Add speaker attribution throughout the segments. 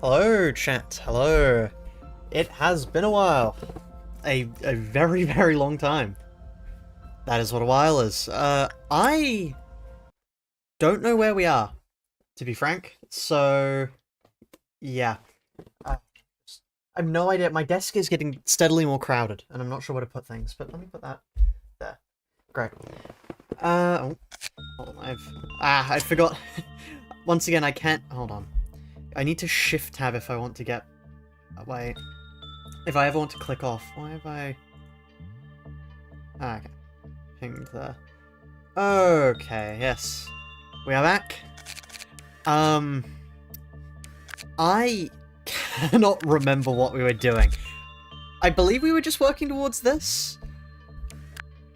Speaker 1: Hello, chat. Hello. It has been a while. A very, very long time. That is what a while is. I don't know where we are, to be frank. So, yeah. I have no idea. My desk is getting steadily more crowded, and I'm not sure where to put things, but let me put that there. Great. Oh, hold on, I forgot. Once again, I can't... Hold on. I need to shift tab if I want to get... Wait. If I ever want to click off. Why have I... Okay. Pinged there. Okay, yes. We are back. I cannot remember what we were doing. I believe we were just working towards this?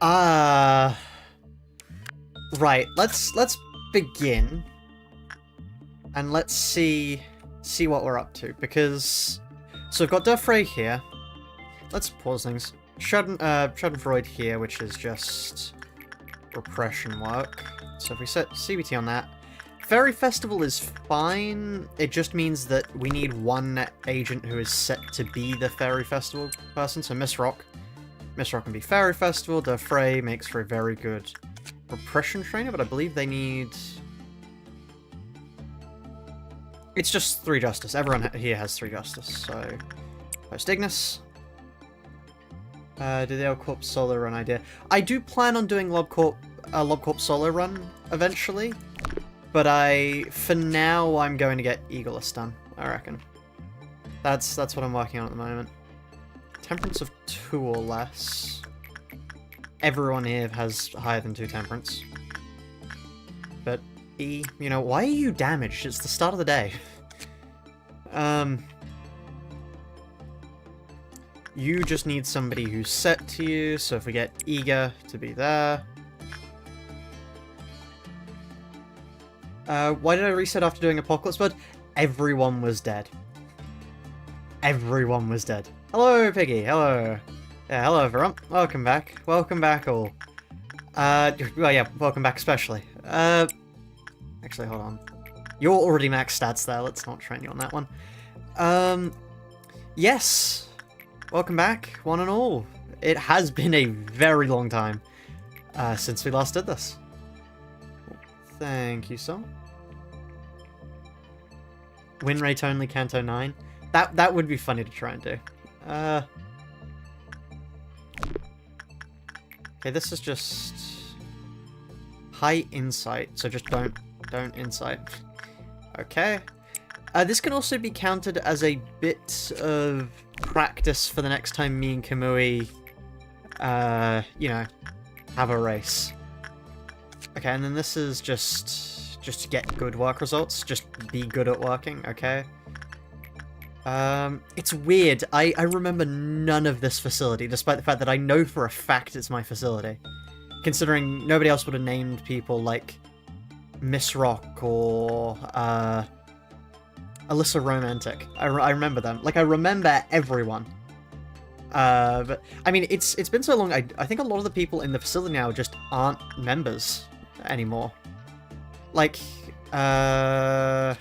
Speaker 1: Right, let's begin. And let's see what we're up to, because... So we've got Defray here. Let's pause things. Schadenfreude here, which is just repression work. So if we set CBT on that. Fairy Festival is fine. It just means that we need one agent who is set to be the Fairy Festival person. So Miss Rock. Miss Rock can be Fairy Festival. Defray makes for a very good repression trainer, but I believe they need... It's just 3 Justice. Everyone here has 3 Justice, so... Post Ignis. Do the LCorp solo run idea. I do plan on doing LobCorp solo run eventually, but for now, I'm going to get EGOless done, I reckon. That's what I'm working on at the moment. Temperance of 2 or less. Everyone here has higher than 2 Temperance. But... you know, why are you damaged? It's the start of the day. You just need somebody who's set to you, so if we get Eager to be there. Why did I reset after doing Apocalypse Bud? Everyone was dead. Everyone was dead. Hello, Piggy. Hello. Yeah, hello, everyone. Welcome back. Welcome back, all. Well, yeah, welcome back especially. Actually, hold on. You're already max stats there. Let's not train you on that one. Yes. Welcome back, one and all. It has been a very long time since we last did this. Thank you, sir. Win rate only, Canto 9. That would be funny to try and do. Okay, this is just high insight, so just don't insight. Okay. This can also be counted as a bit of practice for the next time me and Kamui, you know, have a race. Okay, and then this is just to get good work results. Just be good at working, okay? It's weird. I remember none of this facility, despite the fact that I know for a fact it's my facility. Considering nobody else would have named people like Miss Rock or Alyssa Romantic. I remember them. Like, I remember everyone. But I mean, it's been so long. I think a lot of the people in the facility now just aren't members anymore. Like, none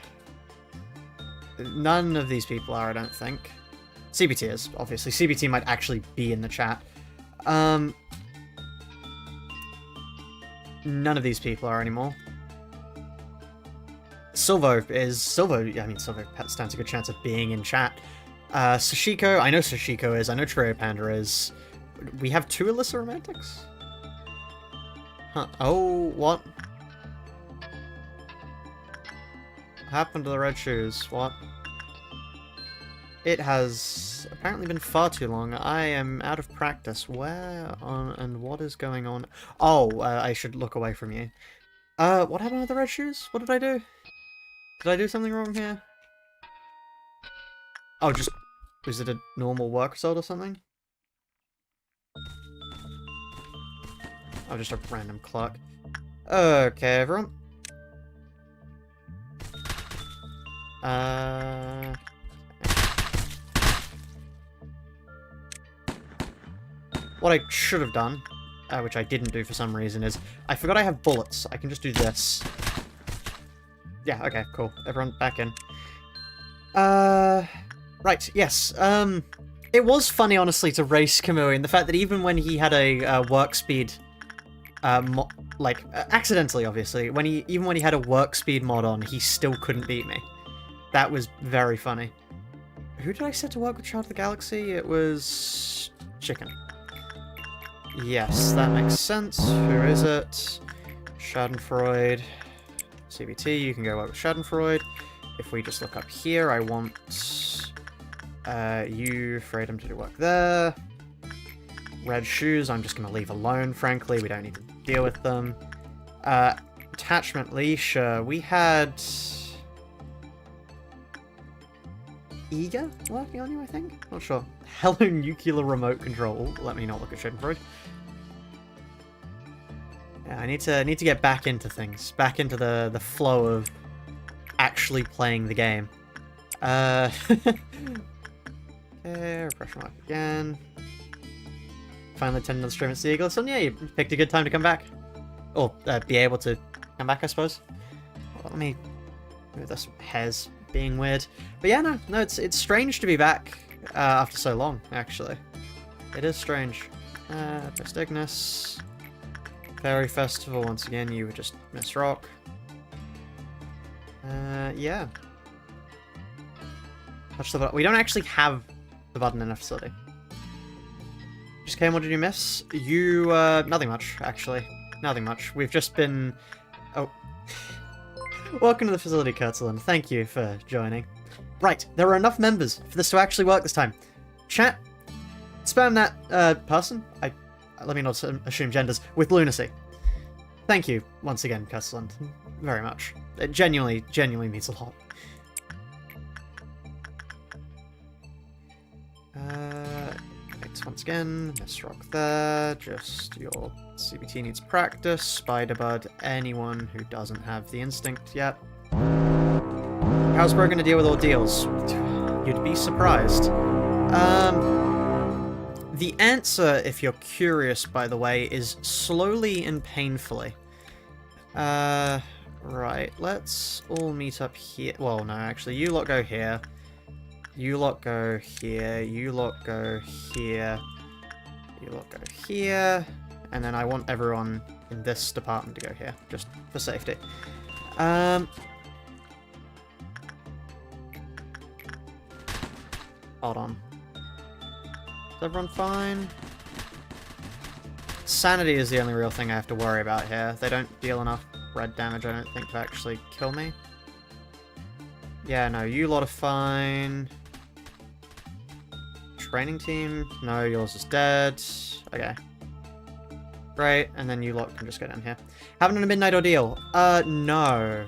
Speaker 1: of these people are, I don't think. CBT is, obviously. CBT might actually be in the chat. None of these people are anymore. Silvo, I mean, Silvo stands a good chance of being in chat. Sashiko, I know Sashiko is, I know Trio Panda is. We have 2 Alyssa Romantics? Huh, oh, what? What happened to the red shoes? What? It has apparently been far too long. I am out of practice. Where on and what is going on? Oh, I should look away from you. What happened with the red shoes? What did I do? Did I do something wrong here? Oh, was it a normal work result or something? Oh, just a random clock. Okay, everyone. What I should have done, which I didn't do for some reason, is I forgot I have bullets. I can just do this. Yeah, okay, cool. Everyone back in. Right, yes. It was funny, honestly, to race Kamui, and the fact that even when he had a work speed, accidentally, obviously, even when he had a work speed mod on, he still couldn't beat me. That was very funny. Who did I set to work with Child of the Galaxy? It was... Chicken. Yes, that makes sense. Who is it? Schadenfreude. CBT, you can go work with Schadenfreude. If we just look up here, I want you, Freedom, to do work there. Red shoes, I'm just going to leave alone, frankly. We don't need to deal with them. Attachment leash, we had... Eager working on you, I think? Not sure. Hello, nuclear remote control. Let me not look at Schadenfreude. Yeah, I need to get back into things. Back into the flow of actually playing the game. Okay, refresh mark again. Finally attended the stream at the EGOless, and yeah, you picked a good time to come back. Or be able to come back, I suppose. Well, let me move this hair's being weird. But yeah, no, it's strange to be back after so long, actually. It is strange. Post Ignis. Fairy Festival, once again, you would just miss rock. Yeah. Touch the button. We don't actually have the button in our facility. Just came, what did you miss? You, nothing much, actually. Nothing much. We've just been... Oh. Welcome to the facility, Kurtzland. Thank you for joining. Right, there are enough members for this to actually work this time. Chat, spam that, person. Let me not assume genders. With lunacy. Thank you, once again, Kurtzland. Very much. It genuinely means a lot. Once again, miss rock there, just your CBT needs practice, Spiderbud, anyone who doesn't have the instinct yet. How's Bro gonna deal with ordeals? You'd be surprised. The answer, if you're curious, by the way, is slowly and painfully. Right, let's all meet up here. Well, no, actually, you lot go here. You lot go here, you lot go here, you lot go here, and then I want everyone in this department to go here, just for safety. Hold on. Is everyone fine? Sanity is the only real thing I have to worry about here. They don't deal enough red damage, I don't think, to actually kill me. Yeah, no, you lot are fine. Training team? No, yours is dead. Okay. Great, and then you lot can just go down here. Haven't done a midnight ordeal? No.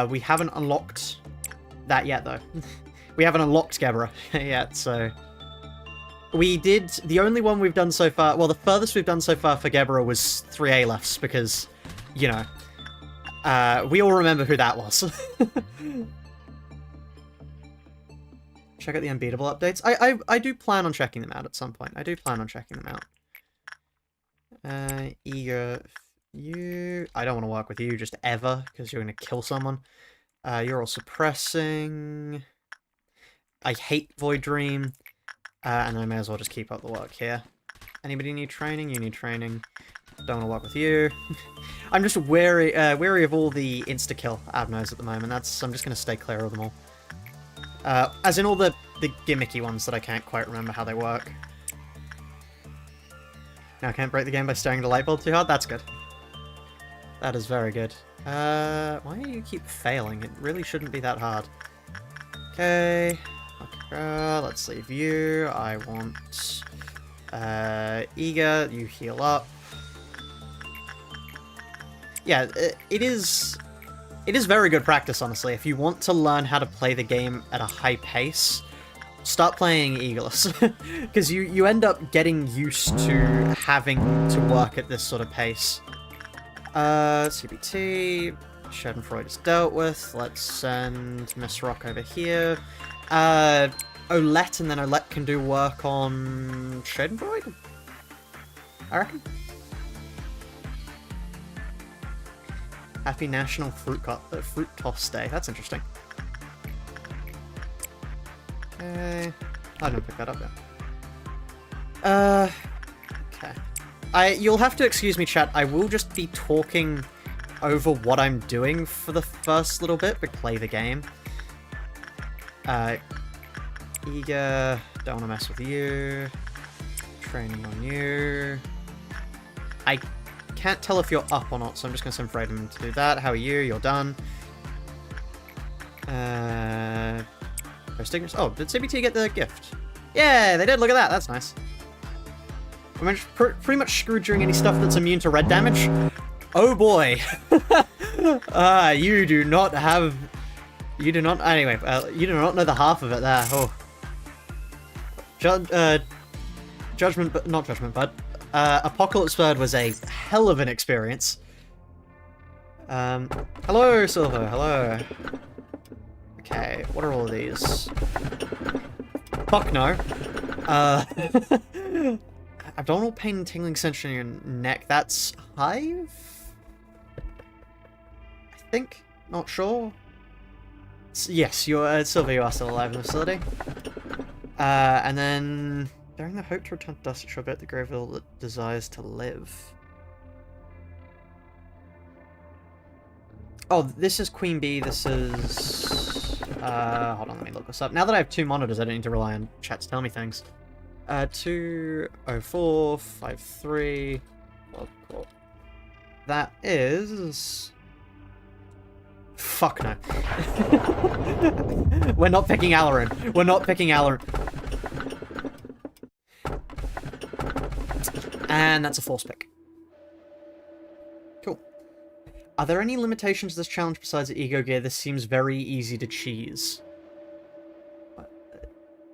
Speaker 1: We haven't unlocked that yet, though. We haven't unlocked Gebra yet, so... We did... The only one we've done so far... Well, the furthest we've done so far for Gebra was 3 A-lefts, because, you know... we all remember who that was. Check out the unbeatable updates. I do plan on checking them out at some point. I do plan on checking them out. Ego... You... I don't want to work with you just ever, because you're going to kill someone. You're all suppressing... I hate Void Dream. And I may as well just keep up the work here. Anybody need training? You need training. Don't want to work with you. I'm just wary of all the insta-kill abnos at the moment. I'm just going to stay clear of them all. As in all the gimmicky ones that I can't quite remember how they work. Now I can't break the game by staring at a light bulb too hard? That's good. That is very good. Why do you keep failing? It really shouldn't be that hard. Okay. Let's leave you. I want... Ega, you heal up. Yeah, it is very good practice, honestly. If you want to learn how to play the game at a high pace, start playing EGOless. Because you end up getting used to having to work at this sort of pace. CBT, Schadenfreude is dealt with. Let's send Miss Rock over here. Olette, and then Olette can do work on Schadenfreude? I reckon. Happy National Fruit Toss Day. That's interesting. Okay. I didn't pick that up yet. Okay. You'll have to excuse me, chat. I will just be talking over what I'm doing for the first little bit, but play the game. Eager, don't want to mess with you. Training on you. I can't tell if you're up or not, so I'm just going to send Freedom to do that. How are you? You're done. Oh, did CBT get the gift? Yeah, they did. Look at that. That's nice. I'm pretty much screwed during any stuff that's immune to red damage. Oh boy. You do not have... You do not... Anyway, you do not know the half of it there. Oh. Judgment, but not Judgment, but Apocalypse Bird was a hell of an experience. Hello, Silver. Hello. Okay, what are all of these? Fuck no. Abdominal pain and tingling sensation in your neck. That's Hive? I think. Not sure. Yes, you're Silver, you are still alive in the facility. And then during the hope to return to Dusty Shore, the Graveyard that desires to live. Oh, this is Queen Bee. This is hold on, let me look this up. Now that I have two monitors, I don't need to rely on chat to tell me things. 20453. Oh, cool. That is... Fuck no. We're not picking Alarin. We're not picking Alarin. And that's a force pick. Cool. Are there any limitations to this challenge besides the ego gear? This seems very easy to cheese.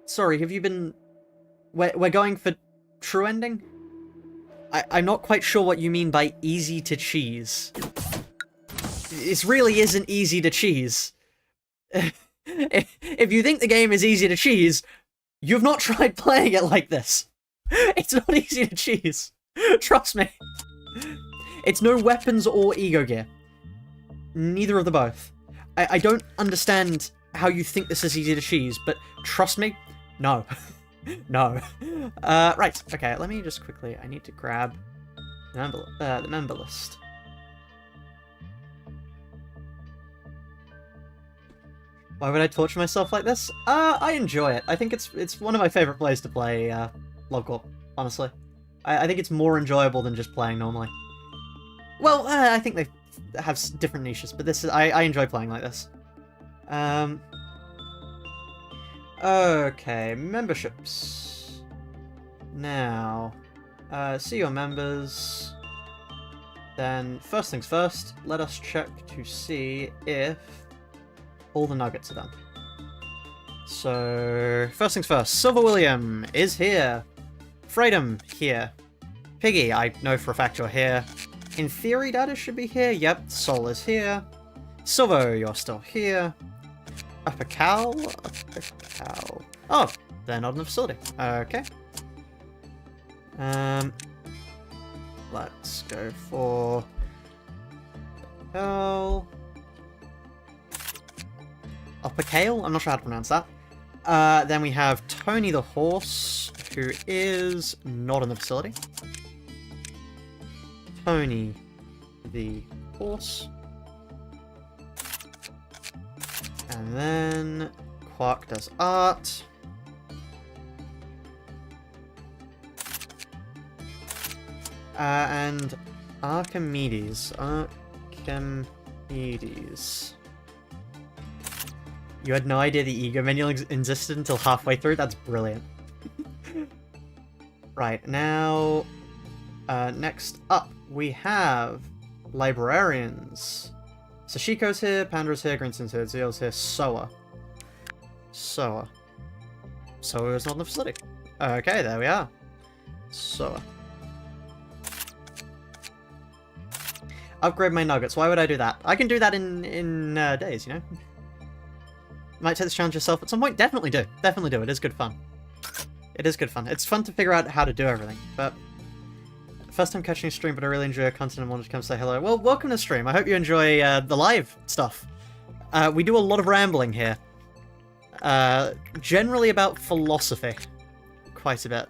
Speaker 1: Sorry, have you been... We're going for true ending? I'm not quite sure what you mean by easy to cheese. This really isn't easy to cheese. If you think the game is easy to cheese, you've not tried playing it like this. It's not easy to cheese. Trust me. It's no weapons or ego gear. Neither of the both. I don't understand how you think this is easy to cheese, but trust me, no. No. Right, okay, let me just quickly... I need to grab the member list. Why would I torture myself like this? I enjoy it. I think it's one of my favorite plays to play, Local, honestly. I think it's more enjoyable than just playing normally. Well, I think they have different niches, but this is... I enjoy playing like this. Okay, memberships. Now, see your members. Then, first things first, let us check to see if all the nuggets are done. So, first things first, Silver William is here. Freedom, here. Piggy, I know for a fact you're here. In theory, Data should be here. Yep, Sol is here. Silver, you're still here. Upper Cow? Upper Cow. Oh, they're not in the facility. Okay. Let's go for... Cow. Upper Kale? I'm not sure how to pronounce that. Then we have Tony the Horse, who is not in the facility. Tony the Horse. And then Quark does art. And Archimedes. Archimedes. You had no idea the ego menu existed until halfway through? That's brilliant. Right, now... next up, we have Librarians. Sashiko's here, Panda's here, Grinson's here, Zeal's here, Soa. Soa. Soa is not in the facility. Okay, there we are. Soa. Upgrade my nuggets. Why would I do that? I can do that in days, you know? Might take this challenge yourself at some point? Definitely do. Definitely do. It is good fun. It is good fun. It's fun to figure out how to do everything, but... First time catching a stream, but I really enjoy your content and wanted to come say hello. Well, welcome to stream. I hope you enjoy the live stuff. We do a lot of rambling here. Generally about philosophy. Quite a bit.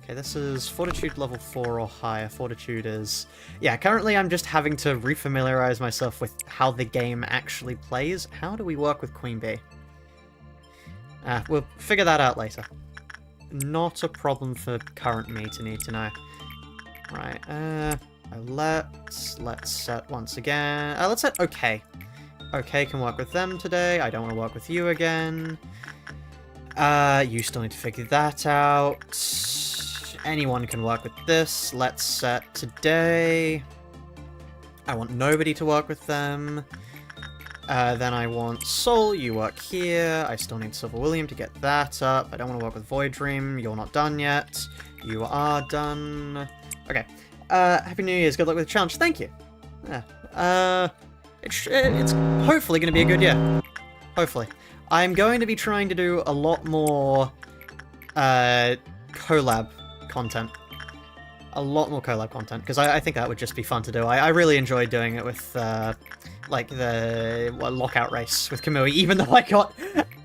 Speaker 1: Okay, this is Fortitude level 4 or higher. Fortitude is... Yeah, currently I'm just having to refamiliarize myself with how the game actually plays. How do we work with Queen Bee? We'll figure that out later. Not a problem for current me to need to know. Right, let's set once again. Let's set okay. Okay can work with them today. I don't want to work with you again. You still need to figure that out. Anyone can work with this. Let's set today. I want nobody to work with them. Then I want Soul, you work here. I still need Silver William to get that up. I don't want to work with Void Dream. You're not done yet. You are done. Okay. Happy New Year's. Good luck with the challenge. Thank you. Yeah. It's hopefully going to be a good year. Hopefully. I'm going to be trying to do a lot more collab content. A lot more collab content, because I think that would just be fun to do. I really enjoyed doing it with, like, the lockout race with Kamui, even though I got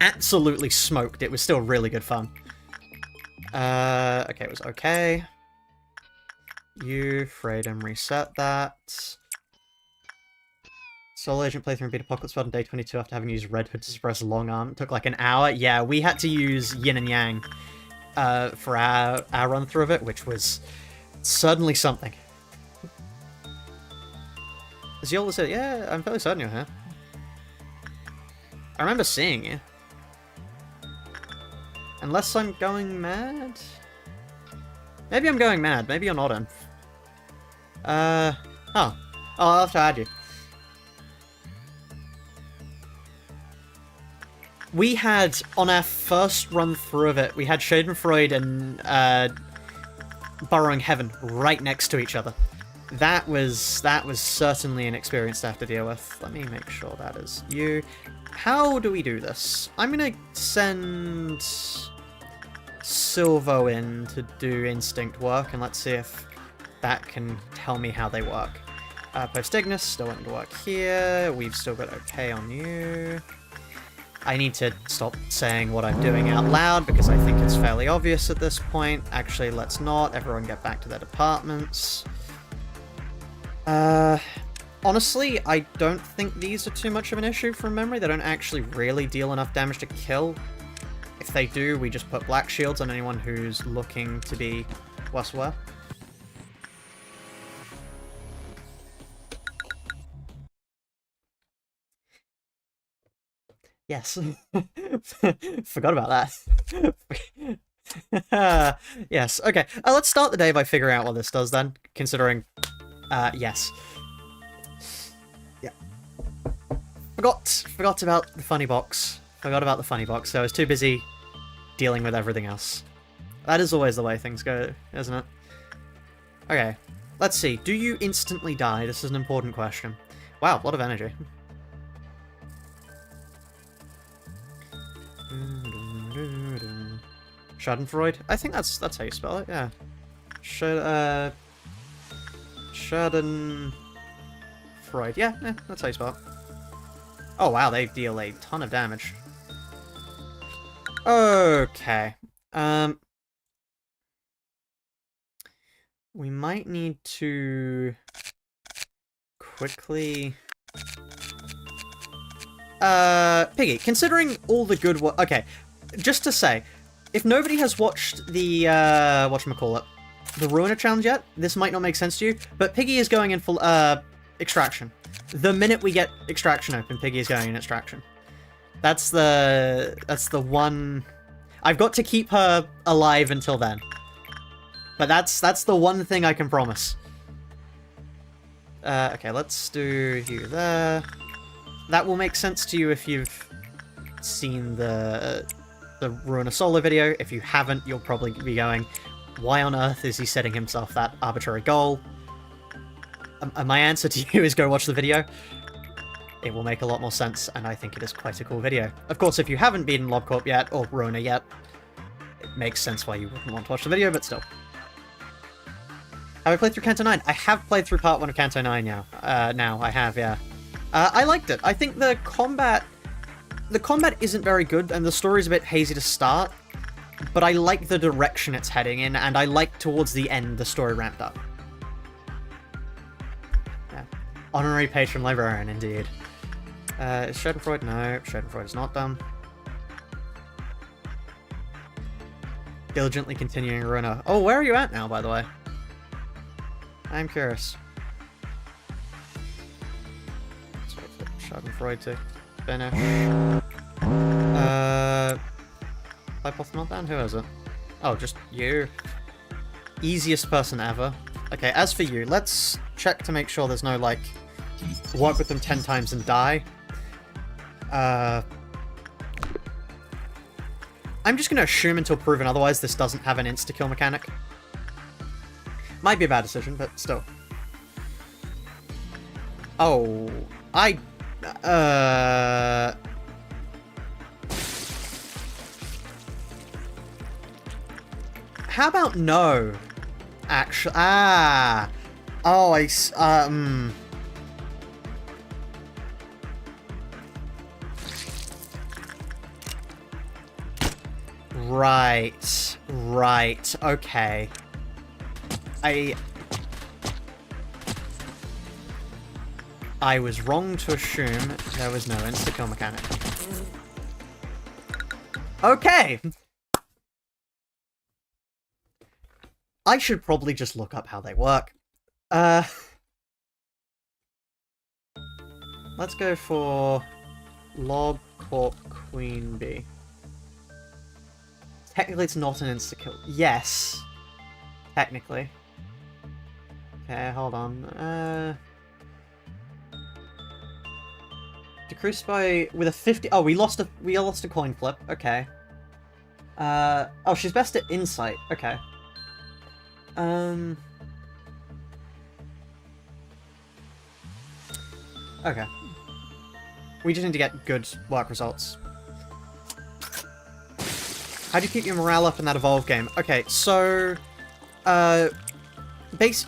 Speaker 1: absolutely smoked. It was still really good fun. Okay, it was okay. You, Freedom, reset that. Soul Agent playthrough beat Apocalypse World on day 22 after having used Red Hood to suppress Long Arm. It took like an hour. Yeah, we had to use Yin and Yang for our run-through of it, which was certainly something. Is Yola said, yeah, I'm fairly certain you're here. I remember seeing you. Unless I'm going mad? Maybe I'm going mad. Maybe you're not in. Oh, I'll have to add you. We had, on our first run through of it, we had Schadenfreude and Burrowing Heaven right next to each other. That was certainly an experience to have to deal with. Let me make sure that is you. How do we do this? I'm gonna send Silvo in to do instinct work, and let's see if that can tell me how they work. Post Ignis, still wanting to work here. We've still got okay on you. I need to stop saying what I'm doing out loud because I think it's fairly obvious at this point. Actually, let's not. Everyone get back to their departments. Honestly, I don't think these are too much of an issue from memory. They don't actually really deal enough damage to kill. If they do, we just put black shields on anyone who's looking to be worse aware. Yes. Forgot about that. Yes, okay. Let's start the day by figuring out what this does then, considering... yes. Yeah. Forgot about the funny box. Forgot about the funny box, so I was too busy dealing with everything else. That is always the way things go, isn't it? Okay, let's see. Do you instantly die? This is an important question. Wow, a lot of energy. Schadenfreude? I think that's how you spell it, yeah. Schadenfreude. Yeah, that's how you spell it. Oh wow, they deal a ton of damage. Okay. We might need to quickly... Piggy, considering all the good work... Okay, just to say, if nobody has watched the, whatchamacallit, the Ruiner challenge yet, this might not make sense to you, but Piggy is going in full, extraction. The minute we get extraction open, Piggy is going in extraction. That's the one... I've got to keep her alive until then. But that's the one thing I can promise. Okay, let's do you there. That will make sense to you if you've seen the Ruiner solo video. If you haven't, you'll probably be going, why on earth is he setting himself that arbitrary goal? My answer to you is go watch the video. It will make a lot more sense, and I think it is quite a cool video. Of course, if you haven't beaten Lobcorp yet, or Ruiner yet, it makes sense why you wouldn't want to watch the video, but still. Have I played through Kanto 9? I have played through part 1 of Kanto 9 now. Now, I have, yeah. I liked it. I think the combat the combat isn't very good, and the story's a bit hazy to start, but I like the direction it's heading in, and I like towards the end the story ramped up. Yeah. Honorary patron librarian, indeed. Is Schadenfreude? No, Schadenfreude is not done. Diligently continuing runner. Oh, where are you at now, by the way? I'm curious. Let's wait for Schadenfreude to finish. Lipoth meltdown? Who is it? Oh, just you. Easiest person ever. Okay, as for you, let's check to make sure there's no, like, work with them 10 times and die. I'm just gonna assume until proven otherwise this doesn't have an insta-kill mechanic. Might be a bad decision, but still. Oh, how about no? Actually, oh, Right, okay. I was wrong to assume there was no insta-kill mechanic. Okay! I should probably just look up how they work. Let's go for Lob Corp Queen Bee. Technically, it's not an insta-kill. Yes. Technically. Okay, hold on. Decreased by... with a 50... Oh, we lost a coin flip. Okay. Oh, she's best at insight. Okay. Okay. We just need to get good work results. How do you keep your morale up in that Evolve game? Okay, so... base...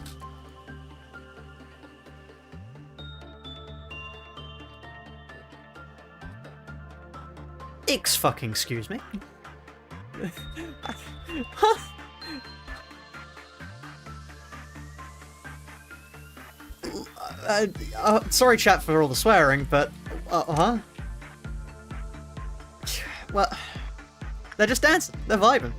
Speaker 1: excuse me. Sorry chat for all the swearing, but... Well... They're just dancing. They're vibing.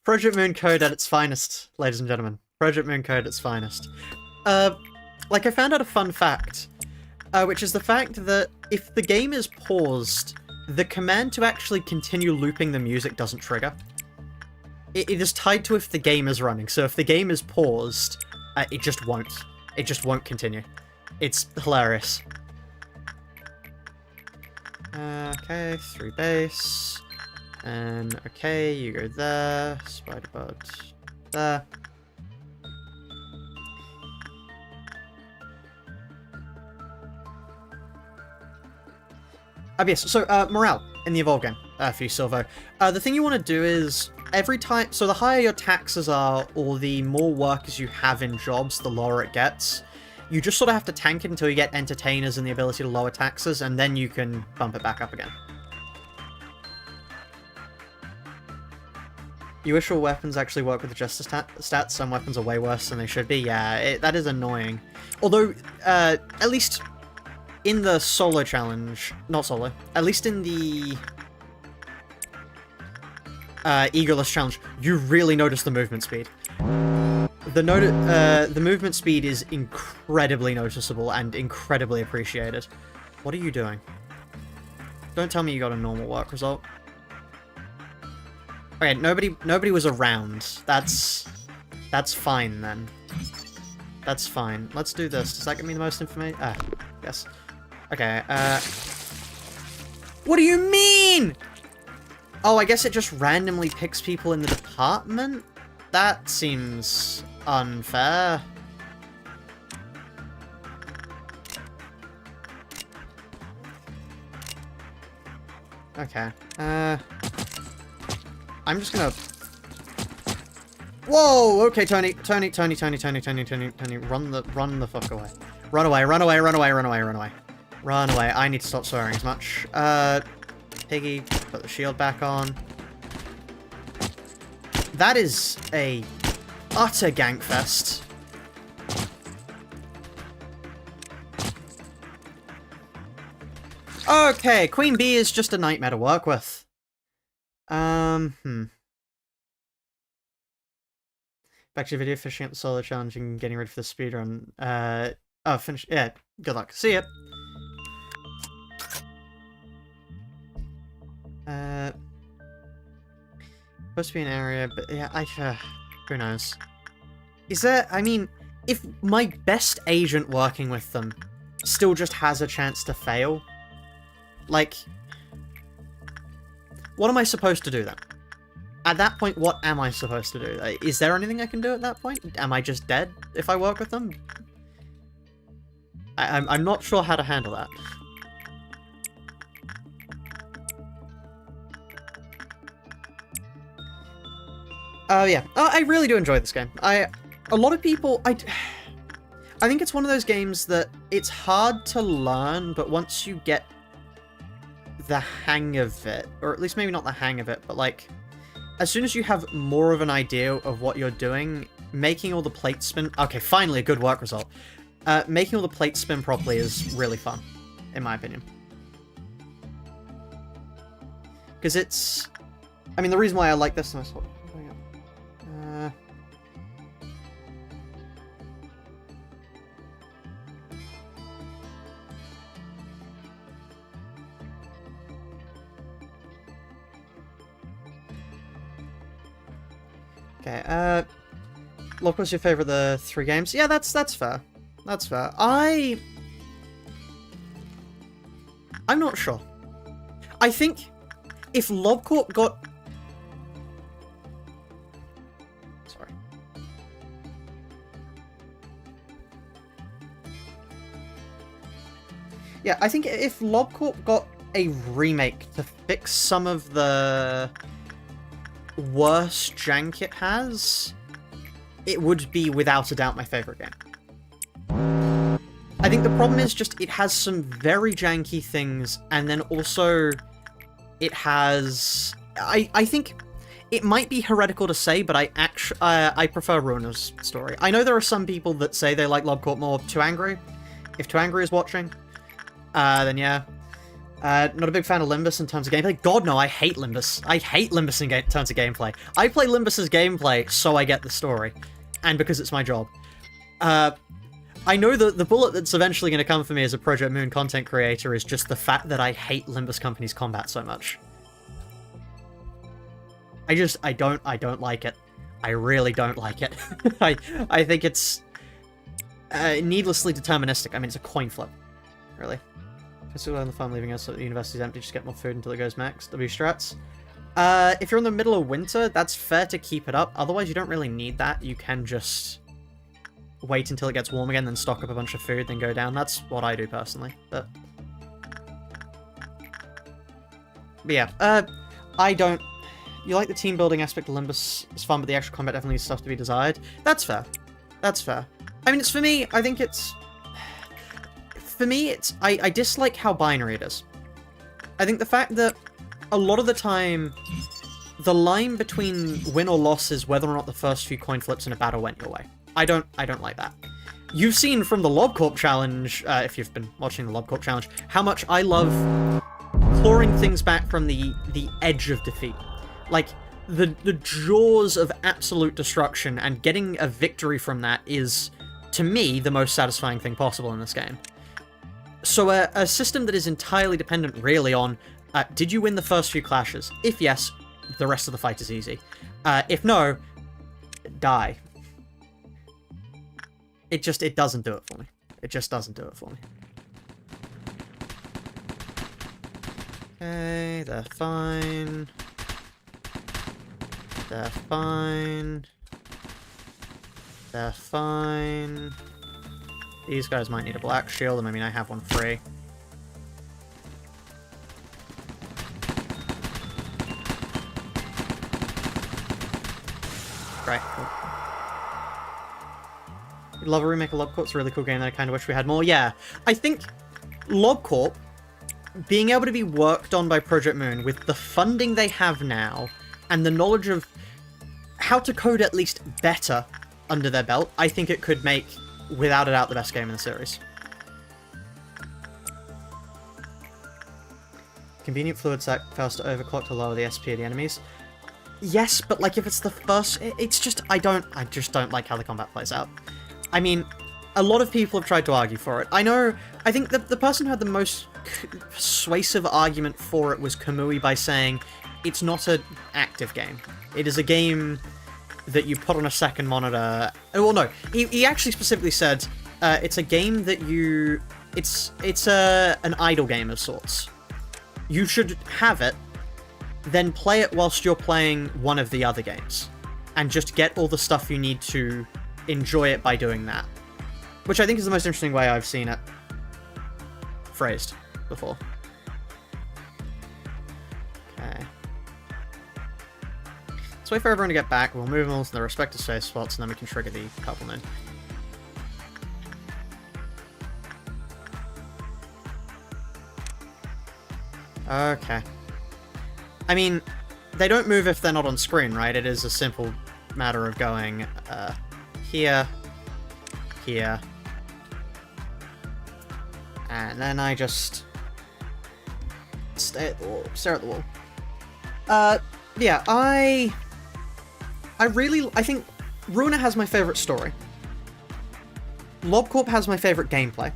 Speaker 1: Project Moon Code at its finest, ladies and gentlemen. Project Moon Code at its finest. Like, I found out a fun fact, which is the fact that if the game is paused, the command to actually continue looping the music doesn't trigger. It is tied to if the game is running, so if the game is paused, it just won't. It just won't continue. It's hilarious. Okay, 3 base. And, okay, you go there. Spider-Bud there. Yes, so, morale in the Evolve game, for you, Silvo. The thing you want to do is, every time, so the higher your taxes are, or the more workers you have in jobs, the lower it gets. You just sort of have to tank it until you get entertainers and the ability to lower taxes, and then you can bump it back up again. You wish all weapons actually work with the justice stats. Some weapons are way worse than they should be. Yeah, that is annoying. Although, at least in the solo challenge, not solo, at least in the EGOless challenge, you really notice the movement speed. The movement speed is incredibly noticeable and incredibly appreciated. What are you doing? Don't tell me you got a normal work result. Okay, nobody was around. That's fine then. That's fine. Let's do this. Does that give me the most information? Yes. Okay, what do you mean? Oh, I guess it just randomly picks people in the department? That seems unfair. Okay, I'm just gonna... Whoa! Okay, Tony, run the fuck away. Run away. Run away. I need to stop swearing as much. Piggy, put the shield back on. That is a utter gank fest. Okay, Queen Bee is just a nightmare to work with. Back to the video, fishing up the solo challenge and getting ready for the speedrun. Oh, finish. Yeah, good luck. See ya. Supposed to be an area, but yeah, who knows? Is there, I mean, if my best agent working with them still just has a chance to fail, like, what am I supposed to do then? At that point, what am I supposed to do? Like, is there anything I can do at that point? Am I just dead if I work with them? I'm not sure how to handle that. Yeah. I really do enjoy this game. A lot of people, I think it's one of those games that it's hard to learn, but once you get the hang of it, or at least maybe not the hang of it, but like, as soon as you have more of an idea of what you're doing, making all the plates spin... Okay, finally a good work result. Making all the plates spin properly is really fun, in my opinion. Because it's... I mean, the reason why I like this... Okay, Look, what's your favorite of the 3 games? Yeah, that's fair. That's fair. I'm not sure. I think if Lobcorp got... Sorry. Yeah, I think if Lobcorp got a remake to fix some of the worst jank it has, it would be without a doubt my favorite game. I think the problem is just it has some very janky things, and then also it has... I think it might be heretical to say, but I prefer Ruiner's story. I know there are some people that say they like Lobcorp more. Too Angry? If Too Angry is watching, then yeah. Not a big fan of Limbus in terms of gameplay. God, no, I hate Limbus. I hate Limbus in terms of gameplay. I play Limbus's gameplay so I get the story, and because it's my job. I know that the bullet that's eventually going to come for me as a Project Moon content creator is just the fact that I hate Limbus Company's combat so much. I don't like it. I really don't like it. I think it's needlessly deterministic. I mean, it's a coin flip, really. I still on the fun leaving us so the university's empty, just get more food until it goes max. W strats. If you're in the middle of winter, that's fair to keep it up. Otherwise, you don't really need that. You can just wait until it gets warm again, then stock up a bunch of food, then go down. That's what I do personally. But yeah, I don't... You like the team building aspect of Limbus, it's fun, but the actual combat definitely needs stuff to be desired. That's fair. That's fair. I mean, it's for me, I think it's... For me, it's... I dislike how binary it is. I think the fact that a lot of the time, the line between win or loss is whether or not the first few coin flips in a battle went your way. I don't like that. You've seen from the Lobcorp challenge, if you've been watching the Lobcorp challenge, how much I love clawing things back from the edge of defeat. Like, the jaws of absolute destruction, and getting a victory from that is, to me, the most satisfying thing possible in this game. So a system that is entirely dependent, really, on, did you win the first few clashes? If yes, the rest of the fight is easy. If no, die. It doesn't do it for me. It just doesn't do it for me. Okay, they're fine. They're fine. They're fine. These guys might need a black shield, and I mean, I have one free. Great, cool. I'd love a remake of LobCorp. It's a really cool game that I kind of wish we had more. Yeah, I think LobCorp, being able to be worked on by Project Moon with the funding they have now and the knowledge of how to code at least better under their belt, I think it could make, without a doubt, the best game in the series. Convenient fluid sac fails to overclock to lower the SP of the enemies. Yes, but like if it's the first, it's just, I just don't like how the combat plays out. I mean, a lot of people have tried to argue for it. I think that the person who had the most persuasive argument for it was Kamui by saying it's not an active game. It is a game that you put on a second monitor. Well, no, he actually specifically said it's a game that it's an idle game of sorts. You should have it, then play it whilst you're playing one of the other games, and just get all the stuff you need to enjoy it by doing that. Which I think is the most interesting way I've seen it phrased before. Okay. Let's wait for everyone to get back. We'll move them all to their respective safe spots, and then we can trigger the purple moon. Okay. I mean, they don't move if they're not on screen, right? It is a simple matter of going here, here, and then I just stare at the wall. Yeah, I think Runa has my favorite story. LobCorp has my favorite gameplay.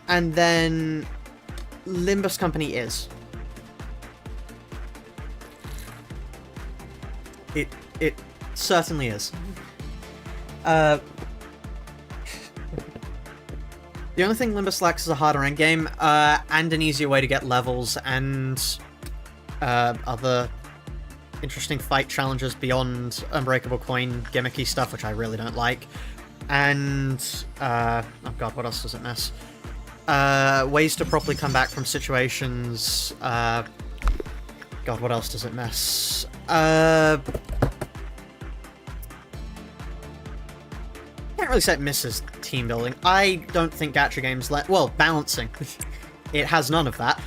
Speaker 1: And then Limbus Company is. It certainly is. The only thing Limbus lacks is a harder endgame, and an easier way to get levels, and other interesting fight challenges beyond Unbreakable Coin gimmicky stuff, which I really don't like. And, oh god, what else does it miss? Ways to properly come back from situations. God, what else does it miss? Can't really say it misses team building. I don't think gacha games well, balancing. It has none of that.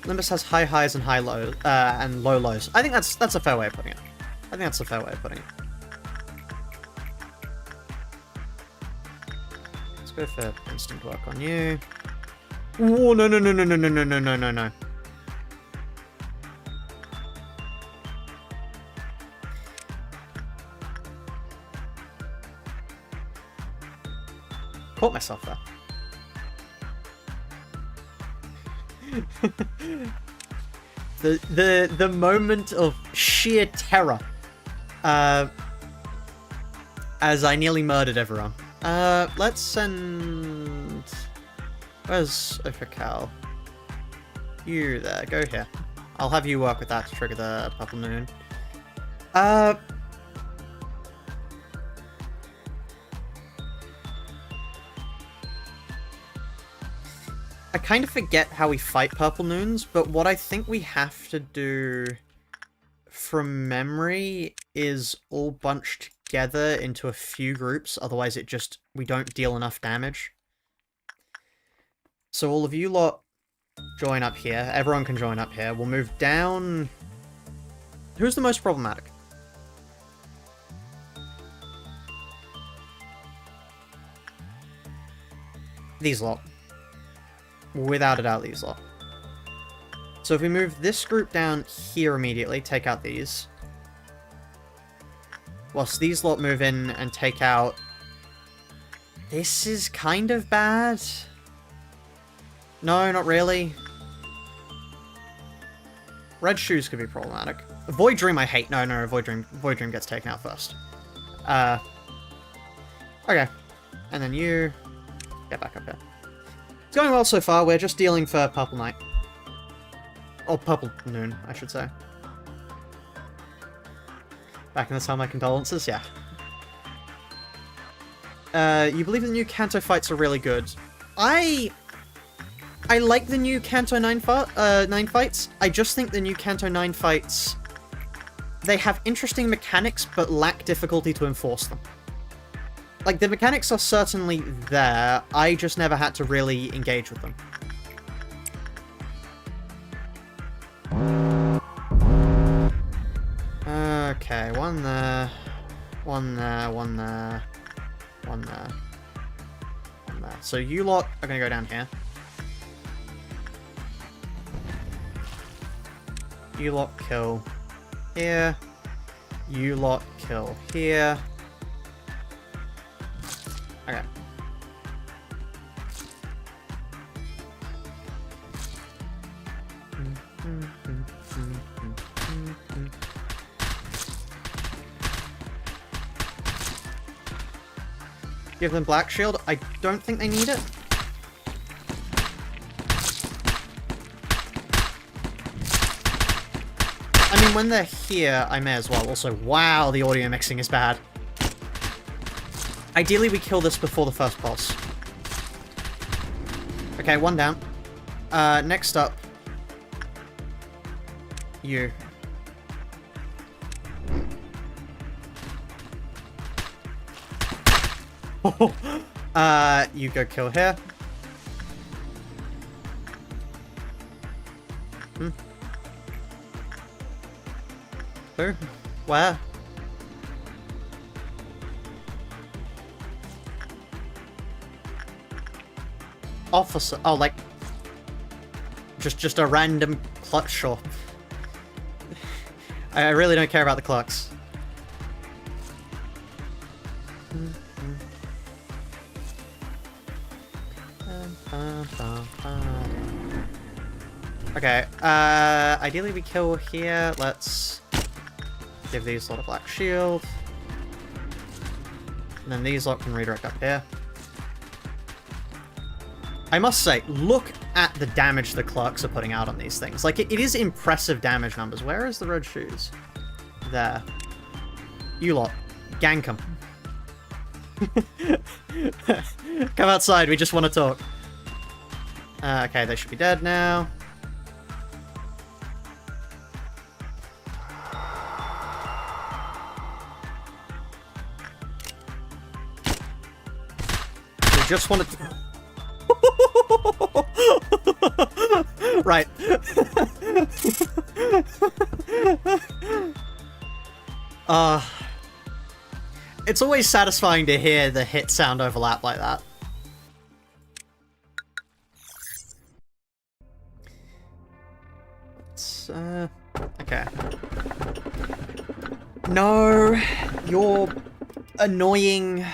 Speaker 1: Limbus has high highs and high lows, and low lows. I think that's a fair way of putting it. Let's go for instant work on you. Oh, no. Caught myself there. The moment of sheer terror as I nearly murdered everyone. Let's send... Where's Ophical? You there, go here. I'll have you work with that to trigger the purple moon. I kind of forget how we fight purple moons, but what I think we have to do from memory is all bunched together into a few groups, otherwise we don't deal enough damage. So all of you lot join up here. Everyone can join up here. We'll move down. Who's the most problematic? These lot. Without a doubt, these lot. So if we move this group down here immediately, take out these. Whilst these lot move in and take out... This is kind of bad. No, not really. Red shoes could be problematic. Void Dream I hate. No, Void Dream gets taken out first. Okay. And then you... Get back up here. It's going well so far, we're just dealing for Purple Night. Or Purple Noon, I should say. Back in the time, my condolences, yeah. You believe the new Kanto fights are really good. I like the new Kanto 9 fights. I just think the new Kanto 9 fights, they have interesting mechanics, but lack difficulty to enforce them. Like, the mechanics are certainly there, I just never had to really engage with them. Okay, one there, one there, one there, one there, one there. So you lot are gonna go down here. You lot kill here. You lot kill here. Okay. Give them Black Shield. I don't think they need it. I mean, when they're here, I may as well. Also, wow, the audio mixing is bad. Ideally, we kill this before the first boss. Okay, one down. Next up. You. You go kill here. Who? Where? Officer. Oh, like... Just a random clutch shop. I really don't care about the clucks. Okay, ideally we kill here. Let's give these lot a Black Shield. And then these lot can redirect up here. I must say, look at the damage the Clerks are putting out on these things. Like, it is impressive damage numbers. Where is the red shoes? There. You lot. Gank 'em. Come outside, we just want to talk. Okay, they should be dead now. We just want to... Right. It's always satisfying to hear the hit sound overlap like that. Okay. No, you're annoying.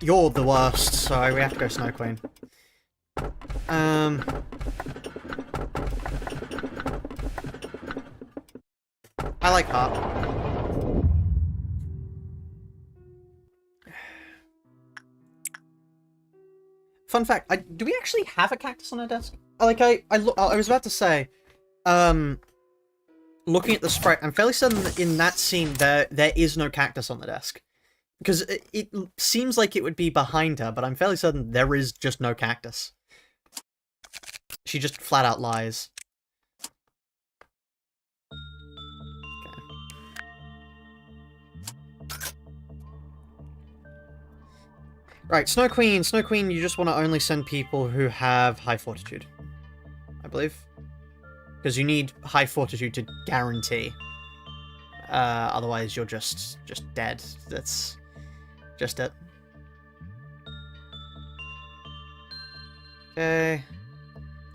Speaker 1: You're the worst, so we have to go Snow Queen. I like Harp. Fun fact, do we actually have a cactus on our desk? Like, I was about to say, looking at the sprite, I'm fairly certain that in that scene there is no cactus on the desk. Because it seems like it would be behind her, but I'm fairly certain there is just no cactus. She just flat out lies. Okay. Right, Snow Queen. Snow Queen, you just want to only send people who have high fortitude, I believe. Because you need high fortitude to guarantee. Otherwise you're just dead. That's just it. Okay.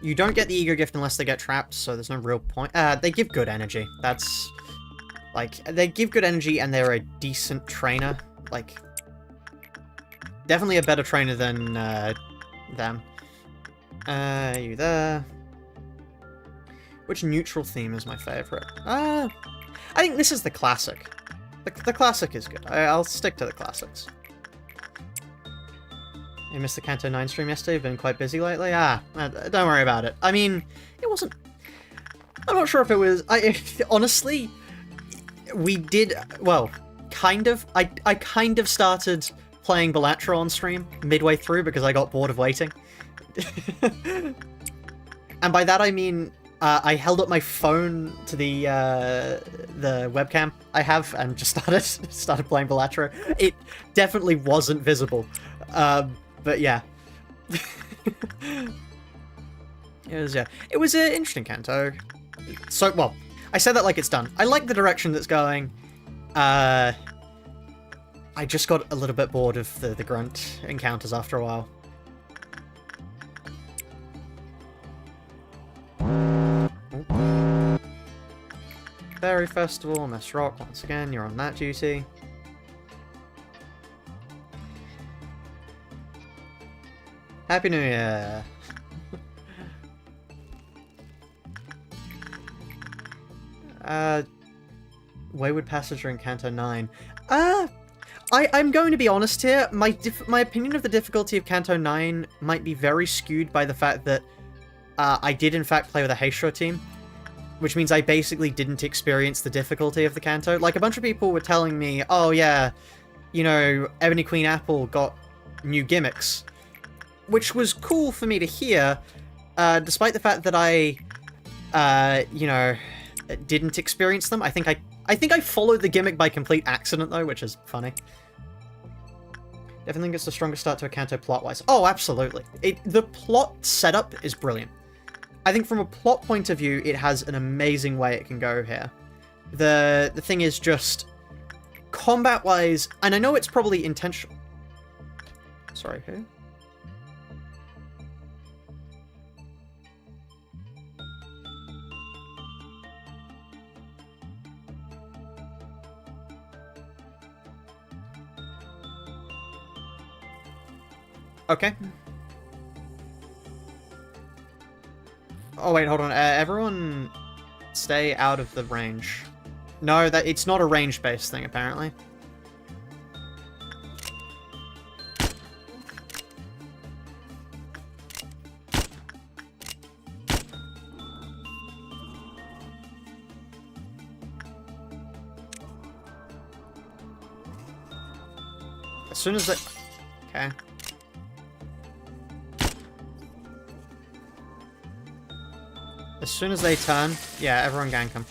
Speaker 1: You don't get the ego gift unless they get trapped, so there's no real point. They give good energy. That's... Like, they give good energy and they're a decent trainer. Like, definitely a better trainer than, them. You there. Which neutral theme is my favorite? I think this is the classic. The classic is good. I'll stick to the classics. I missed the Kanto 9 stream yesterday, been quite busy lately. Don't worry about it. I mean, it wasn't... I'm not sure if it was... honestly, we did... Well, kind of. I kind of started playing Balatro on stream midway through because I got bored of waiting. And by that I mean I held up my phone to the webcam I have and just started playing Balatro. It definitely wasn't visible, but yeah. It was an interesting Kanto. So, well, I said that like it's done. I like the direction that's going. I just got a little bit bored of the grunt encounters after a while. Fairy Festival, Miss Rock, once again, you're on that duty. Happy New Year! Wayward Passage in Kanto 9. I'm going to be honest here. My opinion of the difficulty of Kanto 9 might be very skewed by the fact that I did in fact play with a Heisho team, which means I basically didn't experience the difficulty of the Kanto. Like, a bunch of people were telling me, oh yeah, you know, Ebony Queen Apple got new gimmicks, which was cool for me to hear, despite the fact that I, you know, didn't experience them. I think I followed the gimmick by complete accident, though, which is funny. Definitely think it's the strongest start to a Kanto plot-wise. Oh, absolutely. The plot setup is brilliant. I think from a plot point of view, it has an amazing way it can go here. The thing is just, combat-wise, and I know it's probably intentional. Sorry, who? Okay. Oh wait, hold on. Everyone stay out of the range. No, it's not a range-based thing, apparently. As soon as they... Okay. As soon as they turn, yeah, everyone gank them.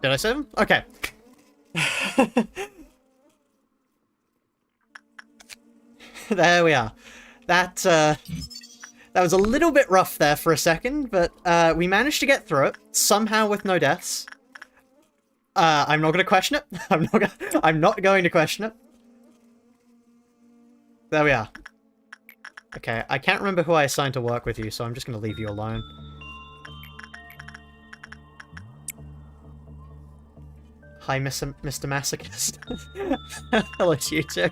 Speaker 1: Did I save him? Okay. There we are. That was a little bit rough there for a second, but we managed to get through it, somehow with no deaths. I'm not going to question it. I'm not going to question it. There we are. Okay, I can't remember who I assigned to work with you, so I'm just going to leave you alone. Hi, Mr. Masochist. Hello to you too.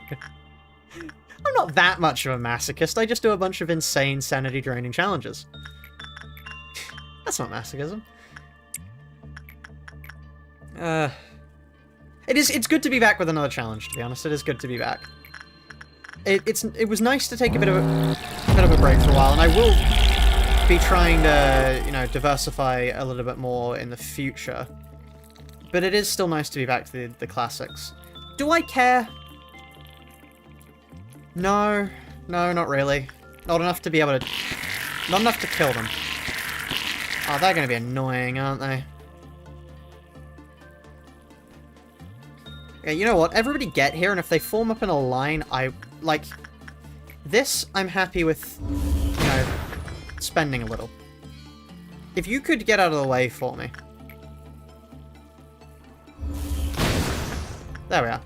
Speaker 1: I'm not that much of a masochist, I just do a bunch of insane sanity-draining challenges. That's not masochism. It's good to be back with another challenge, to be honest. It is good to be back. It was nice to take a bit of a break for a while, and I will be trying to, you know, diversify a little bit more in the future. But it is still nice to be back to the classics. Do I care? No, not really. Not enough to be able to... Not enough to kill them. Oh, they're going to be annoying, aren't they? Okay, you know what? Everybody get here, and if they form up in a line, like... This, I'm happy with, you know, spending a little. If you could get out of the way for me. There we are.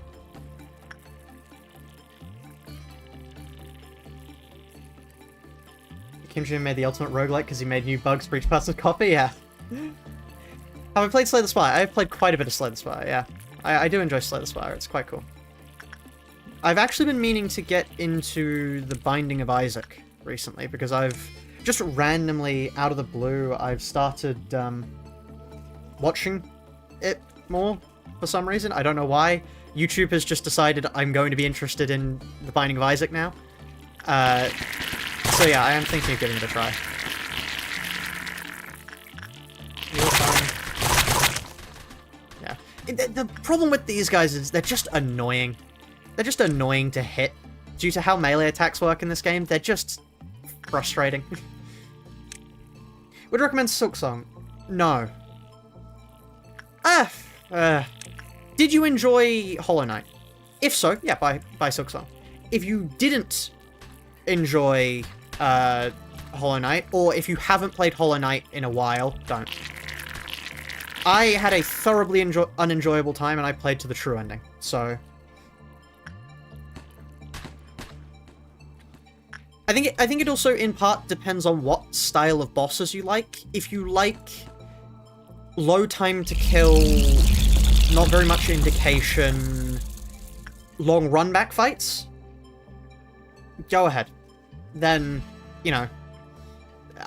Speaker 1: Kimchi made the ultimate roguelike because he made new bugs for each person's copy? Yeah. Have I played Slay the Spire? I've played quite a bit of Slay the Spire, yeah. I do enjoy Slay the Spire, it's quite cool. I've actually been meaning to get into The Binding of Isaac recently, because I've just randomly, out of the blue, I've started watching it more for some reason. I don't know why. YouTube has just decided I'm going to be interested in The Binding of Isaac now. So yeah, I am thinking of giving it a try. Real time. Yeah. The problem with these guys is they're just annoying. They're just annoying to hit. Due to how melee attacks work in this game, they're just frustrating. Would recommend Silksong? No. Did you enjoy Hollow Knight? If so, yeah, buy Silksong. If you didn't enjoy Hollow Knight, or if you haven't played Hollow Knight in a while, don't. I had a thoroughly unenjoyable time, and I played to the true ending, so... I think it also, in part, depends on what style of bosses you like. If you like low time to kill, not very much indication, long run-back fights, go ahead. Then, you know,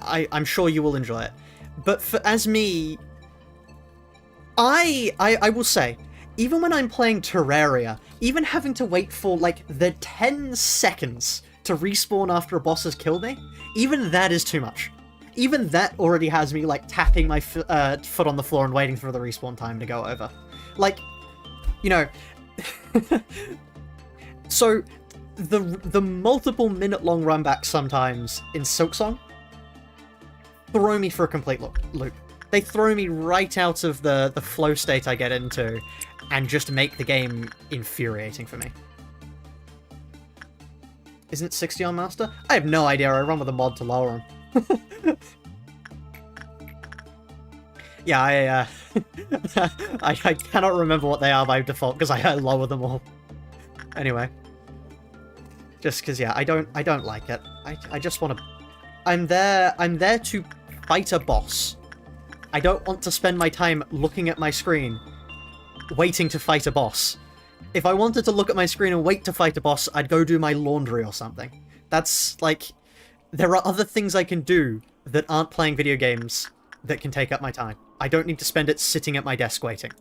Speaker 1: I'm sure you will enjoy it. But as me, I will say, even when I'm playing Terraria, even having to wait for, like, the 10 seconds to respawn after a boss has killed me, even that is too much. Even that already has me, like, tapping my foot on the floor and waiting for the respawn time to go over. Like, you know... So, the multiple minute-long runbacks sometimes in Silksong throw me for a complete loop. They throw me right out of the flow state I get into and just make the game infuriating for me. Isn't it 60 on Master? I have no idea, I run with a mod to lower them. Yeah, I cannot remember what they are by default, because I lower them all. Anyway. Just because, yeah, I don't like it. I just want to... I'm there to fight a boss. I don't want to spend my time looking at my screen, waiting to fight a boss. If I wanted to look at my screen and wait to fight a boss, I'd go do my laundry or something. That's, like... There are other things I can do that aren't playing video games that can take up my time. I don't need to spend it sitting at my desk waiting.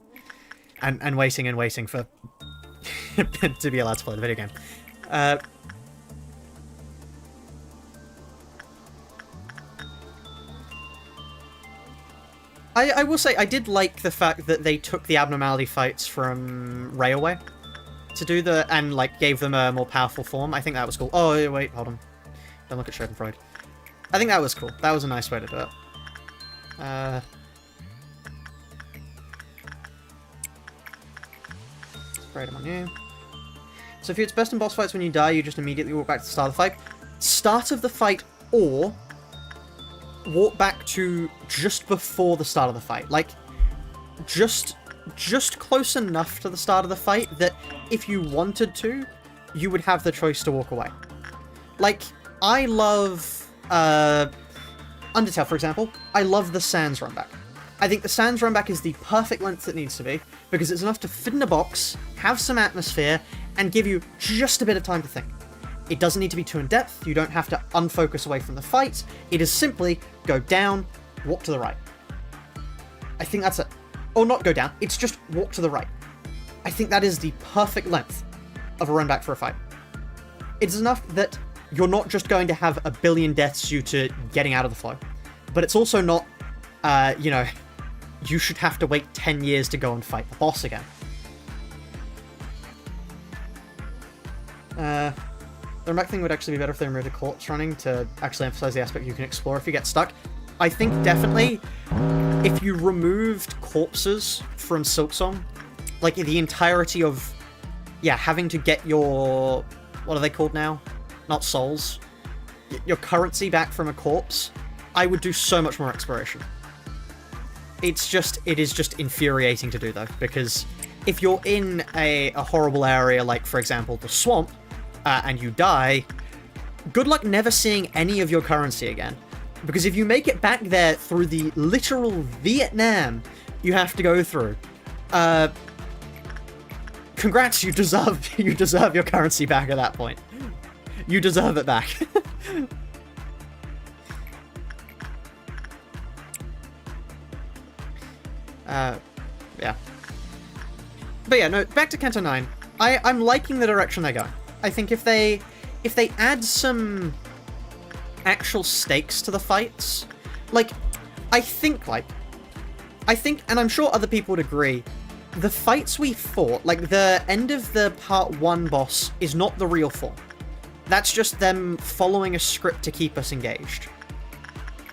Speaker 1: And waiting for... to be allowed to play the video game. I will say, I did like the fact that they took the abnormality fights from Railway to do and, like, gave them a more powerful form. I think that was cool. Oh, wait, hold on. Don't look at Schadenfreude. I think that was cool. That was a nice way to do it. Spray them on you. So if it's best in boss fights when you die, you just immediately walk back to the start of the fight. Start of the fight, or walk back to just before the start of the fight. Like, just close enough to the start of the fight that if you wanted to, you would have the choice to walk away. Like, I love Undertale, for example. I love the Sans runback. I think the Sans runback is the perfect length it needs to be, because it's enough to fit in a box, have some atmosphere, and give you just a bit of time to think. It doesn't need to be too in-depth, you don't have to unfocus away from the fight, it is simply go down, walk to the right. I think that's it. Or not go down, it's just walk to the right. I think that is the perfect length of a runback for a fight. It's enough that you're not just going to have a billion deaths due to getting out of the flow, but it's also not, you know, you should have to wait 10 years to go and fight the boss again. The runback thing would actually be better if they removed the corpse running to actually emphasize the aspect you can explore if you get stuck. I think definitely if you removed corpses from Silksong, like the entirety of, yeah, having to get your, what are they called now? Not souls. Your currency back from a corpse, I would do so much more exploration. It is just infuriating to do though, because if you're in a horrible area, like for example the swamp, and you die, good luck never seeing any of your currency again. Because if you make it back there through the literal Vietnam you have to go through, congrats, you deserve your currency back at that point. You deserve it back. Yeah. But yeah, no, back to Kanto 9. I'm liking the direction they're going. I think if they add some actual stakes to the fights, like, I think, and I'm sure other people would agree, the fights we fought, like, the end of the part 1 boss is not the real form. That's just them following a script to keep us engaged.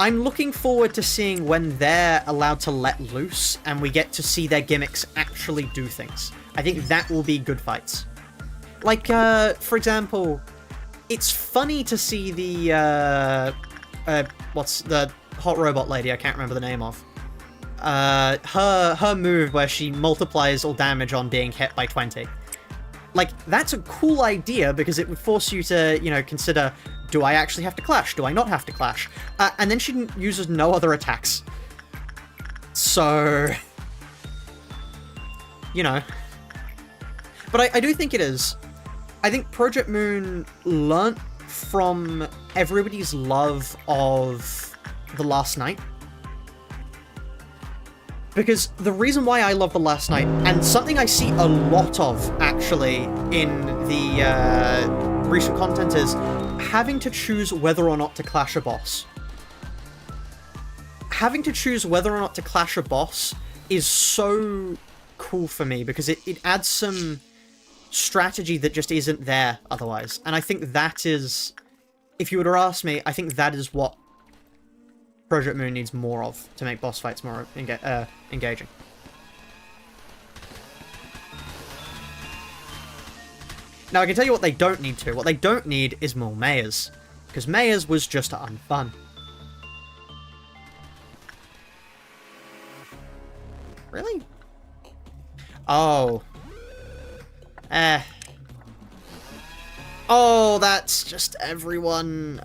Speaker 1: I'm looking forward to seeing when they're allowed to let loose, and we get to see their gimmicks actually do things. I think that will be good fights. Like, for example, it's funny to see the, what's the hot robot lady I can't remember the name of. Her move where she multiplies all damage on being hit by 20. Like, that's a cool idea because it would force you to, you know, consider, do I actually have to clash? Do I not have to clash? And then she uses no other attacks. So, you know. But I do think it is. I think Project Moon learnt from everybody's love of The Last Night. Because the reason why I love The Last Night, and something I see a lot of, actually, in the recent content, is having to choose whether or not to clash a boss. Having to choose whether or not to clash a boss is so cool for me, because it adds some strategy that just isn't there otherwise. And I think that is, if you were to ask me, I think that is what Project Moon needs more of to make boss fights more engaging. Now, I can tell you what they don't need to. What they don't need is more Mayors, because Mayors was just unfun. Really? Oh. Oh, that's just everyone.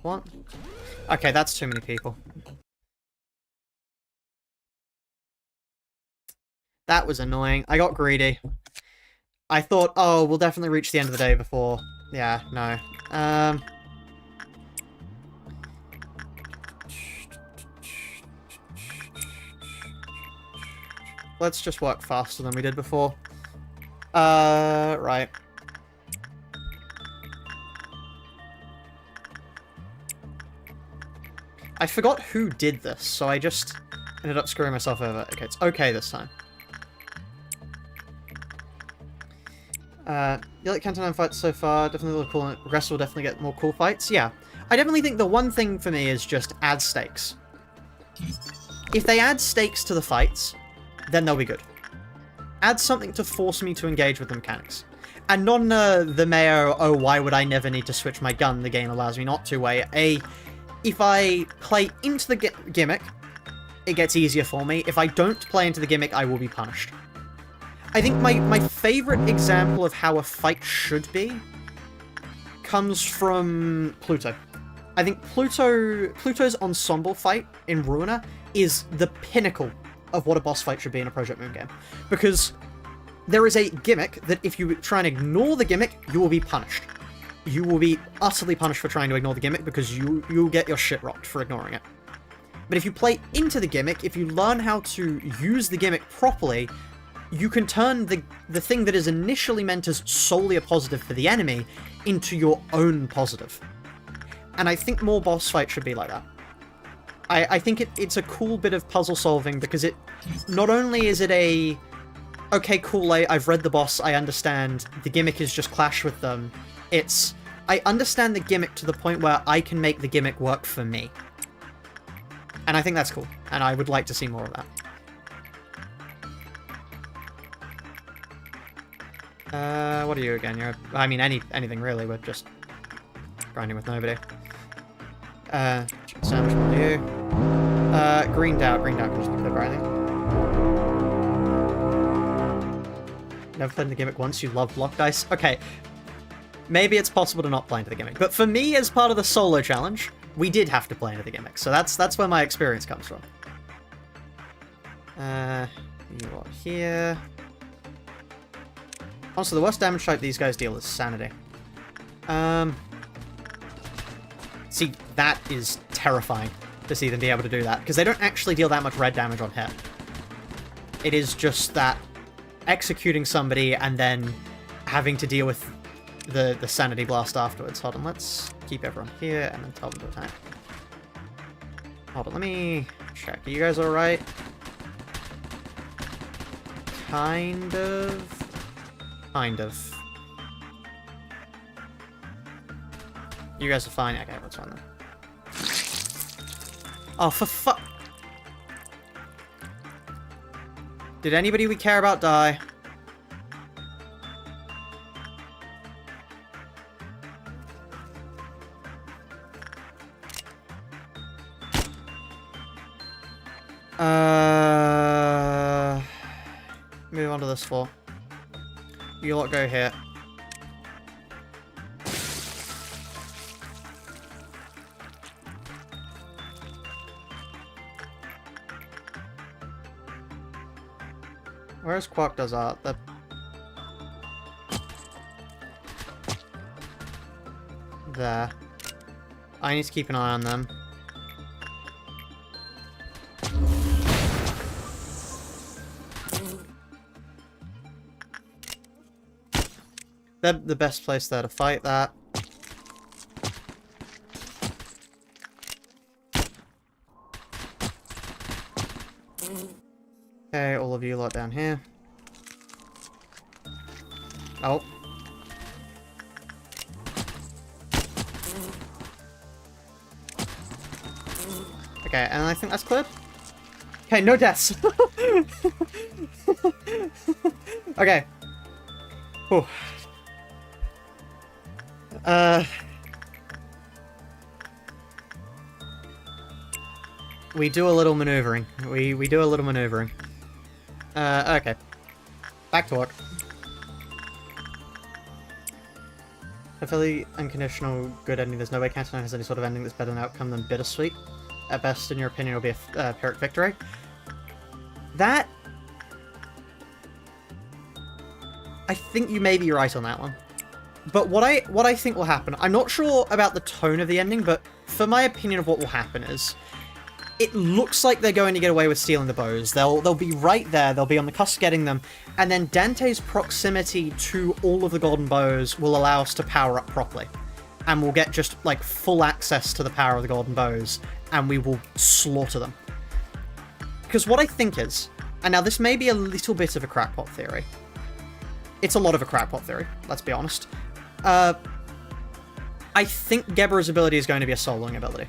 Speaker 1: What? Okay, that's too many people. That was annoying. I got greedy. I thought, oh, we'll definitely reach the end of the day before. Yeah, no. Let's just work faster than we did before. Right. I forgot who did this, so I just ended up screwing myself over. Okay, it's okay this time. You like Cantonine fights so far? Definitely look cool, and Progress will definitely get more cool fights. Yeah. I definitely think the one thing for me is just add stakes. If they add stakes to the fights, then they'll be good. Add something to force me to engage with the mechanics. And not the Mayo, oh, why would I never need to switch my gun, the game allows me not to way. If I play into the gimmick, it gets easier for me. If I don't play into the gimmick, I will be punished. I think my favorite example of how a fight should be comes from Pluto. I think Pluto's ensemble fight in Ruina is the pinnacle of what a boss fight should be in a Project Moon game. Because there is a gimmick that if you try and ignore the gimmick, you will be punished. You will be utterly punished for trying to ignore the gimmick because you'll get your shit rocked for ignoring it. But if you play into the gimmick, if you learn how to use the gimmick properly, you can turn the thing that is initially meant as solely a positive for the enemy into your own positive. And I think more boss fights should be like that. I think it's a cool bit of puzzle solving because it not only is it a okay, cool, I've read the boss, I understand, the gimmick is just clash with them. It's, I understand the gimmick to the point where I can make the gimmick work for me. And I think that's cool, and I would like to see more of that. What are you again? I mean, anything really, we're just grinding with nobody. Chicken sandwich, what are you? Greened out, can just keep the grinding. Never played the gimmick once, you love block dice? Okay. Maybe it's possible to not play into the gimmick, but for me, as part of the solo challenge, we did have to play into the gimmick, so that's where my experience comes from. You are here. Also, the worst damage type these guys deal is Sanity. See, that is terrifying. to see them be able to do that, because they don't actually deal that much red damage on hit. It is just that executing somebody and then having to deal with the sanity blast afterwards. Hold on, let's keep everyone here and then tell them to attack. Hold on, let me check. Are you guys alright? Kind of. Kind of. You guys are fine? Okay, that's fine then. Oh, for fuck. Did anybody we care about die? Move on to this floor. You lot go here. Where's Quackdo's art? There. I need to keep an eye on them. They're the best place there to fight that. Okay, all of you lot down here. Oh. Okay, and I think that's cleared. Okay, no deaths. Okay. Whew. We do a little maneuvering. We do a little maneuvering. Okay. Back to work. A fairly unconditional good ending. There's no way Canton has any sort of ending that's better an outcome than bittersweet. At best, in your opinion, it'll be a Pyrrhic victory. That... I think you may be right on that one. But what I think will happen, I'm not sure about the tone of the ending, but for my opinion of what will happen is, it looks like they're going to get away with stealing the bows. They'll be right there, they'll be on the cusp of getting them, and then Dante's proximity to all of the golden bows will allow us to power up properly. And we'll get just, like, full access to the power of the golden bows, and we will slaughter them. Because what I think is, and now this may be a little bit of a crackpot theory. It's a lot of a crackpot theory, let's be honest. I think Gebra's ability is going to be a soloing ability.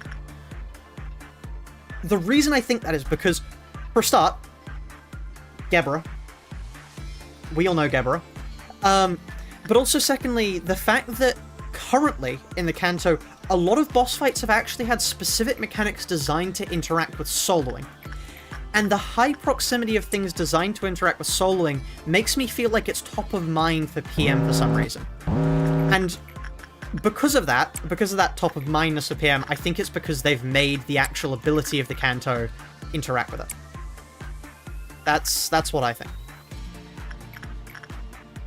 Speaker 1: The reason I think that is because, for a start, Gebra. We all know Gebra. But also, secondly, the fact that currently, in the Kanto, a lot of boss fights have actually had specific mechanics designed to interact with soloing. And the high proximity of things designed to interact with soloing makes me feel like it's top of mind for PM for some reason. And because of that top of mindness of PM, I think it's because they've made the actual ability of the Kanto interact with it. That's what I think.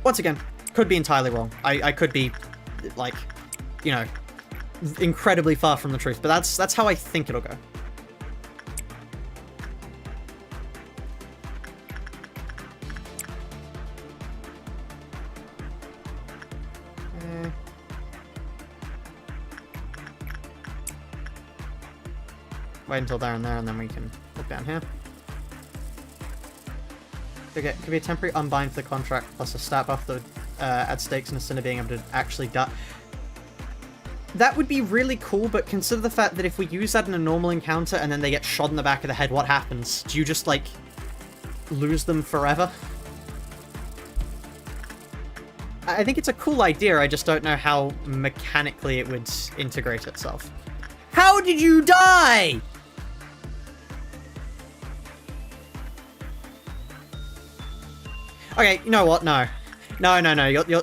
Speaker 1: Once again, could be entirely wrong. I could be, like, you know, incredibly far from the truth, but that's how I think it'll go. Wait until they're in there, and then we can look down here. Okay, could be a temporary unbind for the contract, plus a stat buff that would add stakes in a sinner being able to actually die. That would be really cool, but consider the fact that if we use that in a normal encounter and then they get shot in the back of the head, what happens? Do you just, like, lose them forever? I think it's a cool idea, I just don't know how mechanically it would integrate itself. How did you die?! Okay, you know what? No. No, you're...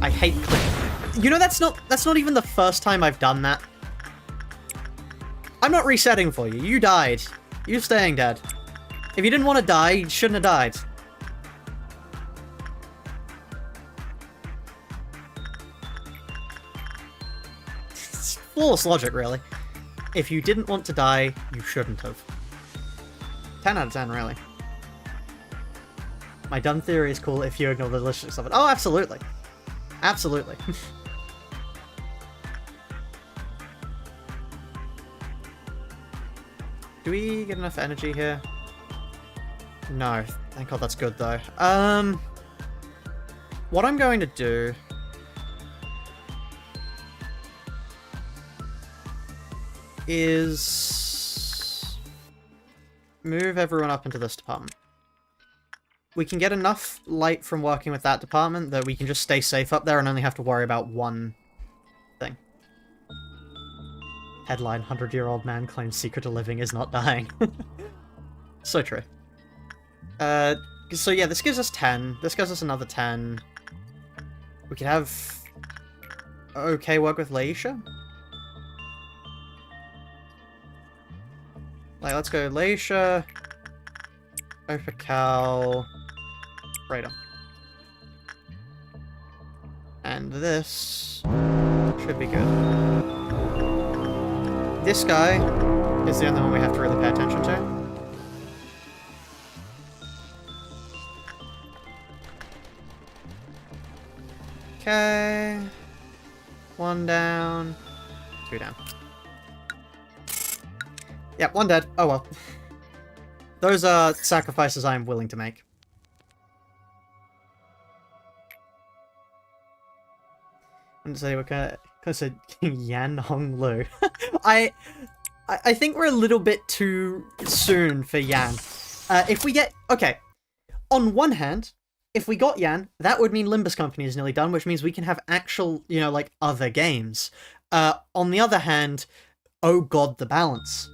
Speaker 1: I hate click. You know, that's not even the first time I've done that. I'm not resetting for you. You died. You're staying dead. If you didn't want to die, you shouldn't have died. It's flawless logic, really. If you didn't want to die, you shouldn't have. 10 out of 10, really. My dumb theory is cool if you ignore the deliciousness of it. Oh, absolutely. Absolutely. Do we get enough energy here? No. Thank God that's good, though. What I'm going to do... is... move everyone up into this department. We can get enough light from working with that department that we can just stay safe up there and only have to worry about one thing. Headline, 100-year-old man claims secret to living is not dying. So true. So yeah, this gives us 10. This gives us another 10. We could have... okay work with Laisha. Like, let's go Laisha, Opacal, Raider. And this should be good. This guy is the only one we have to really pay attention to. Okay. 1 down. 2 down. Yep, 1 dead. Oh well. Those are sacrifices I am willing to make. I'm gonna say we're gonna say Yan Hong Lu. I think we're a little bit too soon for Yan. If we get... okay. On one hand, if we got Yan, that would mean Limbus Company is nearly done, which means we can have actual, you know, like, other games. On the other hand, oh god, the balance.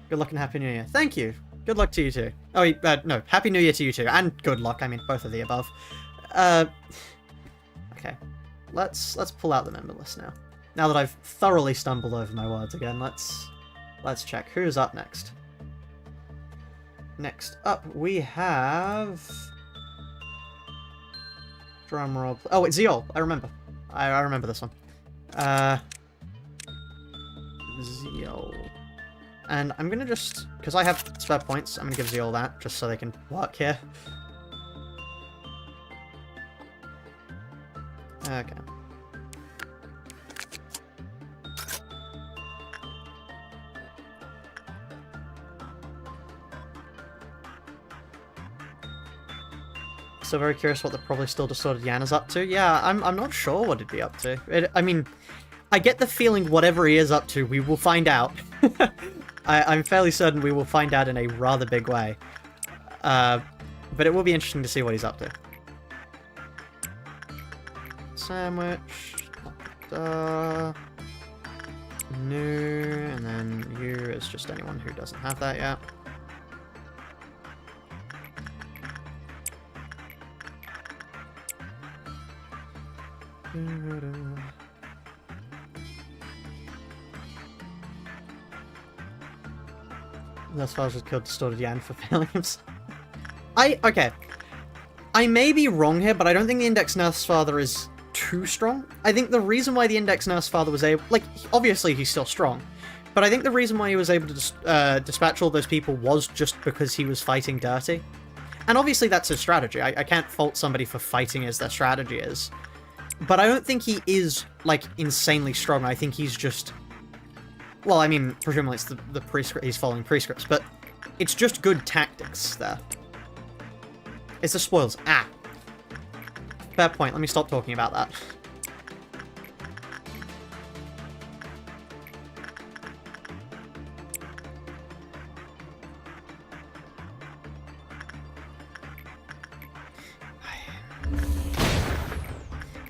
Speaker 1: Good luck and Happy New Year. Thank you. Good luck to you too. Oh, no. Happy New Year to you too. And good luck. I mean, both of the above. Okay. Let's pull out the member list now. Now that I've thoroughly stumbled over my words again, let's check. Who's up next? Next up, we have... drumroll. Oh, it's Zeol. I remember. I remember this one. Zeol. And I'm gonna just... because I have spare points, I'm gonna give Zeol that, just so they can work here. Okay. So very curious what the probably still distorted Yan is up to. Yeah, I'm not sure what he'd be up to. I mean, I get the feeling whatever he is up to, we will find out. I'm fairly certain we will find out in a rather big way. But it will be interesting to see what he's up to. Sandwich. New. And then you is just anyone who doesn't have that yet. Thus far just killed Distorted Yan for failing himself. Okay. I may be wrong here, but I don't think the Index Nurse Father is too strong. I think the reason why the Index Nurse Father was able... like, obviously he's still strong. But I think the reason why he was able to dispatch all those people was just because he was fighting dirty. And obviously that's his strategy. I can't fault somebody for fighting as their strategy is. But I don't think he is, like, insanely strong. I think he's just... well, I mean, presumably it's the prescript, he's following prescripts, but it's just good tactics there. It's the spoils. Ah. Fair point, let me stop talking about that.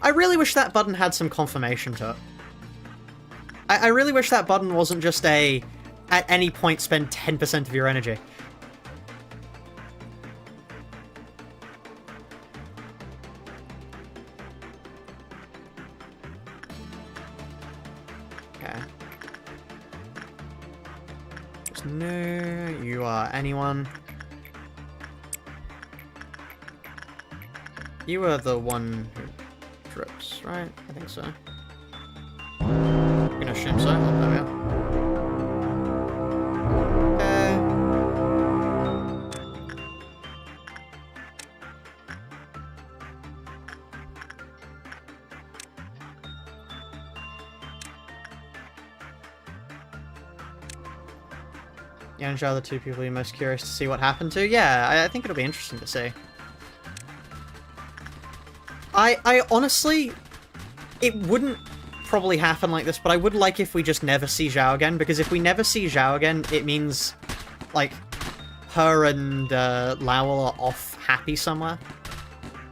Speaker 1: I really wish that button had some confirmation to it. I really wish that button wasn't just a, at any point spend 10% of your energy. Okay. Just no, you are anyone. You are the one who drips, right? I think so. assume so. Oh, there we are. Yanja are the two people you're most curious to see what happened to? Yeah, I think it'll be interesting to see. I honestly, it wouldn't probably happen like this, but I would like if we just never see Zhao again, because if we never see Zhao again, it means, like, her and Lowell are off happy somewhere.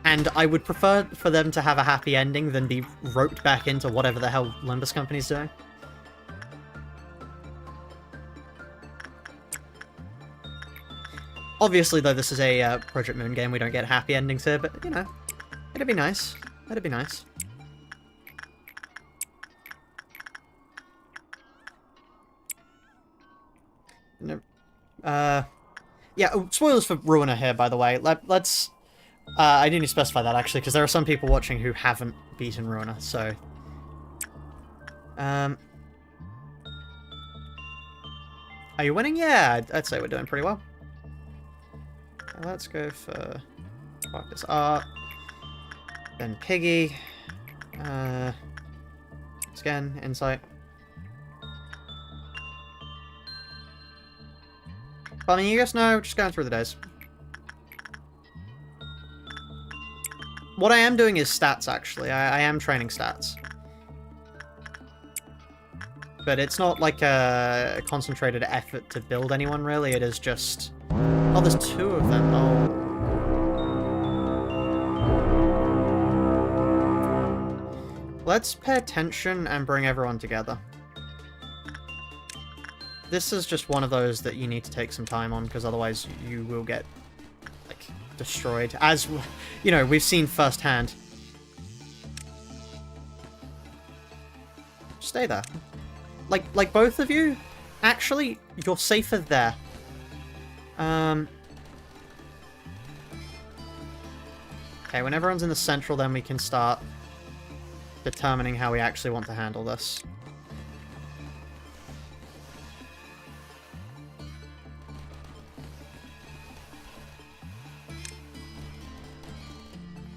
Speaker 1: And I would prefer for them to have a happy ending than be roped back into whatever the hell Limbus Company's doing. Obviously, though, this is a Project Moon game, we don't get happy endings here, but, you know, it'd be nice. It'd be nice. No, yeah, spoilers for Ruiner here, by the way. Let's... I didn't specify that, actually, because there are some people watching who haven't beaten Ruiner, so... Are you winning? Yeah, I'd say we're doing pretty well. Let's go for Focus Art, then Piggy, Scan, Insight. But, I mean, you guys know, just going through the days. What I am doing is stats, actually. I am training stats. But it's not like a concentrated effort to build anyone, really. It is just... Oh, there's two of them. Oh. Let's pay attention and bring everyone together. This is just one of those that you need to take some time on, because otherwise you will get, like, destroyed. As, you know, we've seen firsthand. Stay there. Like both of you, actually, you're safer there. Okay, when everyone's in the central, then we can start determining how we actually want to handle this.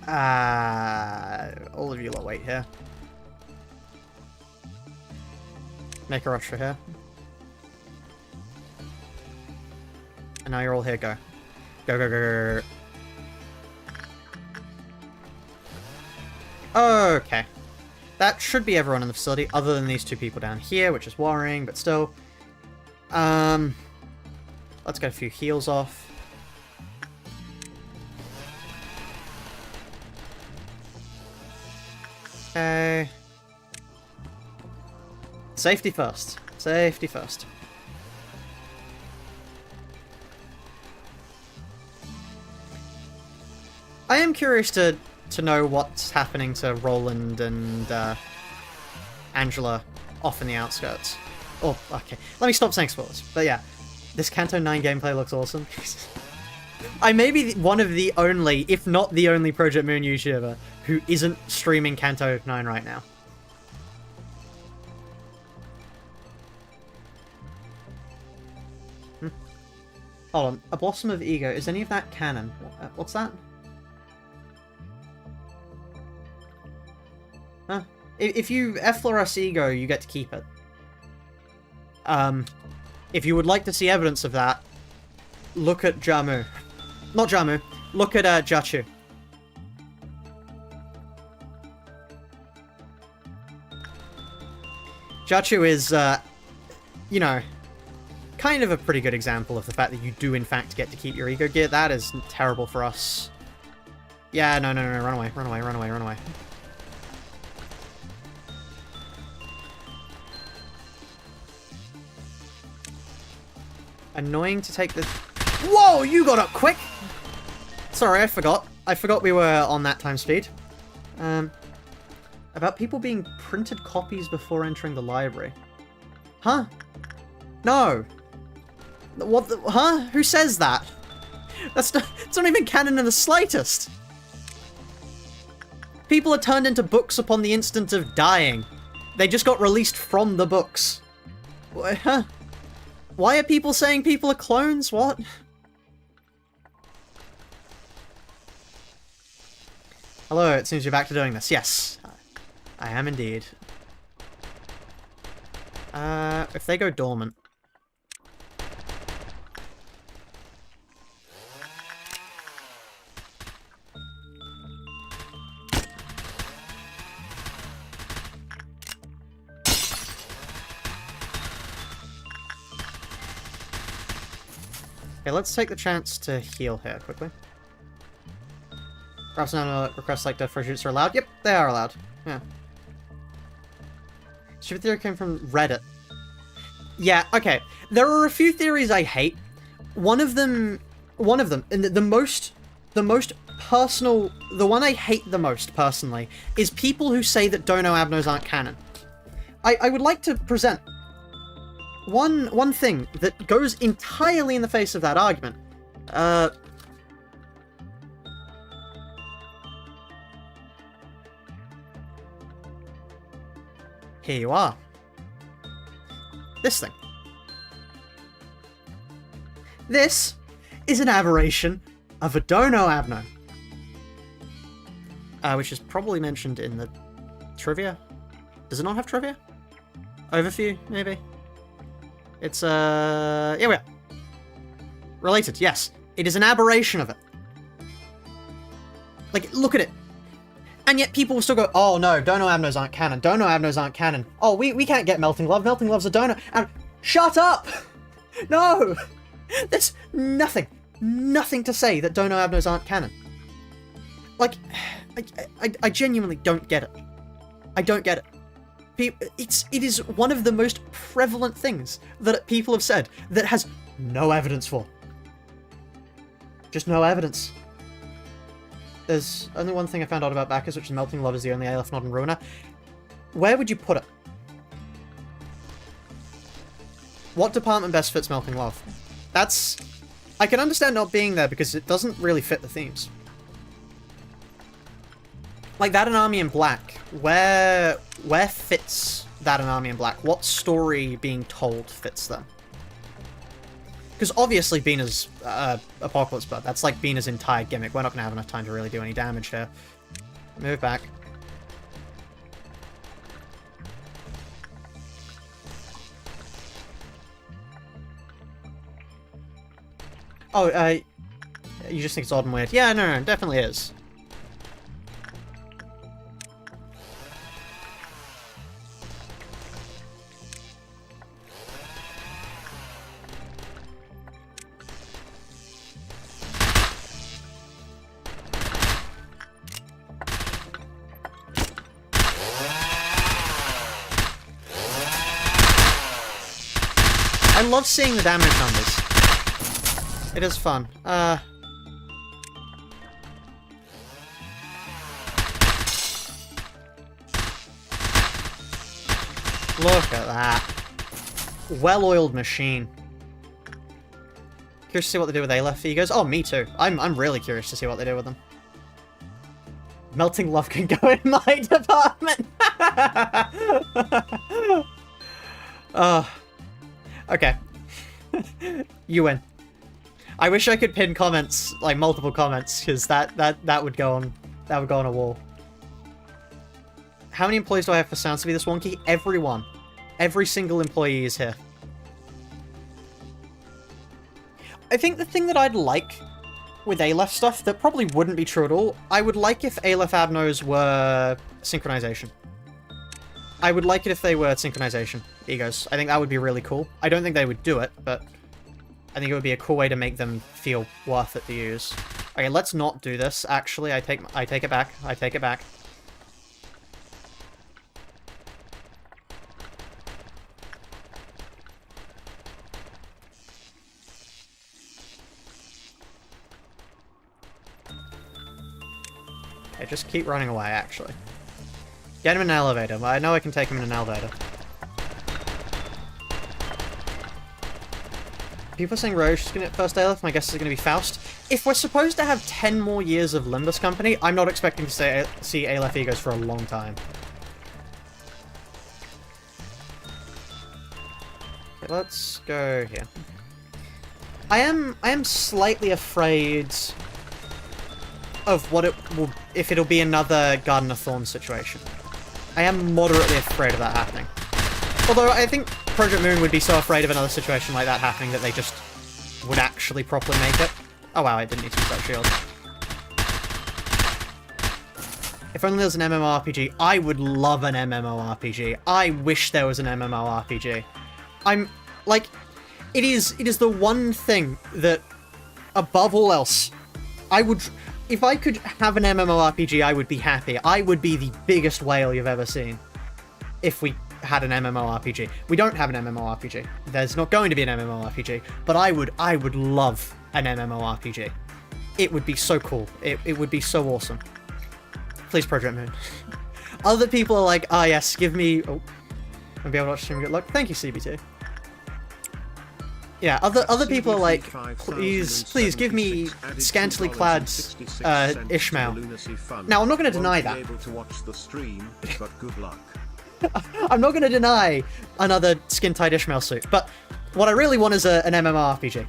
Speaker 1: All of you lot wait here. Make a rush for here. And now you're all here, go. Go, go, go, go, go. Okay. That should be everyone in the facility, other than these two people down here, which is worrying, but still. Let's get a few heals off. Okay. Safety first. Safety first. I am curious to know what's happening to Roland and Angela off in the outskirts. Oh, okay. Let me stop saying spoilers. But yeah, this Kanto 9 gameplay looks awesome. I may be one of the only, if not the only Project Moon YouTuber who isn't streaming Kanto 9 right now. Hold on. A Blossom of Ego. Is any of that canon? What's that? Huh? If you effloresce Ego, you get to keep it. If you would like to see evidence of that, look at Jamu. Not Jamu. Look at Jachu. Jachu is, you know, kind of a pretty good example of the fact that you do in fact get to keep your ego gear. That is terrible for us. Yeah, no, run away, run away, run away, run away. Annoying to take the... Whoa, you got up quick! Sorry, I forgot. I forgot we were on that time speed. About people being printed copies before entering the library. Huh? No. What the... Huh? Who says that? It's not even canon in the slightest. People are turned into books upon the instant of dying. They just got released from the books. Huh? Why are people saying people are clones? What? Hello, it seems you're back to doing this. Yes, I am indeed. If they go dormant... Okay, let's take the chance to heal here quickly. Perhaps no requests like death for shoots are allowed. Yep, they are allowed. Yeah. Stupid theory came from Reddit. Yeah, okay. There are a few theories I hate. One of them, and the most personal, the one I hate the most personally, is people who say that Dono Abnos aren't canon. I would like to present one thing that goes entirely in the face of that argument. Here you are. This thing. This is an aberration of a Dono Abno. Which is probably mentioned in the trivia. Does it not have trivia? Overview, maybe? It's, here we are. Related, yes. It is an aberration of it. Like, look at it. And yet people will still go, oh no, Dono Abnos aren't canon. Dono Abnos aren't canon. Oh, we can't get Melting Love. Melting Love's a Dono. And shut up! No! There's nothing to say that Dono Abnos aren't canon. Like, I genuinely don't get it. I don't get it. It is one of the most prevalent things that people have said that has no evidence for. Just no evidence. There's only one thing I found out about backers, which is Melting Love is the only ALF not in Ruiner. Where would you put it? What department best fits Melting Love? That's... I can understand not being there because it doesn't really fit the themes. Like, that and Army in Black. Where fits that and Army in Black? What story being told fits them? Because obviously Bina's Apocalypse Blood, that's like Bina's entire gimmick. We're not going to have enough time to really do any damage here. Move back. Oh, you just think it's odd and weird. Yeah, no, it definitely is. I love seeing the damage numbers. It is fun. Look at that. Well-oiled machine. Curious to see what they do with ALF egos. Oh, me too. I'm really curious to see what they do with them. Melting Love can go in my department. Okay. You win. I wish I could pin comments, like multiple comments, because that would go on a wall. How many employees do I have for sounds to be this wonky? Everyone. Every single employee is here. I think the thing that I'd like with ALF stuff that probably wouldn't be true at all, I would like if ALF Abnos were synchronization. I would like it if they were synchronization egos. I think that would be really cool. I don't think they would do it, but I think it would be a cool way to make them feel worth it to use. Okay, let's not do this, actually. I take it back. I take it back. Okay, just keep running away, actually. Get him in an elevator. I know I can take him in an elevator. People are saying Roche is going to get first ALF. My guess is going to be Faust. If we're supposed to have 10 more years of Limbus Company, I'm not expecting to see ALF egos for a long time. Okay, let's go here. I am slightly afraid of what it will, if it'll be another Garden of Thorns situation. I am moderately afraid of that happening. Although I think Project Moon would be so afraid of another situation like that happening that they just would actually properly make it. Oh wow, I didn't need to use that shield. If only there was an MMORPG, I would love an MMORPG. I wish there was an MMORPG. I'm, like, it is the one thing that, above all else, I would, if I could have an MMORPG, I would be happy. I would be the biggest whale you've ever seen if we had an MMORPG. We don't have an MMORPG. There's not going to be an MMORPG, but I would love an MMORPG. It would be so cool. It would be so awesome. Please, Project Moon. Other people are like, ah, yes, give me... Oh, I'll be able to watch stream. Good luck. Thank you, CBT. Yeah, other people are like, please give me scantily clad Ishmael. Now, I'm not going to deny that. I'm not going to deny another skin-tight Ishmael suit, but what I really want is an MMORPG.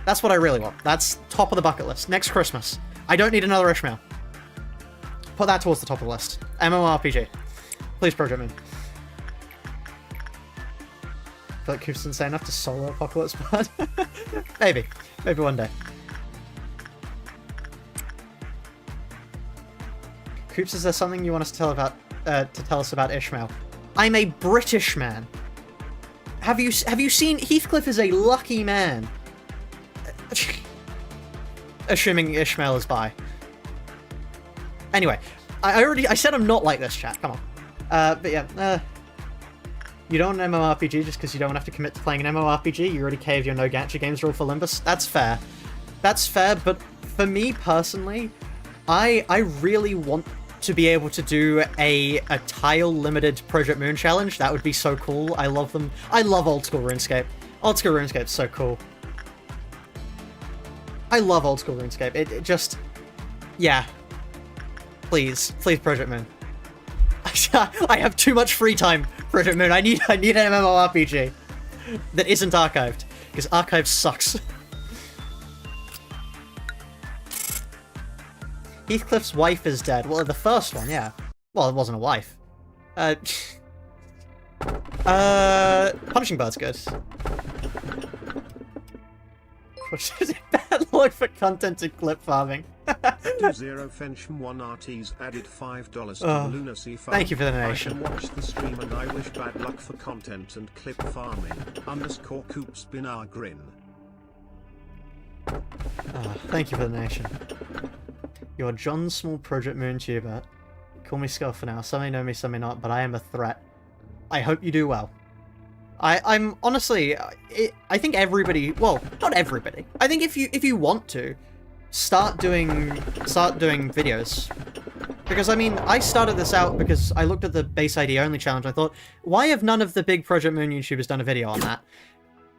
Speaker 1: That's what I really want. That's top of the bucket list. Next Christmas. I don't need another Ishmael. Put that towards the top of the list. MMORPG. Please, Project Moon. I feel like Coop's insane enough to solo Apocalypse, but maybe. Maybe one day. Coops, is there something you want us to tell us about Ishmael? I'm a British man. Have you seen Heathcliff is a lucky man? Assuming Ishmael is bi. Anyway, I said I'm not like this, chat. Come on. But yeah, you don't want an MMORPG just because you don't have to commit to playing an MMORPG. You already caved your no gacha games rule for Limbus. That's fair. That's fair, but for me personally, I really want to be able to do a tile limited Project Moon challenge. That would be so cool. I love them. I love old school RuneScape. Old school RuneScape's so cool. I love old school RuneScape. It just, yeah. Please, Project Moon. I have too much free time, Project Moon. I need an MMORPG that isn't archived, because archive sucks. Heathcliff's wife is dead. Well, the first one, yeah. Well, it wasn't a wife. Punishing Bird's good. Bad luck for content and clip farming.
Speaker 2: 20 Fensham 1 RTs added $5 to the Lunacy Farm.
Speaker 1: Thank you for the donation.
Speaker 2: I can watch the stream and I wish bad luck for content and clip farming. _ Coops bin our grin.
Speaker 1: Thank you for the donation. You're John Small Project Moon tuber. Call me Skull for now. Some may know me, some may not, but I am a threat. I hope you do well. I'm honestly, I think everybody, well, not everybody. I think if you want to, start doing videos. Because I mean, I started this out because I looked at the base ID only challenge. I thought, why have none of the big Project Moon YouTubers done a video on that?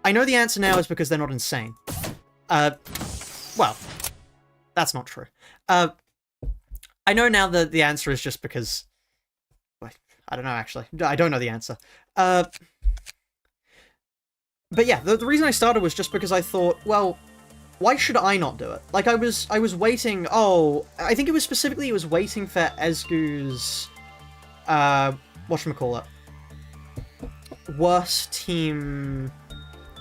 Speaker 1: I know the answer now is because they're not insane. Well, that's not true. I know now that the answer is just because... I don't know, actually. I don't know the answer. But yeah, the reason I started was just because I thought, well, why should I not do it? Like, I was waiting... Oh, I think it was specifically, waiting for Ezgu's... whatchamacallit? Worst team...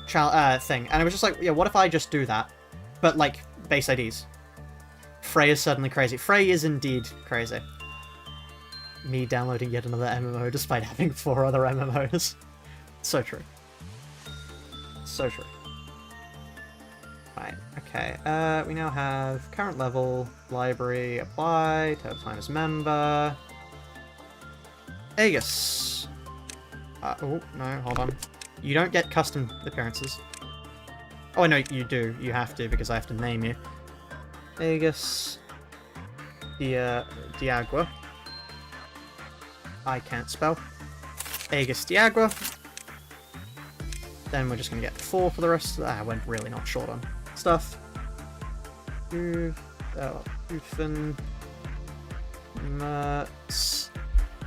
Speaker 1: thing. And I was just like, yeah, what if I just do that? But, like, base IDs. Frey is suddenly crazy. Frey is indeed crazy. Me downloading yet another MMO despite having 4 other MMOs. So true. So true. Right, okay. We now have current level, library, apply, total time as member. Aegis. Oh, no, hold on. You don't get custom appearances. Oh, no, you do. You have to, because I have to name you. Aegis. Diagua. I can't spell. Aegis Diagua. Then we're just going to get 4 for the rest of that. We're really not short on stuff. Uthan. Mertz.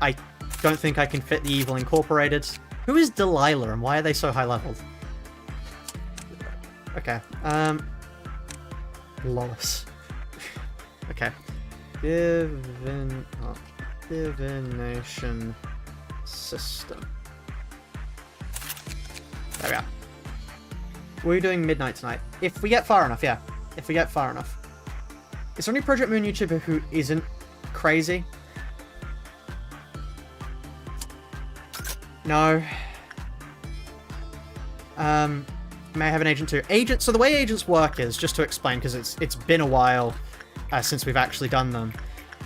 Speaker 1: I don't think I can fit the Evil Incorporated. Who is Delilah and why are they so high leveled? Okay, Lois. Okay. Divination system. There we are. We're doing midnight tonight. If we get far enough, yeah. If we get far enough. Is there any Project Moon YouTuber who isn't crazy? No. May I have an agent too? So the way agents work is, just to explain, because it's been a while since we've actually done them.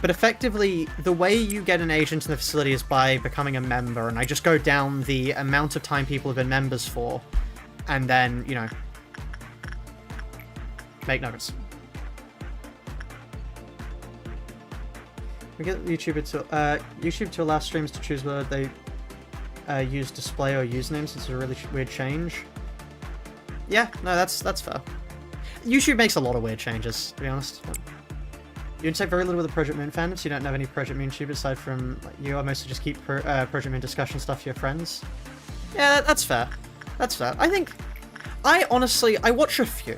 Speaker 1: But effectively, the way you get an agent in the facility is by becoming a member, and I just go down the amount of time people have been members for, and then, you know, make notes. We get YouTube to allow streamers to choose whether they use display or usernames. It's a really weird change. Yeah, no, that's fair. YouTube makes a lot of weird changes, to be honest. You interact very little with the Project Moon fandom, so you don't know any Project Moon YouTubers aside from like, you. I mostly just keep Project Moon discussion stuff for your friends. Yeah, that's fair. That's fair. I honestly watch a few.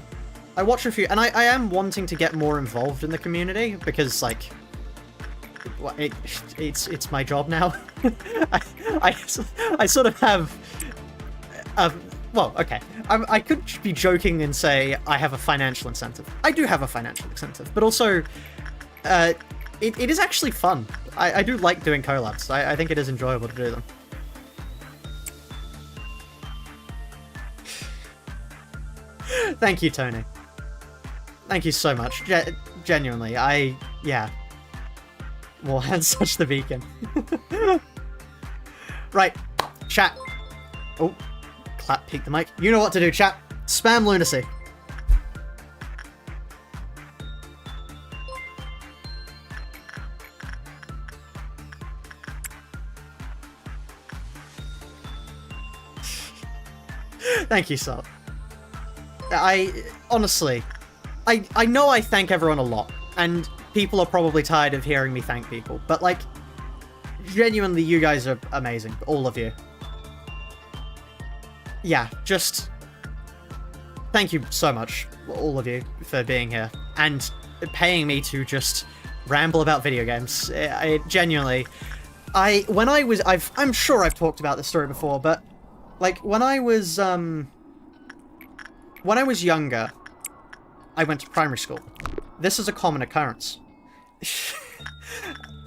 Speaker 1: And I am wanting to get more involved in the community because, like, it's my job now. I sort of have, well, okay. I could be joking and say I have a financial incentive. I do have a financial incentive, but also, it is actually fun. I do like doing collabs. I think it is enjoyable to do them. Thank you, Tony. Thank you so much. Genuinely, yeah. Well, and such the beacon. Right, chat. Oh, clap, peek the mic. You know what to do, chat. Spam lunacy. Thank you, Sal. Honestly, I know I thank everyone a lot, and people are probably tired of hearing me thank people, but, like, genuinely, you guys are amazing. All of you. Yeah, just thank you so much, all of you, for being here, and paying me to just ramble about video games. Genuinely, I'm sure I've talked about this story before, but, like, when I was younger, I went to primary school. This is a common occurrence.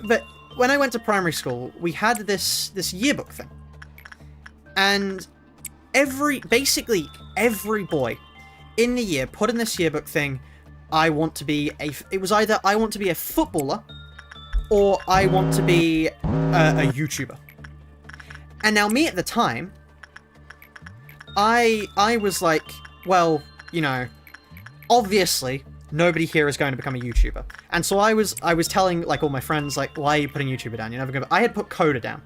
Speaker 1: But when I went to primary school, we had this yearbook thing. And basically every boy in the year put in this yearbook thing, it was either I want to be a footballer or I want to be a YouTuber. And now me at the time, I was like, well, you know, obviously nobody here is going to become a YouTuber. And so I was telling, like, all my friends, like, why are you putting YouTuber down? You're never gonna... I had put coder down.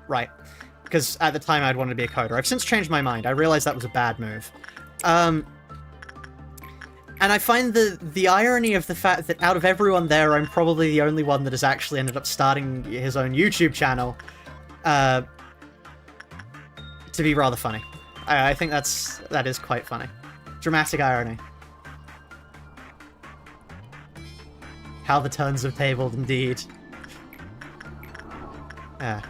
Speaker 1: Right. Because at the time I'd wanted to be a coder. I've since changed my mind. I realized that was a bad move. And I find the irony of the fact that out of everyone there, I'm probably the only one that has actually ended up starting his own YouTube channel, to be rather funny. I think that is quite funny. Dramatic irony. How the turns have tabled, indeed. Yeah.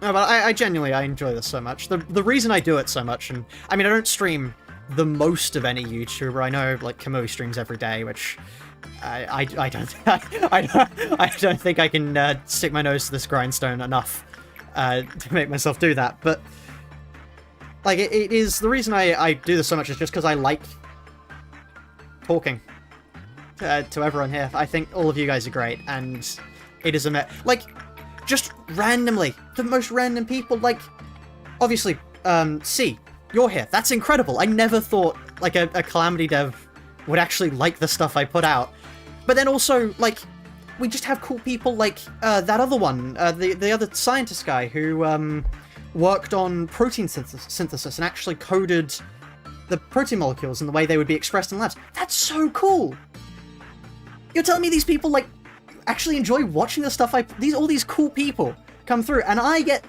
Speaker 1: No, but I genuinely, I enjoy this so much. The reason I do it so much, and I mean, I don't stream the most of any YouTuber. I know, like, Kamui streams every day, which I don't think I can stick my nose to this grindstone enough to make myself do that. But like, it is the reason I do this so much is just because I like talking to everyone here. I think all of you guys are great, and it is like, just randomly, the most random people, like, obviously, C, you're here. That's incredible. I never thought, like, a Calamity dev would actually like the stuff I put out. But then also, like, we just have cool people like that other one, the other scientist guy who worked on protein synthesis and actually coded the protein molecules and the way they would be expressed in labs. That's so cool! You're telling me these people, like, actually enjoy watching the stuff all these cool people come through, and I get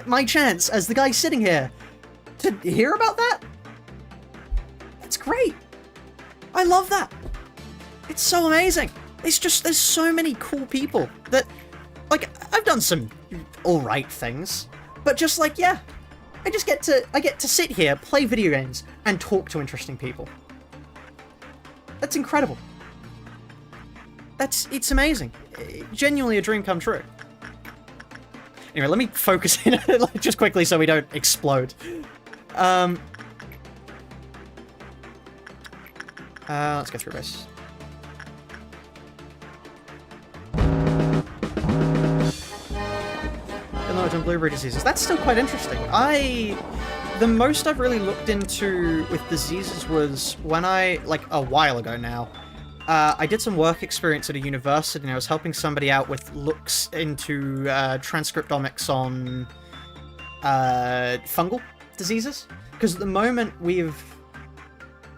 Speaker 1: my chance as the guy sitting here to hear about that? That's great. I love that. It's so amazing. There's so many cool people that, like, I've done some alright things, but just like, yeah, I get to sit here, play video games, and talk to interesting people. That's incredible. It's amazing. Genuinely a dream come true. Anyway, let me focus in just quickly so we don't explode. Let's go through this. And blueberry diseases. That's still quite interesting. The most I've really looked into with diseases was when like a while ago now, I did some work experience at a university and I was helping somebody out with looks into transcriptomics on fungal diseases. Because at the moment we've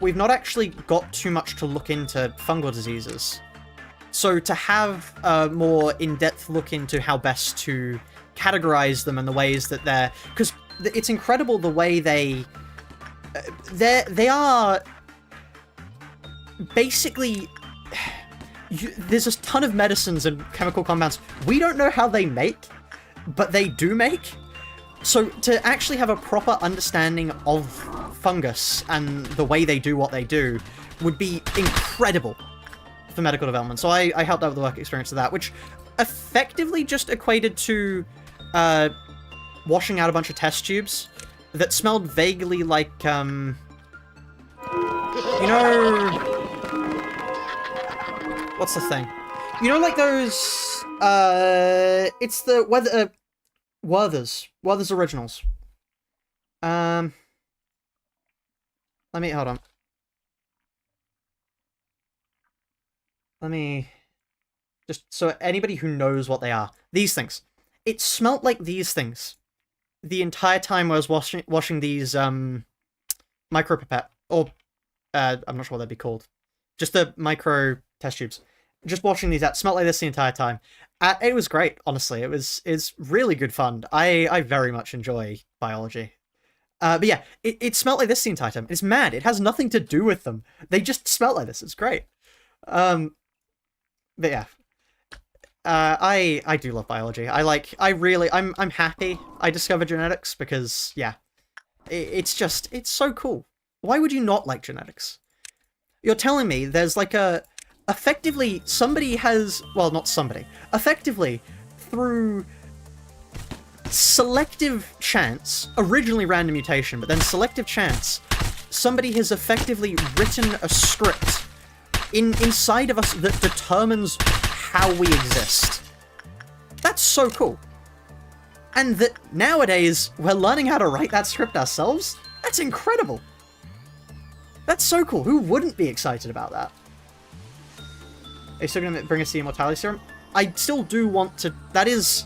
Speaker 1: not actually got too much to look into fungal diseases. So to have a more in-depth look into how best to categorize them and the ways that they're... Because it's incredible the way they are... Basically... There's a ton of medicines and chemical compounds we don't know how they make, but they do make. So to actually have a proper understanding of fungus and the way they do what they do would be incredible for medical development. So I helped out with the work experience of that, which effectively just equated to washing out a bunch of test tubes that smelled vaguely like, you know... What's the thing? You know, like those, it's the Werther's Originals. Let me, hold on. Let me, just so anybody who knows what they are. These things. It smelt like these things the entire time I was washing these, micropipette, or, I'm not sure what they'd be called. Just the micro test tubes. Just washing these out, smelled like this the entire time. It was great, honestly. It's really good fun. I very much enjoy biology. But yeah, it smelled like this the entire time. It's mad. It has nothing to do with them. They just smell like this. It's great. But yeah. I do love biology. I'm happy I discovered genetics because, yeah. It's so cool. Why would you not like genetics? You're telling me there's like effectively, somebody has... Well, not somebody. Effectively, through selective chance, originally random mutation, but then selective chance, somebody has effectively written a script inside of us that determines how we exist. That's so cool. And that nowadays, we're learning how to write that script ourselves? That's incredible. That's so cool. Who wouldn't be excited about that? Are you still going to bring us the immortality serum? I still do want to... That is...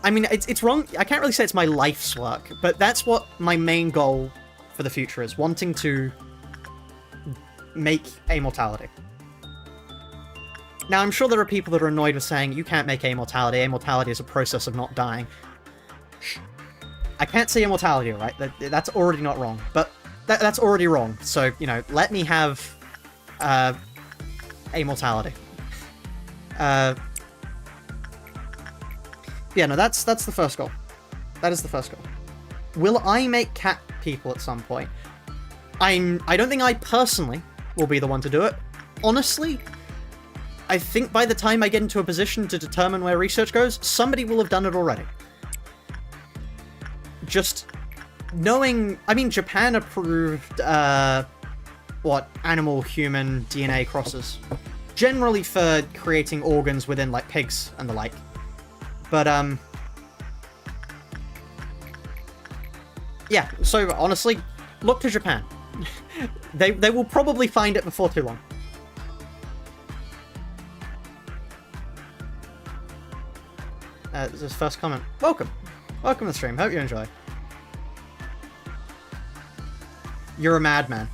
Speaker 1: I mean, it's wrong. I can't really say it's my life's work, but that's what my main goal for the future is. Wanting to make immortality. Now, I'm sure there are people that are annoyed with saying, you can't make immortality. Immortality is a process of not dying. Shh. I can't say immortality, right? That's already not wrong. But that's already wrong. So, you know, let me have... immortality. Yeah, no, that's the first goal. That is the first goal. Will I make cat people at some point? I don't think I personally will be the one to do it. Honestly, I think by the time I get into a position to determine where research goes, somebody will have done it already. Just knowing... I mean, Japan approved, animal-human DNA crosses. Generally for creating organs within, like, pigs and the like. But, yeah, so, honestly, look to Japan. They will probably find it before too long. This is his first comment. Welcome. Welcome to the stream. Hope you enjoy. You're a madman.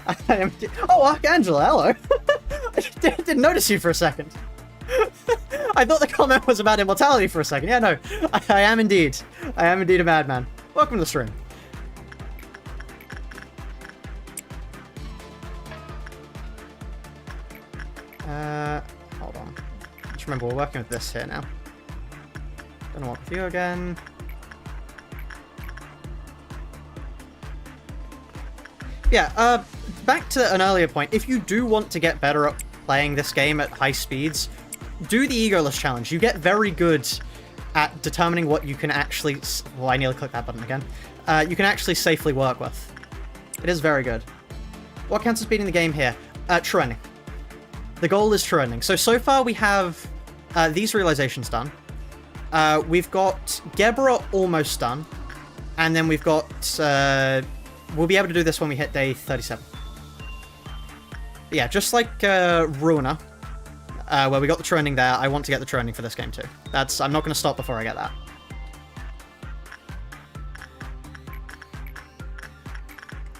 Speaker 1: I am... Oh, Archangela, hello! I didn't notice you for a second. I thought the comment was about immortality for a second. Yeah, no. I am indeed. I am indeed a madman. Welcome to the stream. Hold on. Just remember, we're working with this here now. Gonna walk with you again. Yeah, back to an earlier point. If you do want to get better at playing this game at high speeds, do the EGOless challenge. You get very good at determining what you can actually... Well, I nearly clicked that button again. You can actually safely work with. It is very good. What counts as beating the game here? True ending. The goal is true ending. So far we have these realizations done. We've got Gebra almost done. And then we've got... we'll be able to do this when we hit day 37. But yeah, just like Ruiner, where we got the true ending there, I want to get the true ending for this game too. I'm not going to stop before I get that.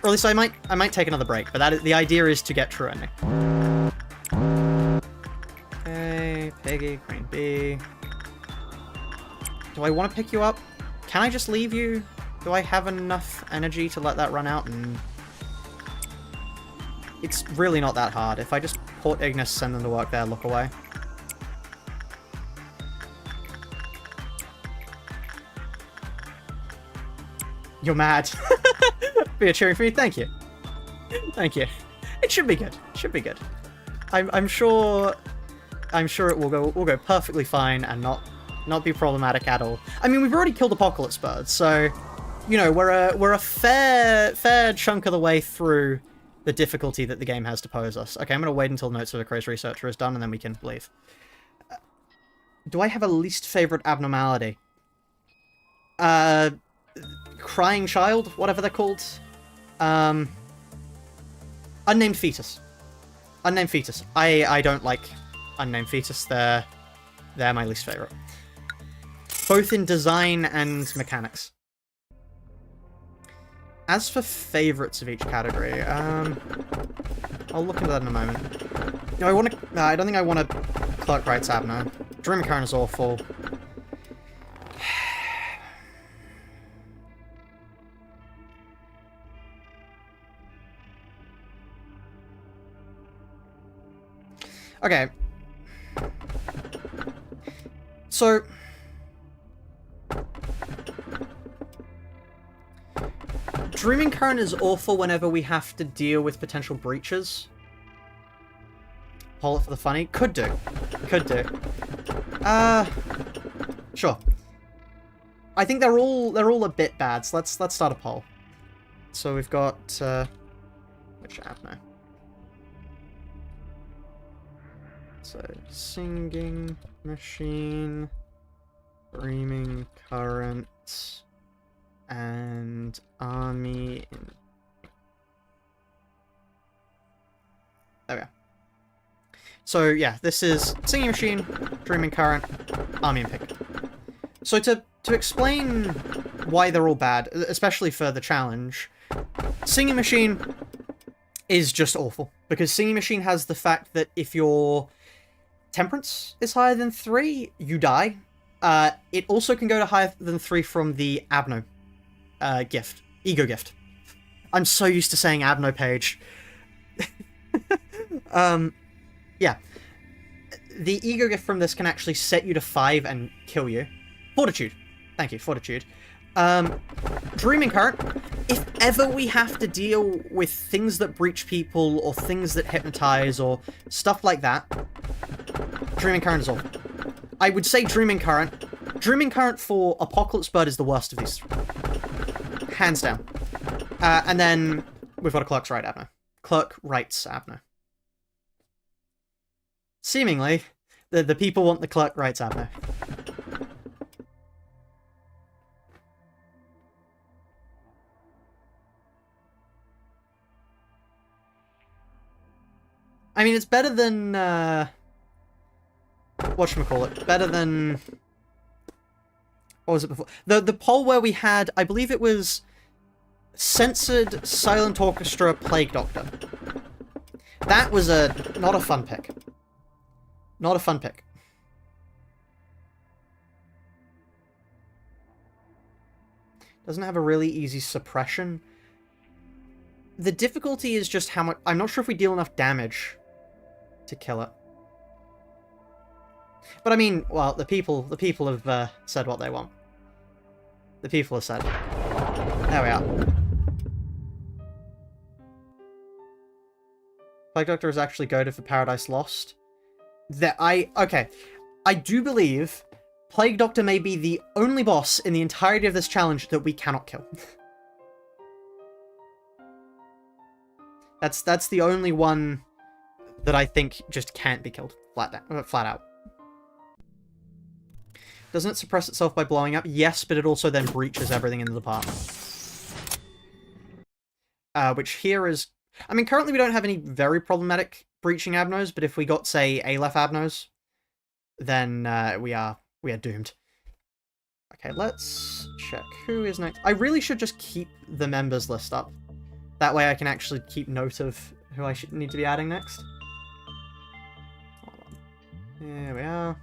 Speaker 1: Or at least I might take another break, but the idea is to get true ending. Okay, Piggy, Queen Bee. Do I want to pick you up? Can I just leave you? Do I have enough energy to let that run out? And it's really not that hard. If I just port Ignis, send them to work there, look away. You're mad. Be a cheering for me. Thank you. Thank you. It should be good. It should be good. I'm sure it will go perfectly fine and not be problematic at all. I mean, we've already killed Apocalypse Birds, so you know, we're a fair chunk of the way through the difficulty that the game has to pose us. Okay, I'm going to wait until Notes of a Crazed Researcher is done, and then we can leave. Do I have a least favorite abnormality? Crying Child? Whatever they're called? Unnamed Fetus. Unnamed Fetus. I don't like Unnamed Fetus. They're my least favorite. Both in design and mechanics. As for favorites of each category, I'll look into that in a moment. No, I don't think I want to Clerk Wright's Abno. Dream Current is awful. Okay. So... Dreaming Current is awful whenever we have to deal with potential breaches. Hold it for the funny. Could do. Could do. Sure. I think they're all a bit bad, so let's start a poll. So we've got which app now? So Singing Machine, Dreaming Current, and Army. There we go. So yeah, this is Singing Machine, Dreaming Current, Army and Pig. So to explain why they're all bad, especially for the challenge, Singing Machine is just awful. Because Singing Machine has the fact that if your Temperance is higher than 3, you die. It also can go to higher than 3 from the Abno gift. Ego gift. I'm so used to saying Abno page. Yeah. The ego gift from this can actually set you to 5 and kill you. Fortitude. Thank you, Fortitude. Dreaming Current. If ever we have to deal with things that breach people, or things that hypnotize, or stuff like that, Dreaming Current is awful. I would say Dreaming Current. Dreaming Current for Apocalypse Bird is the worst of these. Hands down. And then we've got a Clerk's Right Abno. Clerk Wrights Abno. Seemingly, the people want the Clerk Wrights Abno. I mean, it's better than, whatchamacallit, better than, what was it before? The poll where we had, I believe it was Censored Silent Orchestra Plague Doctor. That was not a fun pick. Not a fun pick. Doesn't have a really easy suppression. The difficulty is just how much... I'm not sure if we deal enough damage to kill it. But I mean, well, the people have said what they want. The people have said. There we are. Plague Doctor is actually goated for Paradise Lost. Okay. I do believe Plague Doctor may be the only boss in the entirety of this challenge that we cannot kill. That's the only one that I think just can't be killed flat out. Doesn't it suppress itself by blowing up? Yes, but it also then breaches everything in the department. Which here is... I mean, currently we don't have any very problematic breaching abnos, but if we got, say, Aleph abnos, then we are doomed. Okay, let's check who is next. I really should just keep the members list up. That way I can actually keep note of who I should need to be adding next. Hold on. Here we are.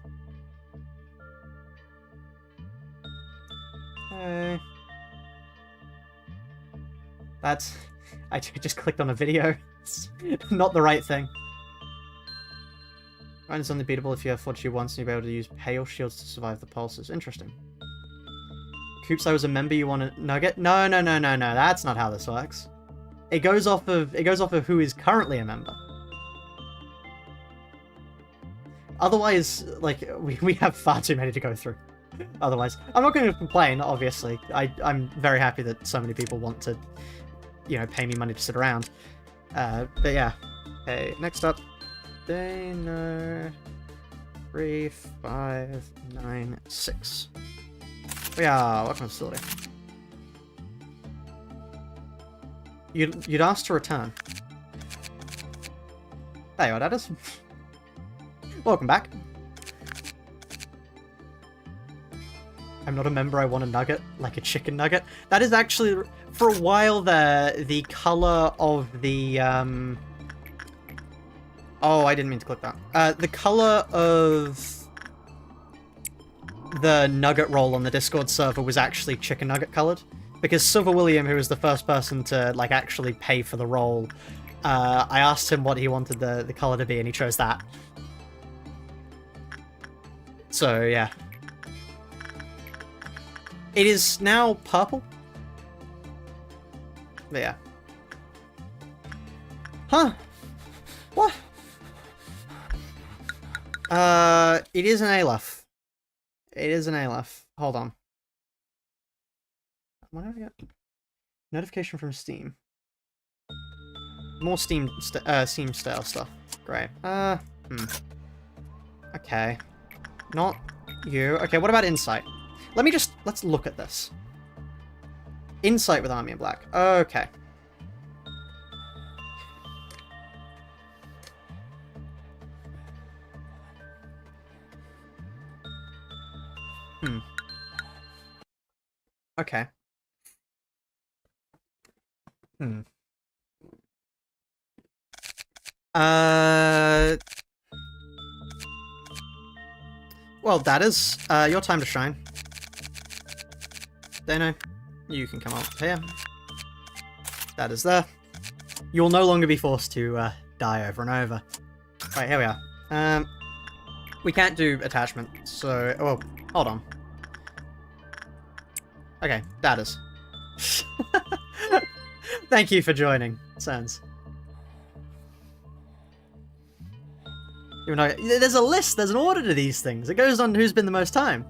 Speaker 1: Okay. That's... I just clicked on a video. It's not the right thing. Ryan is unbeatable if you have Fortitude once and you'll be able to use Hail Shields to survive the pulses. Interesting. Coops, I was a member, you want a nugget? No, that's not how this works. It goes off of who is currently a member. Otherwise, like, we have far too many to go through. Otherwise. I'm not going to complain, obviously. I'm very happy that so many people want to, you know, pay me money to sit around. But yeah. Okay, next up. Dana 3596. We are welcome to the facility. You'd asked to return. There you are, that is. Welcome back. I'm not a member, I want a nugget, like a chicken nugget. That is actually, for a while there, the color of the, Oh, I didn't mean to click that. The color of the nugget roll on the Discord server was actually chicken nugget colored. Because Silver William, who was the first person to, like, actually pay for the roll, I asked him what he wanted the color to be, and he chose that. So, yeah. It is now purple. But yeah. Huh. What? It is an Aleph. It is an Aleph. Hold on. What have I got? Notification from Steam. More Steam style stuff. Great. Okay. Not you. Okay, what about Insight? Let's look at this. Insight with Army in Black. Okay. Okay. Well, that is your time to shine. Dano, you can come up here. That is there. You will no longer be forced to die over and over. Right, here we are. We can't do attachment, so... Oh, hold on. Okay, that is. Thank you for joining, Sans. Even though there's a list, there's an order to these things. It goes on who's been the most time.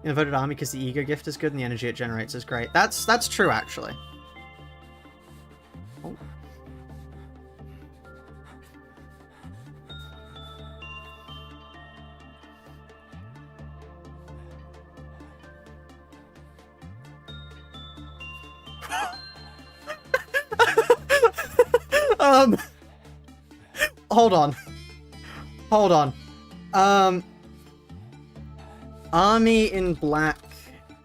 Speaker 1: You know, voted Army because the ego gift is good and the energy it generates is great. That's true, actually. Oh. Hold on. Hold on. Army in Black,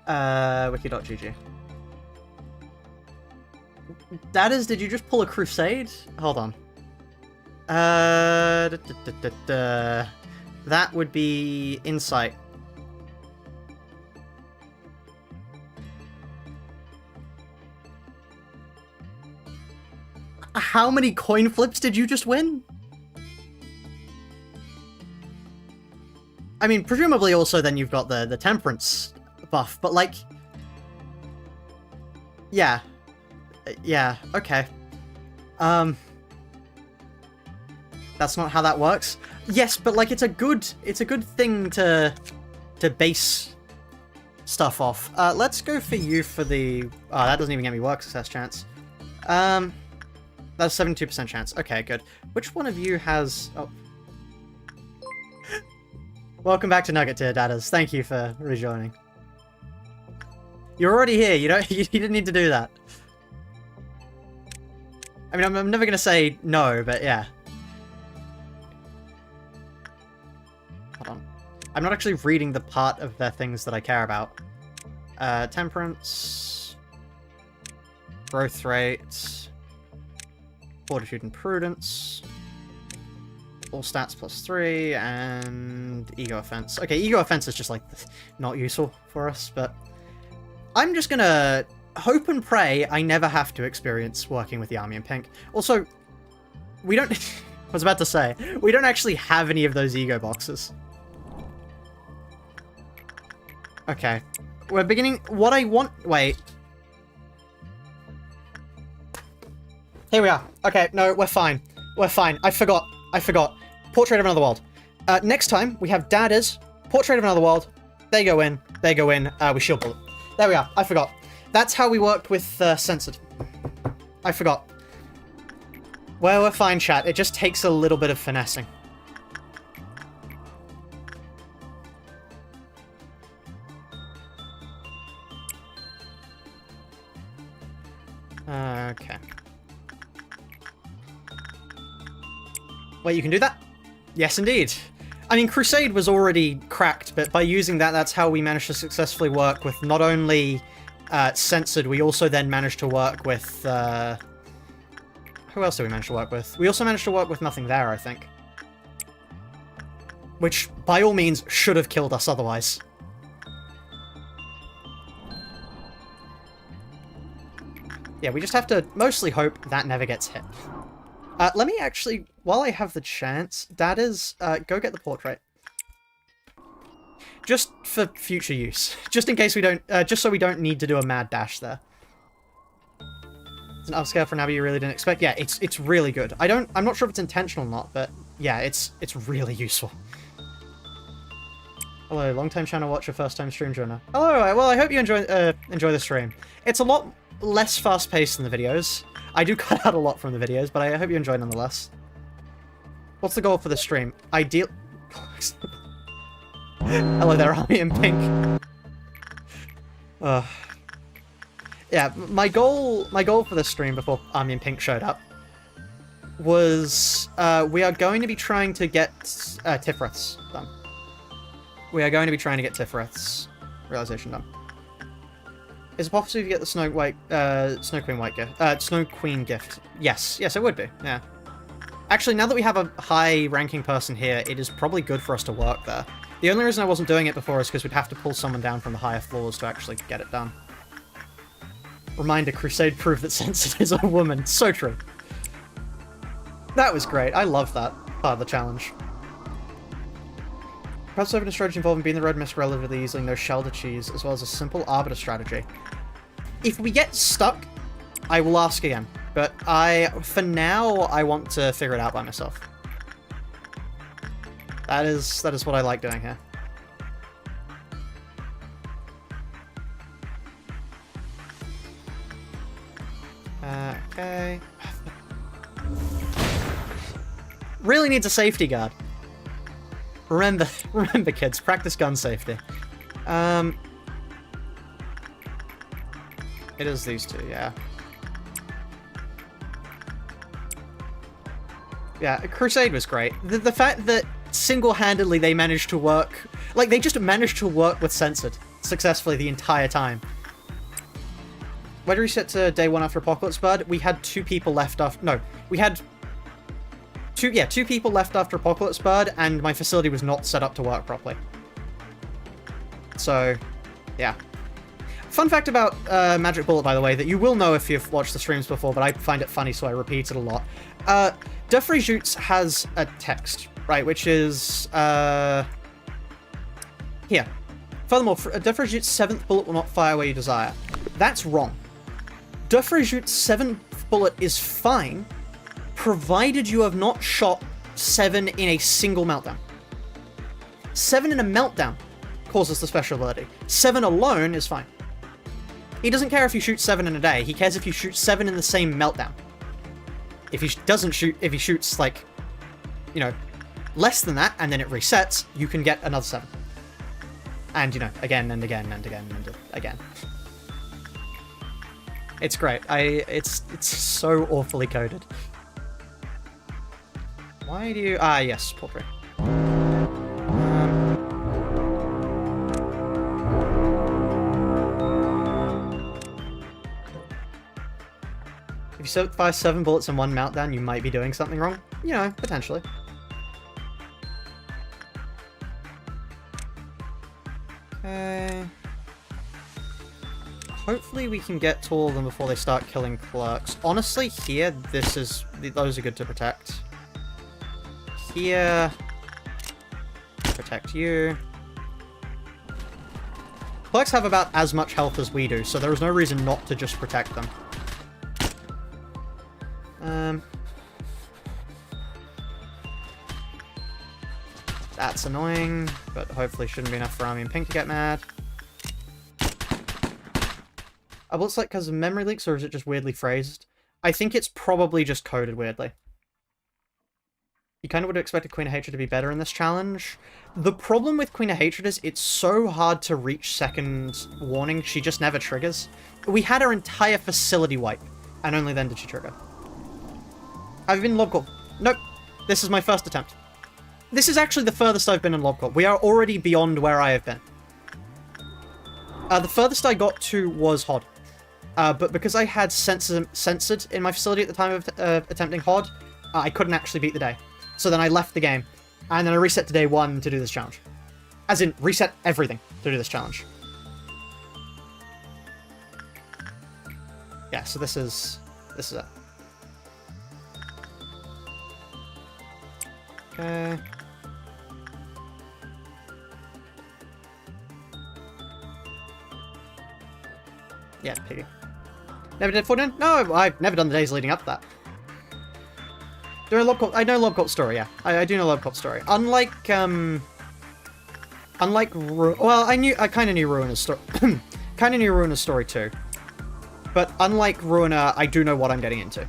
Speaker 1: wiki.gg. That is, did you just pull a crusade? Hold on. That would be Insight. how many coin flips did you just win? I mean, presumably also then you've got the temperance buff, but like... Yeah. Yeah, okay. That's not how that works. Yes, but like it's a good thing to base stuff off. Let's go for you for the... Oh, that doesn't even get me work success chance. That's 72% chance. Okay, good. Which one of you has... Oh. Welcome back to Nugget Tier, Dadders. Thank you for rejoining. You're already here. You didn't need to do that. I mean, I'm never gonna say no, but yeah. Hold on. I'm not actually reading the part of their things that I care about. Temperance, growth rate, fortitude and prudence, all stats +3, and ego offense. Okay, ego offense is just like not useful for us, but I'm just gonna hope and pray I never have to experience working with the army in pink. Also, we don't... I was about to say, we don't actually have any of those ego boxes. Okay. We're beginning... What I want... Wait. Here we are. Okay, no, we're fine. We're fine. I forgot. Portrait of Another World. Next time, we have Dadders, Portrait of Another World. They go in. We shield bullet. There we are. I forgot. That's how we worked with Censored. I forgot. Well, we're fine, chat. It just takes a little bit of finessing. Okay. Wait, you can do that? Yes, indeed. I mean, Crusade was already cracked, but by using that, that's how we managed to successfully work with not only Censored, we also then managed to work with... Who else did we manage to work with? We also managed to work with Nothing There, I think. Which, by all means, should have killed us otherwise. Yeah, we just have to mostly hope that never gets hit. Let me actually, while I have the chance, Dadders, go get the portrait. Just for future use. Just in case we don't, just so we don't need to do a mad dash there. It's an upscale for an abbey you really didn't expect. Yeah, it's really good. I'm not sure if it's intentional or not, but yeah, it's really useful. Hello, long-time channel watcher, first-time stream joiner. Hello, well, I hope you enjoy the stream. It's a lot less fast-paced than the videos. I do cut out a lot from the videos, but I hope you enjoy nonetheless. What's the goal for the stream? Ideal... Hello there, Army in Pink. Yeah, my goal for this stream before Army in Pink showed up was we are going to be trying to get Tifrith's done. We are going to be trying to get Tifrith's realization done. Is it possible to get the Snow Queen gift? Yes, it would be. Yeah. Actually, now that we have a high-ranking person here, it is probably good for us to work there. The only reason I wasn't doing it before is because we'd have to pull someone down from the higher floors to actually get it done. Reminder, Crusade proved that Censored is a woman. So true. That was great. I love that part of the challenge. Perhaps open a strategy involving being the road mist relatively easily, no shell to cheese, as well as a simple arbiter strategy. If we get stuck, I will ask again. But for now, I want to figure it out by myself. That is what I like doing here. Okay. Really needs a safety guard. Remember kids, practice gun safety. It is these two, yeah. Yeah, Crusade was great. The fact that single-handedly they managed to work... Like, they just managed to work with Censored successfully the entire time. When we reset to day 1 after Apocalypse Bud, we had 2 people left after... No, we had... 2 people left after Apocalypse Bird, and my facility was not set up to work properly. So, yeah. Fun fact about Magic Bullet, by the way, that you will know if you've watched the streams before, but I find it funny, so I repeat it a lot. De Frejus has a text, right, which is, here. Furthermore, De Frejus' 7th bullet will not fire where you desire. That's wrong. De Frejus' 7th bullet is fine, provided you have not shot 7 in a single meltdown. 7 in a meltdown causes the special ability. 7 alone is fine. He doesn't care if you shoot 7 in a day, he cares if you shoot 7 in the same meltdown. If he doesn't shoot, if he shoots, like, you know, less than that, and then it resets, you can get another 7. And, you know, again and again and again and again. It's great. It's so awfully coded. Why do you... Ah, yes, poultry. If you fire 7 bullets in one meltdown, you might be doing something wrong. You know, potentially. Okay. Hopefully we can get to all of them before they start killing clerks. Honestly, here, those are good to protect. Here, protect you. Clerks have about as much health as we do, so there is no reason not to just protect them. That's annoying, but hopefully shouldn't be enough for Army and Pink to get mad. Well, it's like because of memory leaks, or is it just weirdly phrased? I think it's probably just coded weirdly. You kind of would have expected Queen of Hatred to be better in this challenge. The problem with Queen of Hatred is it's so hard to reach second warning, she just never triggers. We had her entire facility wipe, and only then did she trigger. I've been lob called. Nope. This is my first attempt. This is actually the furthest I've been in lob called. We are already beyond where I have been. The furthest I got to was HOD. But because I had censored in my facility at the time of attempting HOD, I couldn't actually beat the day. So then I left the game, and then I reset to day 1 to do this challenge. As in, reset everything to do this challenge. Yeah, so this is it. Okay. Yeah, piggy. Never did 4 No, I've never done the days leading up to that. Doing Lobcorp, I know Lobcorp's story, yeah. I do know Lobcorp's story. Unlike, well, I kind of knew Ruiner's story. Kind of knew Ruiner's story too. But unlike Ruiner, I do know what I'm getting into.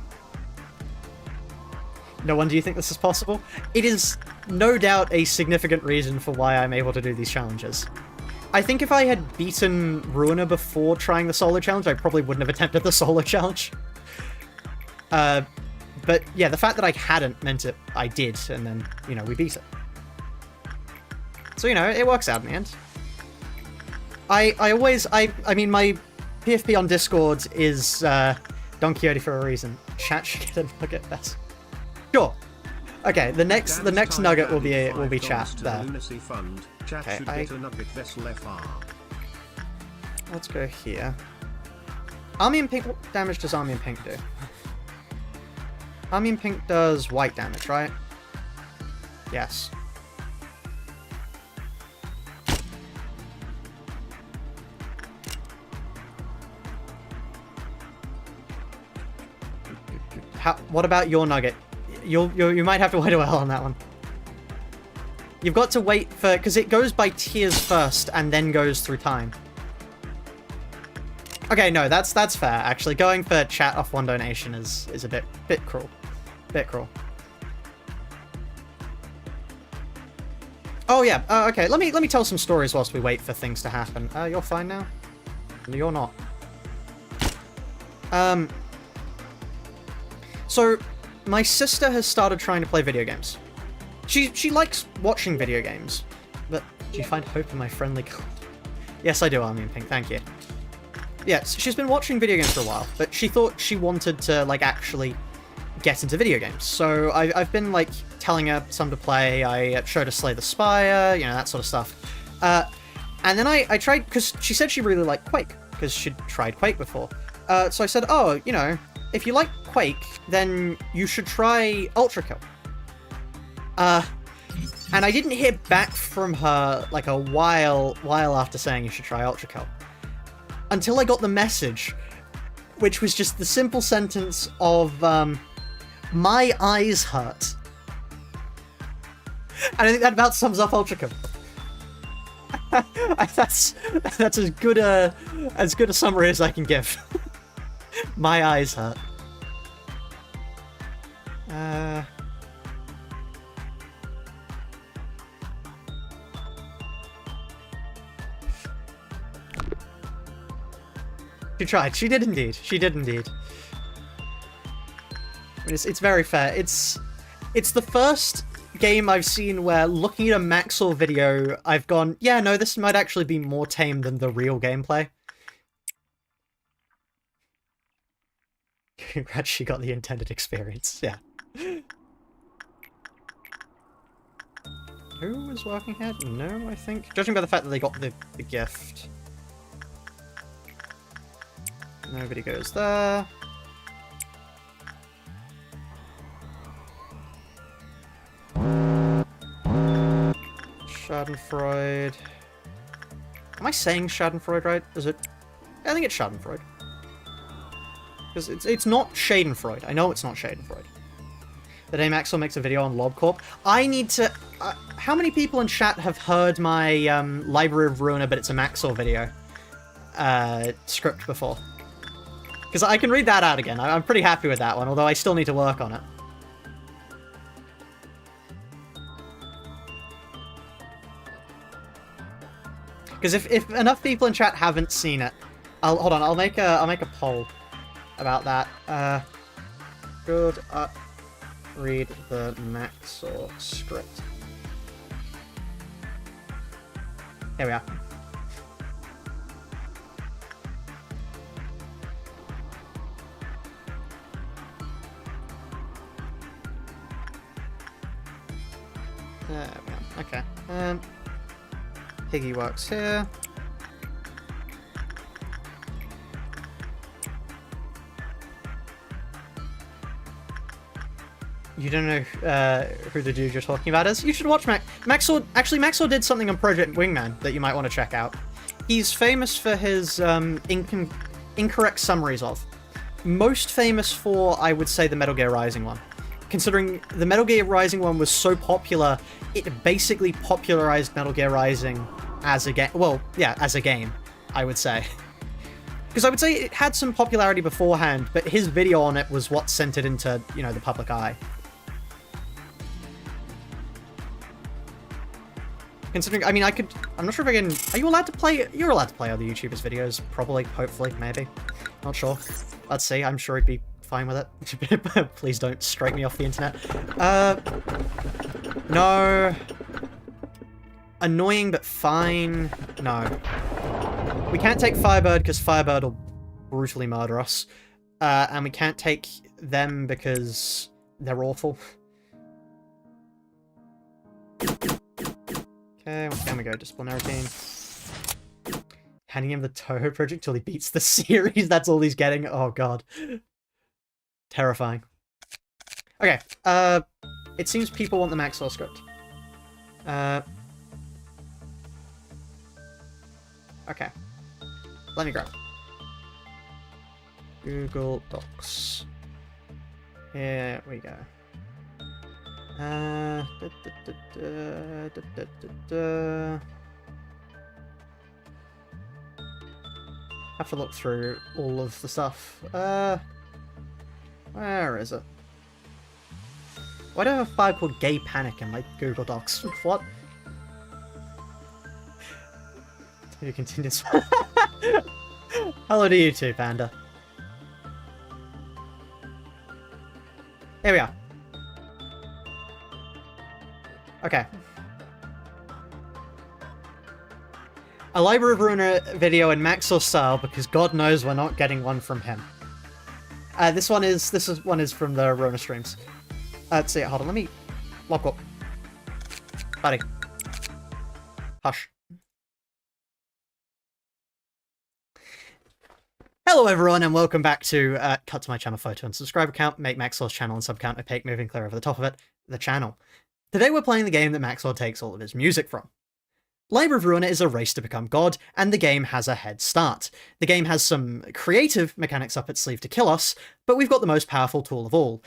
Speaker 1: No wonder you think this is possible. It is no doubt a significant reason for why I'm able to do these challenges. I think if I had beaten Ruiner before trying the solo challenge, I probably wouldn't have attempted the solo challenge. But yeah, the fact that I hadn't meant that I did, and then, you know, we beat it. So, you know, it works out in the end. I mean, my PFP on Discord is Don Quixote for a reason. Chat should get a nugget best. Sure. Okay, the next nugget will be chat there. Okay, let's go here. Army and Pink, what damage does Army and Pink do? Army and Pink does white damage, right? Yes. What about your nugget? You might have to wait a while on that one. You've got to wait for, because it goes by tiers first and then goes through time. Okay, no, that's fair. Actually, going for chat off one donation is a bit cruel. Bit cruel. Oh yeah. Okay. Let me tell some stories whilst we wait for things to happen. You're fine now. You're not. So, my sister has started trying to play video games. She likes watching video games, but do you find hope in my friendly code? Yes, I do, Army and Pink. Thank you. Yes, she's been watching video games for a while, but she thought she wanted to, like, actually get into video games. So I've been, like, telling her some to play. I showed her Slay the Spire, you know, that sort of stuff. And then I tried, because she said she really liked Quake. because she'd tried Quake before. So I said, oh, you know, if you like Quake, then you should try Ultra Kill. And I didn't hear back from her like a while after saying you should try Ultra Kill. Until I got the message, which was just the simple sentence of, my eyes hurt. And I think that about sums up Ultra Kill. That's as good a summary as I can give. My eyes hurt. She tried. She did indeed. She did indeed. It's very fair. It's the first game I've seen where, looking at a Maxwell video, I've gone, yeah, no, this might actually be more tame than the real gameplay. Congrats, she got the intended experience. Yeah. Who was working here? No, I think. Judging by the fact that they got the gift. Nobody goes there. Schadenfreude. Am I saying Schadenfreude right? Is it? I think it's Schadenfreude. Because it's not Schadenfreude. I know it's not Schadenfreude. The day Maxwell makes a video on Lobcorp. I need to... how many people in chat have heard my Library of Ruiner, but it's a Maxwell video script before? Because I can read that out again. I'm pretty happy with that one, although I still need to work on it. Because if enough people in chat haven't seen it, hold on. I'll make a poll about that. Good. Read the Maxwell script. Here we are. There we go. Okay. Piggy works here. You don't know who the dude you're talking about is? You should watch Maxwell. Actually, Maxwell did something on Project Wingman that you might want to check out. He's famous for his incorrect summaries of. Most famous for, I would say, the Metal Gear Rising one. Considering the Metal Gear Rising one was so popular, it basically popularized Metal Gear Rising as a game. Well, yeah, as a game, I would say. Because I would say it had some popularity beforehand, but his video on it was what sent it into, you know, the public eye. Considering, I mean, I'm not sure if I can... Are you allowed to play... You're allowed to play other YouTubers' videos, probably, hopefully, maybe. Not sure. Let's see, I'm sure he'd be fine with it. Please don't strike me off the internet. No. Annoying, but fine. No. We can't take Firebird, because Firebird will brutally murder us. And we can't take them, because they're awful. Okay, what can we go? Disciplinary team. Handing him the Toho project till he beats the series, that's all he's getting? Oh god. Terrifying. Okay, it seems people want the Maxwell script. Okay. Let me grab it. Google Docs. Here we go. Have to look through all of the stuff. Where is it? Why do I have a file called Gay Panic in my Google Docs? What? You continue. Hello to you too, Panda. Here we are. Okay. A Library of Ruiner video in Maxwell style, because God knows we're not getting one from him. This one is from the Rona streams. Let's see, hold on, let me lock up. Buddy. Hush. Hello everyone and welcome back to cut to my channel photo and subscribe account, make Maxwell's channel and subcount opaque moving clear over the top of it, the channel. Today we're playing the game that Maxwell takes all of his music from. Library of Ruina is a race to become God, and the game has a head start. The game has some creative mechanics up its sleeve to kill us, but we've got the most powerful tool of all,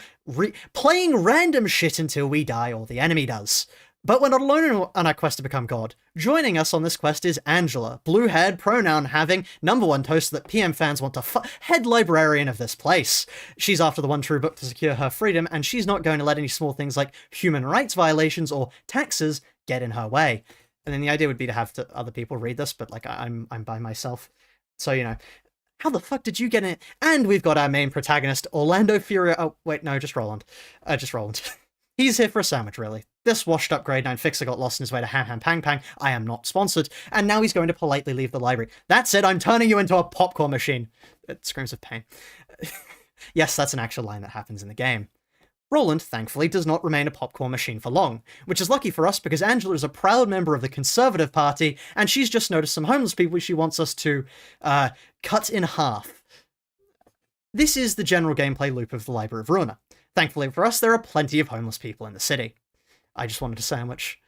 Speaker 1: playing random shit until we die or the enemy does. But we're not alone on our quest to become God. Joining us on this quest is Angela, blue-haired, pronoun-having, #1 toast that PM fans want to head librarian of this place. She's after the one true book to secure her freedom, and she's not going to let any small things like human rights violations or taxes get in her way. And then the idea would be to have other people read this, but like I'm by myself. So, you know, how the fuck did you get in it? And we've got our main protagonist, Orlando Furia. Oh, wait, no, just Roland. Just Roland. He's here for a sandwich, really. This washed-up grade 9 fixer got lost in his way to Ham Ham Pang Pang. I am not sponsored. And now he's going to politely leave the library. That's it, I'm turning you into a popcorn machine. It screams of pain. Yes, that's an actual line that happens in the game. Roland, thankfully, does not remain a popcorn machine for long, which is lucky for us because Angela is a proud member of the Conservative Party, and she's just noticed some homeless people she wants us to cut in half. This is the general gameplay loop of the Library of Ruina. Thankfully for us, there are plenty of homeless people in the city. I just wanted a sandwich.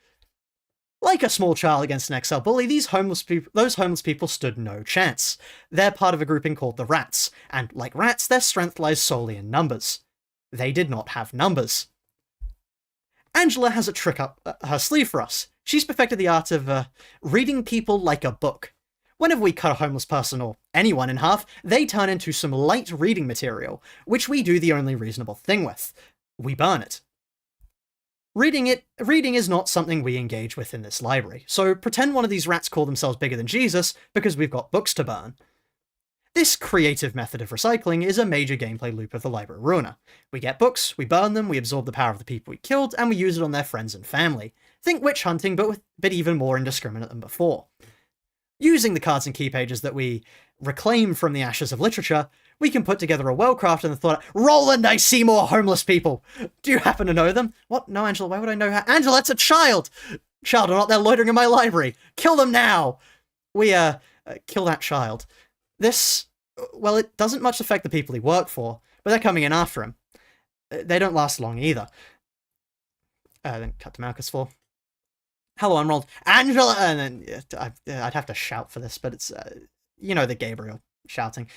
Speaker 1: Like a small child against an XL bully, those homeless people stood no chance. They're part of a grouping called the Rats, and like rats, their strength lies solely in numbers. They did not have numbers. Angela has a trick up her sleeve for us. She's perfected the art of reading people like a book. Whenever we cut a homeless person or anyone in half, they turn into some light reading material, which we do the only reasonable thing with. We burn it. Reading is not something we engage with in this library, so pretend one of these rats call themselves bigger than Jesus because we've got books to burn. This creative method of recycling is a major gameplay loop of the Library of Ruina. We get books, we burn them, we absorb the power of the people we killed, and we use it on their friends and family. Think witch hunting, but even more indiscriminate than before. Using the cards and key pages that we reclaim from the ashes of literature, we can put together a well-crafted and thought, Roland, I see more homeless people! Do you happen to know them? What? No, Angela, why would I know her? Angela, that's a child! Child or not, they're loitering in my library! Kill them now! We, kill that child. This, well, it doesn't much affect the people he worked for, but they're coming in after him. They don't last long either. Then cut to Marcus for. Hello, I'm Roland. Angela! And then I'd have to shout for this, but it's, you know, the Gabriel shouting.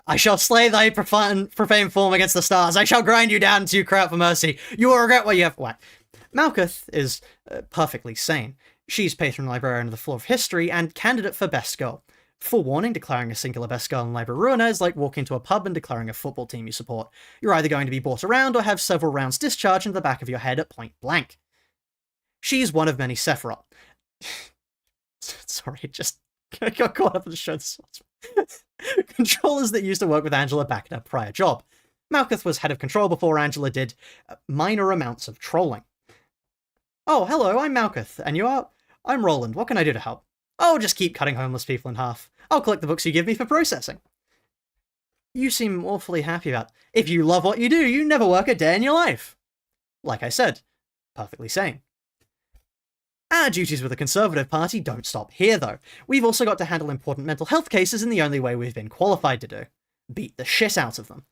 Speaker 1: I shall slay thy profane form against the stars. I shall grind you down until you cry out for mercy. You will regret what you have. What? Malkuth is perfectly sane. She's patron librarian of the Floor of History and candidate for Best Girl. Forewarning, declaring a singular Best Girl in Library of Ruina is like walking to a pub and declaring a football team you support. You're either going to be brought around or have several rounds discharged into the back of your head at point blank. She's one of many Sephiroth. Sorry, just got caught up in the show. Controllers that used to work with Angela back at her prior job. Malkuth was head of control before Angela did minor amounts of trolling. Oh, hello, I'm Malkuth, and you are? I'm Roland. What can I do to help? Oh, just keep cutting homeless people in half. I'll collect the books you give me for processing. You seem awfully happy about it. If you love what you do, you never work a day in your life. Like I said, perfectly sane. Our duties with the Conservative Party don't stop here, though. We've also got to handle important mental health cases in the only way we've been qualified to do. Beat the shit out of them.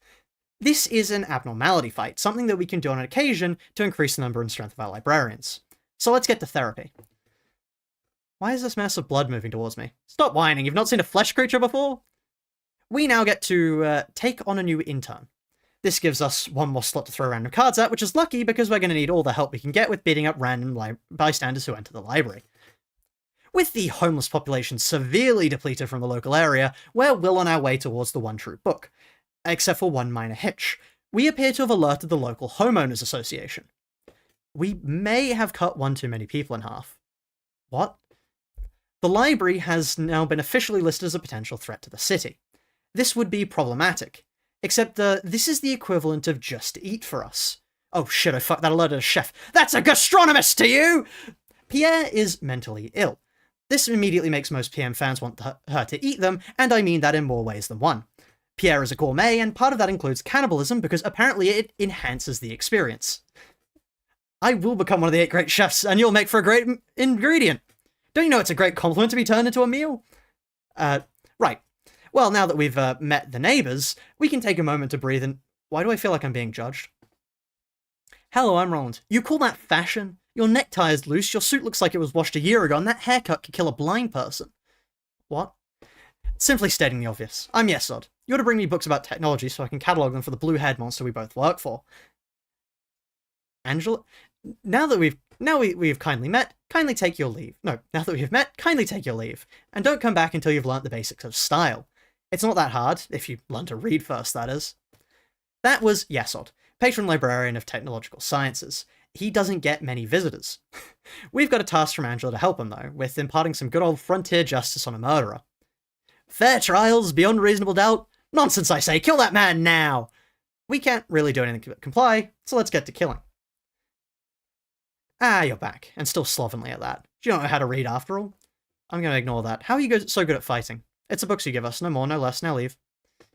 Speaker 1: This is an abnormality fight, something that we can do on occasion to increase the number and strength of our librarians. So let's get to therapy. Why is this mass of blood moving towards me? Stop whining, you've not seen a flesh creature before? We now get to take on a new intern. This gives us one more slot to throw random cards at, which is lucky because we're going to need all the help we can get with beating up random bystanders who enter the library. With the homeless population severely depleted from the local area, we're well on our way towards the one true book. Except for one minor hitch. We appear to have alerted the local homeowners association. We may have cut one too many people in half. What? The library has now been officially listed as a potential threat to the city. This would be problematic. Except this is the equivalent of Just Eat for us. Oh shit, I fucked that alerted a chef. That's a gastronomist to you! Pierre is mentally ill. This immediately makes most PM fans want her to eat them, and I mean that in more ways than one. Pierre is a gourmet, and part of that includes cannibalism because apparently it enhances the experience. I will become one of the 8 great chefs, and you'll make for a great ingredient. Don't you know it's a great compliment to be turned into a meal? Right. Well, now that we've met the neighbors, we can take a moment to breathe and... Why do I feel like I'm being judged? Hello, I'm Roland. You call that fashion? Your necktie is loose, your suit looks like it was washed a year ago, and that haircut could kill a blind person. What? Simply stating the obvious. I'm Yesod. You're to bring me books about technology so I can catalogue them for the blue-haired monster we both work for. Angela? Now that we've kindly met, kindly take your leave. No, now that we have met, kindly take your leave. And don't come back until you've learnt the basics of style. It's not that hard, if you learn to read first, that is. That was Yesod, patron librarian of technological sciences. He doesn't get many visitors. We've got a task from Angela to help him, though, with imparting some good old frontier justice on a murderer. Fair trials, beyond reasonable doubt? Nonsense, I say! Kill that man now! We can't really do anything but comply, so let's get to killing. Ah, you're back, and still slovenly at that. You don't know how to read after all? I'm gonna ignore that. How are you so good at fighting? It's the books you give us, no more, no less, now leave.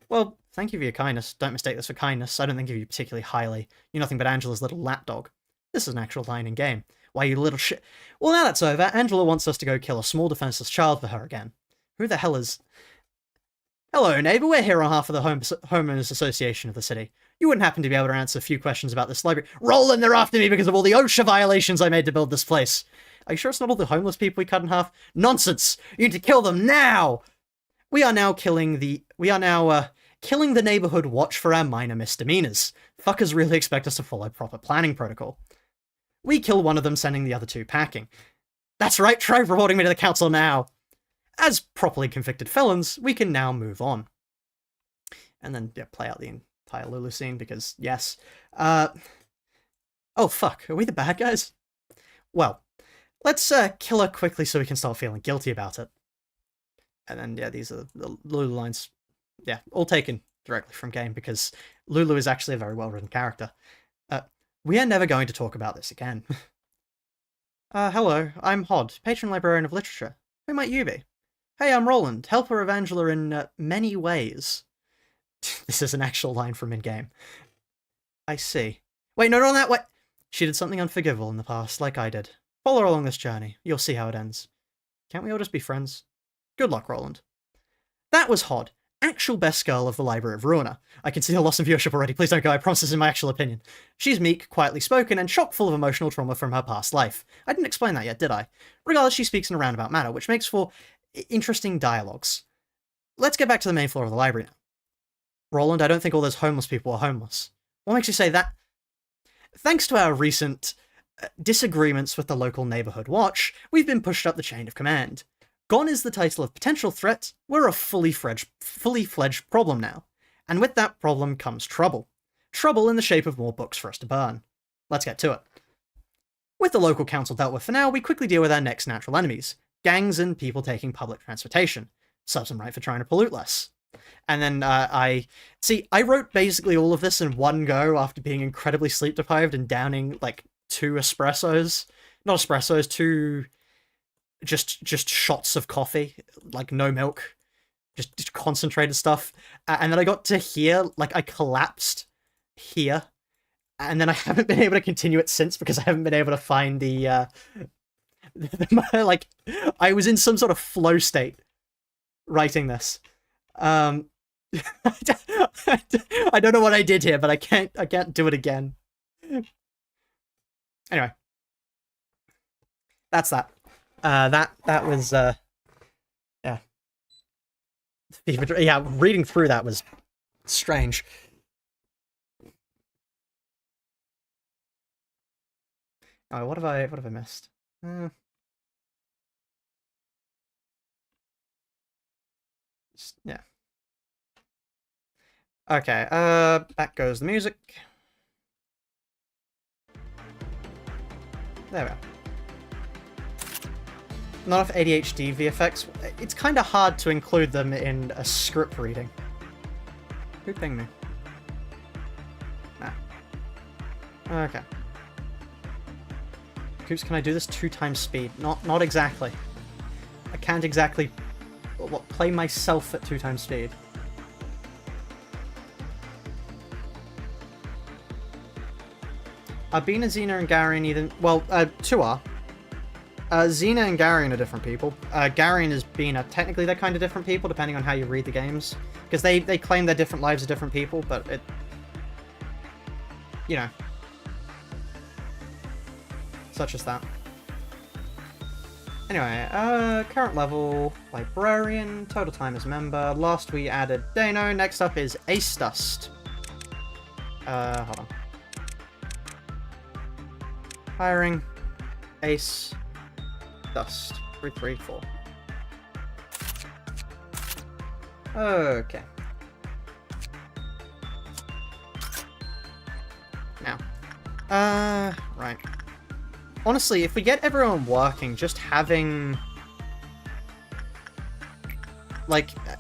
Speaker 1: Well, thank you for your kindness. Don't mistake this for kindness. I don't think of you particularly highly. You're nothing but Angela's little lapdog. This is an actual line in game. Why, you little shit. Well, now that's over, Angela wants us to go kill a small defenseless child for her again. Who the hell is... Hello, neighbour. We're here on behalf of the Homeowners Association of the city. You wouldn't happen to be able to answer a few questions about this library. Roland, they're after me because of all the OSHA violations I made to build this place. Are you sure it's not all the homeless people we cut in half? Nonsense! You need to kill them now! We are now killing the neighborhood watch for our minor misdemeanors. Fuckers really expect us to follow proper planning protocol. We kill one of them, sending the other two packing. That's right, try reporting me to the council now! As properly convicted felons, we can now move on. And then, yeah, play out the entire Lulu scene, because, yes. Oh, fuck, are we the bad guys? Well, let's kill her quickly so we can start feeling guilty about it. And then, yeah, these are the Lulu lines. Yeah, all taken directly from game, because Lulu is actually a very well-written character. We are never going to talk about this again. Hello, I'm Hod, patron librarian of literature. Who might you be? Hey, I'm Roland, helper of Angela in many ways. This is an actual line from in-game. I see. Wait, no, not that way! She did something unforgivable in the past, like I did. Follow her along this journey. You'll see how it ends. Can't we all just be friends? Good luck, Roland. That was Hod, actual best girl of the Library of Ruiner. I can see her loss in viewership already. Please don't go, I promise this is my actual opinion. She's meek, quietly spoken, and chock full of emotional trauma from her past life. I didn't explain that yet, did I? Regardless, she speaks in a roundabout manner, which makes for interesting dialogues. Let's get back to the main floor of the library now. Roland, I don't think all those homeless people are homeless. What makes you say that? Thanks to our recent disagreements with the local neighborhood watch, we've been pushed up the chain of command. Gone is the title of potential threat. We're a fully fledged problem now. And with that problem comes trouble. Trouble in the shape of more books for us to burn. Let's get to it. With the local council dealt with for now, we quickly deal with our next natural enemies. Gangs and people taking public transportation. Serves them right for trying to pollute less. And then I wrote basically all of this in one go after being incredibly sleep deprived and downing like 2 espressos. Not espressos, 2 just shots of coffee, like no milk, just concentrated stuff. And then I got to here, like I collapsed here. And then I haven't been able to continue it since because I haven't been able to find the like, I was in some sort of flow state writing this. I don't know what I did here, but I can't do it again. Anyway. That's that. That was, yeah. Yeah, reading through that was strange. Oh, what have I missed? Yeah. Okay, back goes the music. There we go. Not enough ADHD VFX. It's kind of hard to include them in a script reading. Who pinged me? Nah. Okay. Coops, can I do this 2 times speed? Not exactly. I can't exactly play myself at 2 times speed. Are Bina, Xena, and Gary neither? Well, 2 are. Xena and Garion are different people. Garion has been technically they're kind of different people depending on how you read the games. Because they claim they're different lives of different people, but it... You know. Such as that. Anyway, current level, Librarian, total time as member. Last we added Dano, next up is Ace Dust. Hold on. Hiring, Ace, Dust, 334. Okay. Now. Right. Honestly, if we get everyone working, just having...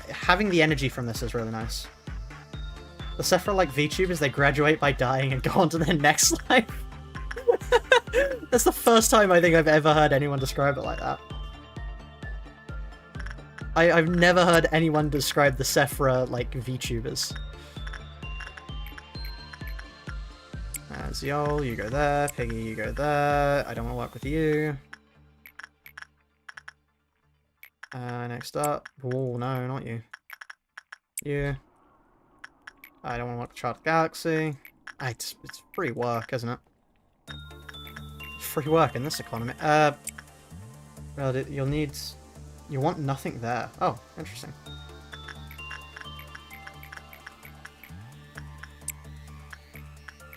Speaker 1: having the energy from this is really nice. The Sephiroth VTubers, they graduate by dying and go on to their next life. That's the first time I think I've ever heard anyone describe it like that. I've never heard anyone describe the Sephra VTubers. Ziol, you go there. Piggy, you go there. I don't want to work with you. Next up. Oh, no, not you. You. I don't want to work with Child Galaxy. It's free work, isn't it? Free work in this economy. Well, you'll need... You want nothing there. Oh, interesting.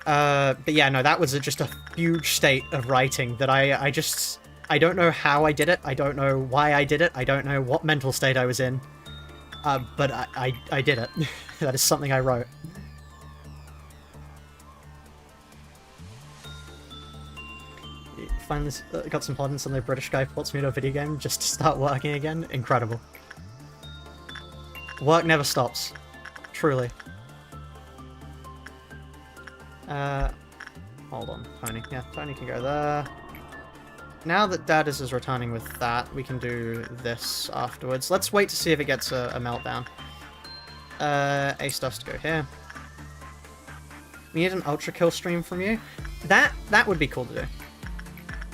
Speaker 1: But yeah, no, that was just a huge state of writing that I don't know how I did it. I don't know why I did it. I don't know what mental state I was in. But I did it. That is something I wrote. Finally got some plugins and the British guy ports me to a video game just to start working again. Incredible. Work never stops. Truly. Hold on, Tony. Yeah, Tony can go there. Now that Dadis is returning with that, we can do this afterwards. Let's wait to see if it gets a meltdown. Ace Dust to go here. We need an Ultra Kill stream from you. That would be cool to do.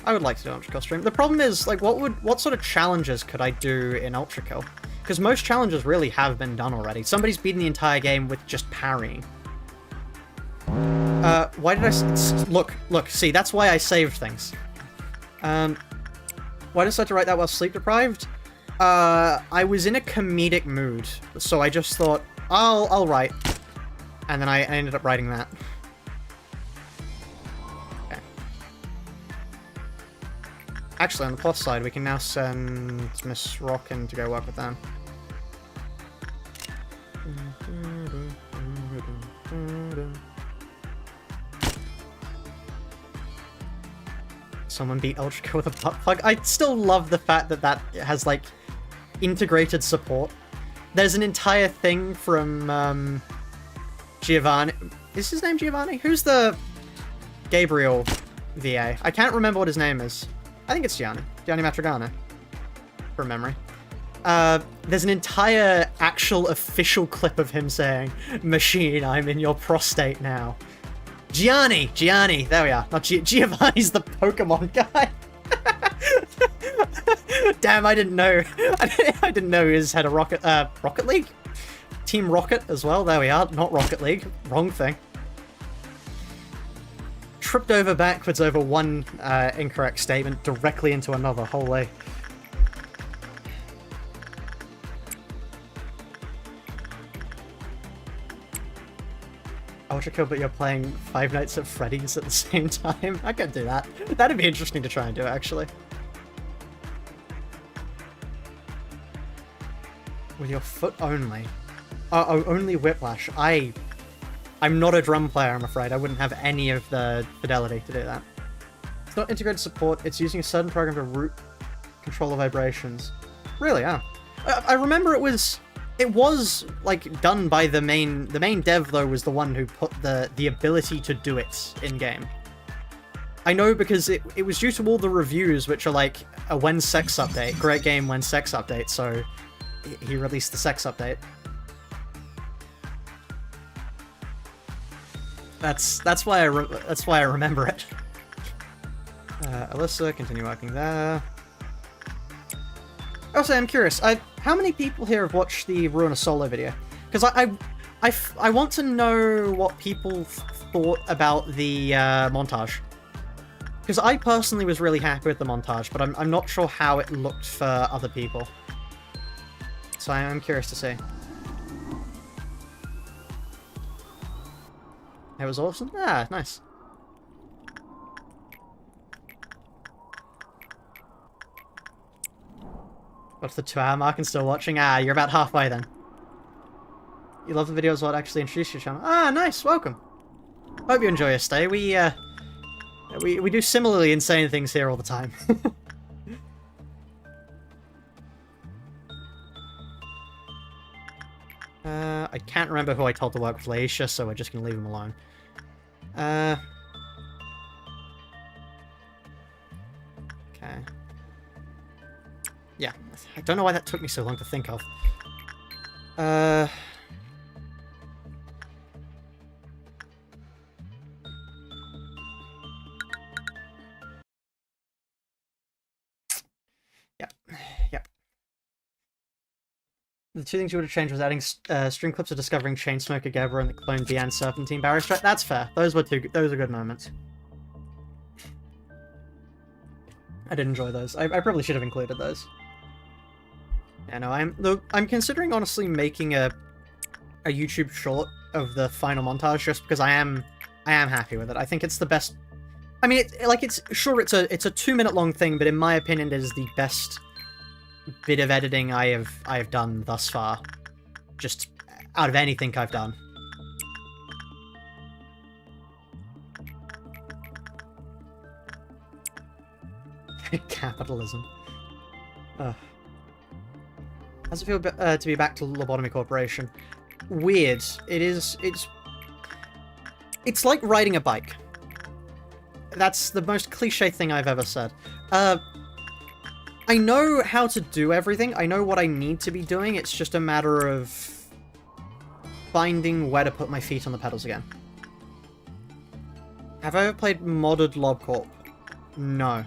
Speaker 1: I would like to do an Ultra Kill stream. The problem is, what sort of challenges could I do in Ultra Kill? Because most challenges really have been done already. Somebody's beaten the entire game with just parrying. Why did I... Look, see, that's why I saved things. Why did I decide to write that while sleep deprived? I was in a comedic mood, so I just thought, I'll write. And then I ended up writing that. Okay. Actually, on the plus side, we can now send Miss Rockin to go work with them. Someone beat Ultra Kill with a butt plug. I still love the fact that that has, integrated support. There's an entire thing from, Giovanni. Is his name Giovanni? Who's the Gabriel VA? I can't remember what his name is. I think it's Gianni. Gianni Matrigano. From memory. There's an entire actual official clip of him saying, "Machine, I'm in your prostate now." Gianni, there we are. Not Giovanni's the Pokemon guy. Damn, I didn't know. I didn't know he had a Rocket League? Team Rocket as well. There we are. Not Rocket League. Wrong thing. Tripped over backwards over one incorrect statement directly into another. Holy. Ultra Kill, but you're playing Five Nights at Freddy's at the same time? I could do that. That'd be interesting to try and do, actually. With your foot only. Oh, only Whiplash. I'm not a drum player, I'm afraid. I wouldn't have any of the fidelity to do that. It's not integrated support. It's using a certain program to route control the vibrations. Really? Oh. I remember it was done by the main dev, though, was the one who put the ability to do it in game. I know because it was due to all the reviews, which are like a when sex update, great game when sex update, so he released the sex update. That's why I remember it. Alyssa, continue working there. Also, I'm curious. How many people here have watched the Ruin a Solo video? Because I want to know what people thought about the montage. Because I personally was really happy with the montage, but I'm not sure how it looked for other people. So I'm curious to see. It was awesome? Ah, nice. What's the 2-hour mark and still watching? Ah, you're about halfway then. You love the videos what actually introduced your channel? Ah, nice, welcome. Hope you enjoy your stay. We do similarly insane things here all the time. I can't remember who I told to work with Laisha, so we're just gonna leave him alone. Okay. Yeah, I don't know why that took me so long to think of. Yep. The two things you would have changed was adding stream clips of discovering Chainsmoker Gebra and the clone Deanne Serpentine Barrier Strike. That's fair. Those are good moments. I did enjoy those. I probably should have included those. Yeah, no, I'm considering honestly making a YouTube short of the final montage just because I am happy with it. I think it's the best. I mean, it's sure it's a 2-minute long thing, but in my opinion, it is the best bit of editing I have done thus far. Just out of anything I've done. Capitalism. Ugh. How does it feel to be back to Lobotomy Corporation? Weird. It's like riding a bike. That's the most cliche thing I've ever said. I know how to do everything. I know what I need to be doing. It's just a matter of finding where to put my feet on the pedals again. Have I ever played modded LobCorp? No.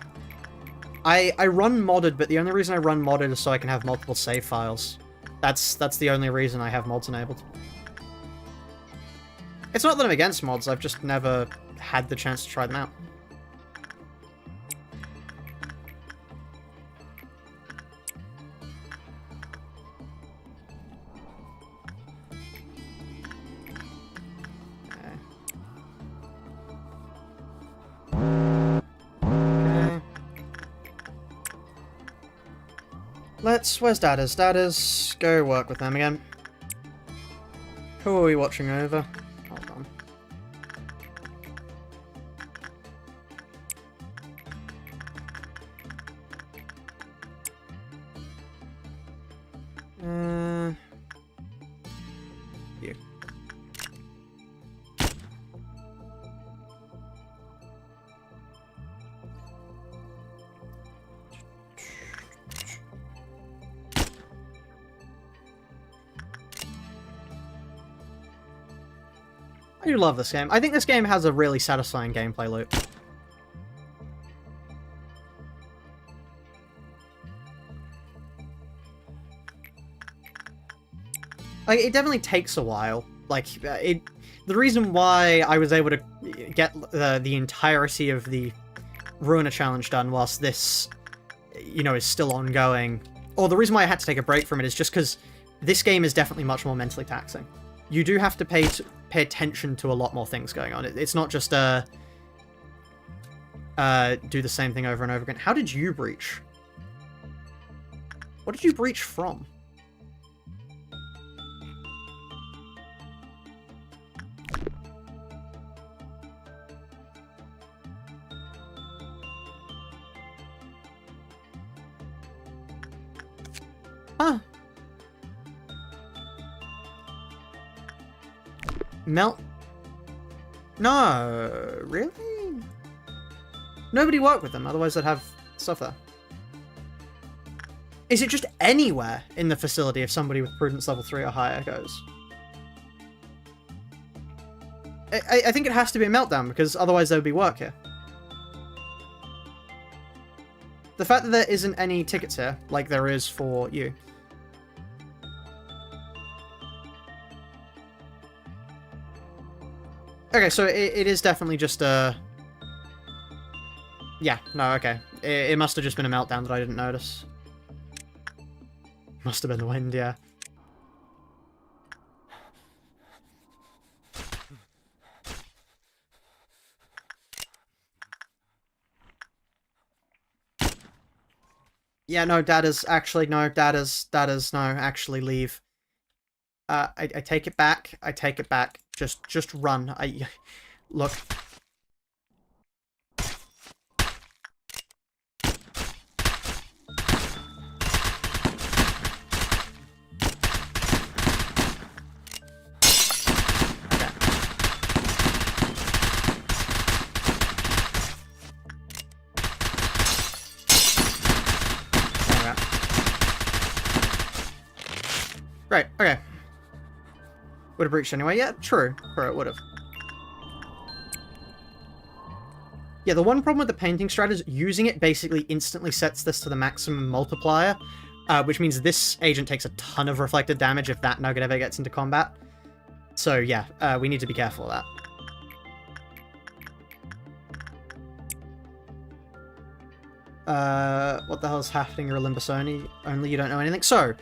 Speaker 1: I run modded, but the only reason I run modded is so I can have multiple save files. That's the only reason I have mods enabled. It's not that I'm against mods, I've just never had the chance to try them out. Where's Dadders? Dadders, go work with them again. Who are we watching over? Hold on. You. I do love this game. I think this game has a really satisfying gameplay loop. Like, it definitely takes a while. Like, the reason why I was able to get the entirety of the Ruiner challenge done whilst this, you know, is still ongoing, or the reason why I had to take a break from it is just because this game is definitely much more mentally taxing. You do have to pay attention to a lot more things going on. It's not just do the same thing over and over again. How did you breach? What did you breach from? Huh. Melt? No, really? Nobody worked with them, otherwise they'd have stuff there. Is it just anywhere in the facility if somebody with Prudence level 3 or higher goes? I think it has to be a meltdown, because otherwise there would be work here. The fact that there isn't any tickets here, like there is for you. Okay, so it is definitely just a... Yeah, no, okay. It must have just been a meltdown that I didn't notice. Must have been the wind, yeah. Yeah, no, actually, no, no, actually leave. I take it back, I take it back. Just run. Look. Right, okay. Would have breached anyway. Yeah, true. True, it would have. Yeah, the one problem with the painting strat is using it basically instantly sets this to the maximum multiplier, which means this agent takes a ton of reflected damage if that nugget ever gets into combat. So yeah, we need to be careful of that. What the hell is happening? You're a Limbusoni. Only you don't know anything. So,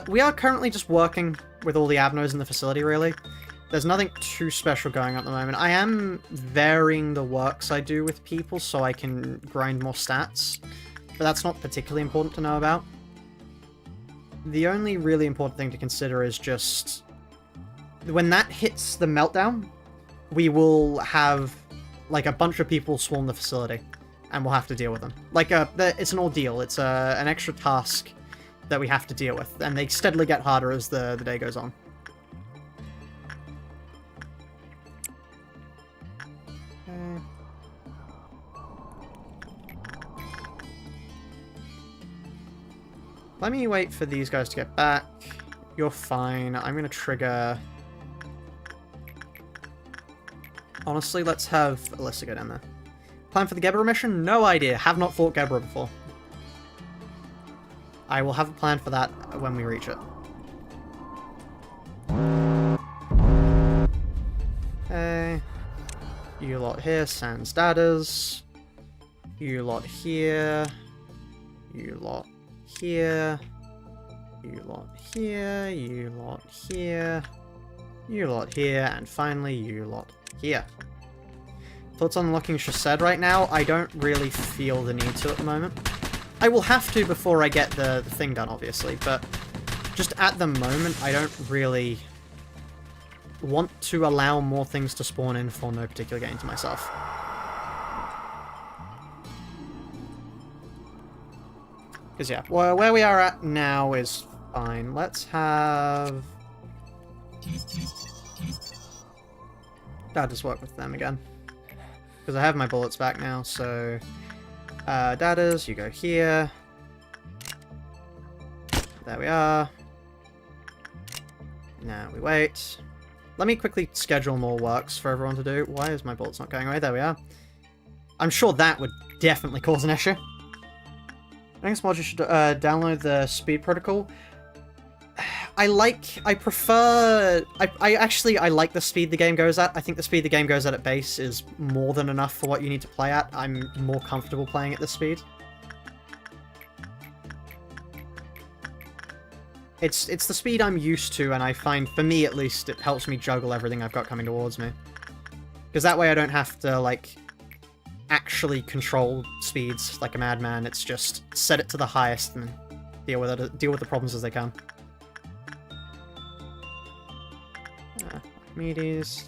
Speaker 1: we are currently just working with all the abnos in the facility, really. There's nothing too special going on at the moment. I am varying the works I do with people so I can grind more stats, but that's not particularly important to know about. The only really important thing to consider is just... when that hits the meltdown, we will have, like, a bunch of people swarm the facility, and we'll have to deal with them. Like, it's an ordeal. It's an extra task that we have to deal with, and they steadily get harder as the day goes on. Okay. Let me wait for these guys to get back. You're fine. I'm gonna trigger... Honestly, let's have Alyssa go down there. Plan for the Gebra mission? No idea. Have not fought Gebra before. I will have a plan for that when we reach it. Okay. You lot here, sans dadders. You lot here. You lot here. You lot here. You lot here. You lot here. And finally, you lot here. Thoughts on unlocking Chaussette right now? I don't really feel the need to at the moment. I will have to before I get the thing done, obviously, but just at the moment, I don't really want to allow more things to spawn in for no particular gain to myself. Because, yeah, well, where we are at now is fine. Let's have... I'll just work with them again. Because I have my bullets back now, so... dadders, you go here. There we are. Now we wait. Let me quickly schedule more works for everyone to do. Why is my bullets not going away? There we are. I'm sure that would definitely cause an issue. I think Smodger should download the speed protocol. I like the speed the game goes at. I think the speed the game goes at base is more than enough for what you need to play at. I'm more comfortable playing at this speed. It's the speed I'm used to, and I find, for me at least, it helps me juggle everything I've got coming towards me. Because that way I don't have to, like, actually control speeds like a madman. It's just set it to the highest and deal with it, deal with the problems as they come. Meaties.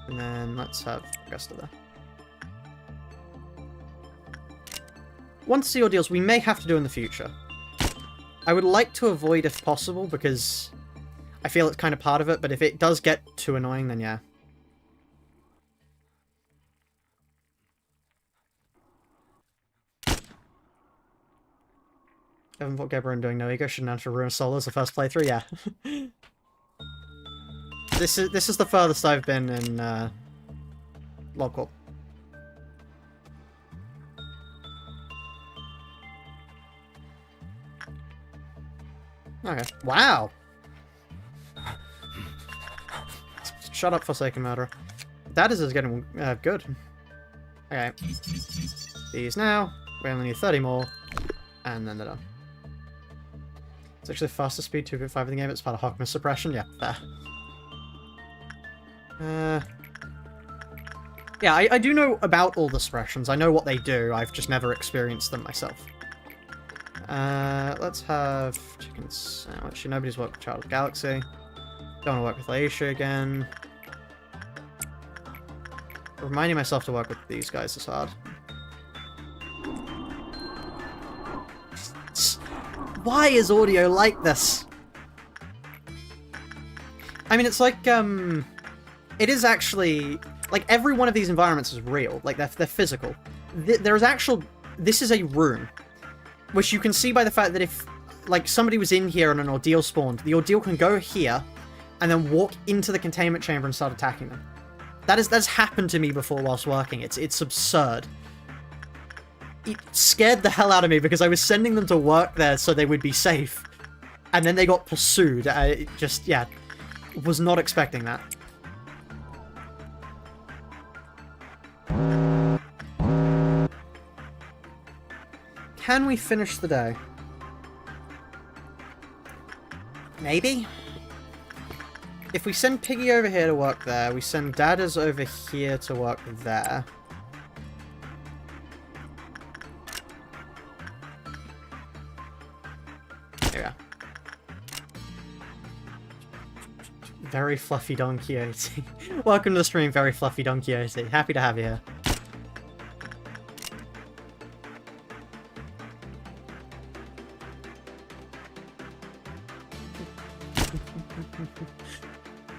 Speaker 1: And then let's have Augusta there. Once the ordeals we may have to do in the future. I would like to avoid if possible, because I feel it's kind of part of it, but if it does get too annoying, then yeah. Haven't fought Gebra and doing no ego, shouldn't have to ruin solos the first playthrough, yeah. This is the furthest I've been in log corp. Okay. Wow! Shut up, Forsaken Murderer. That is getting good. Okay. These now. We only need 30 more. And then they're done. It's actually the fastest speed 2.5 in the game. It's part of Hockman suppression. Yeah, fair. Yeah, I do know about all the suppressions. I know what they do. I've just never experienced them myself. Let's have chicken sandwich. Nobody's worked with Child of the Galaxy. Don't want to work with Aisha again. Reminding myself to work with these guys is hard. Why is audio like this? I mean, it's like, it is actually, like, every one of these environments is real. Like, they're physical. There's actual, this is a room, which you can see by the fact that if, like, somebody was in here and an ordeal spawned, the ordeal can go here and then walk into the containment chamber and start attacking them. That's happened to me before whilst working. It's absurd. It scared the hell out of me because I was sending them to work there so they would be safe. And then they got pursued. I just, yeah, was not expecting that. Can we finish the day? Maybe? If we send Piggy over here to work there, we send Dadders over here to work there. There we go. Very fluffy Don Quixote. Welcome to the stream, very fluffy Don Quixote. Happy to have you here.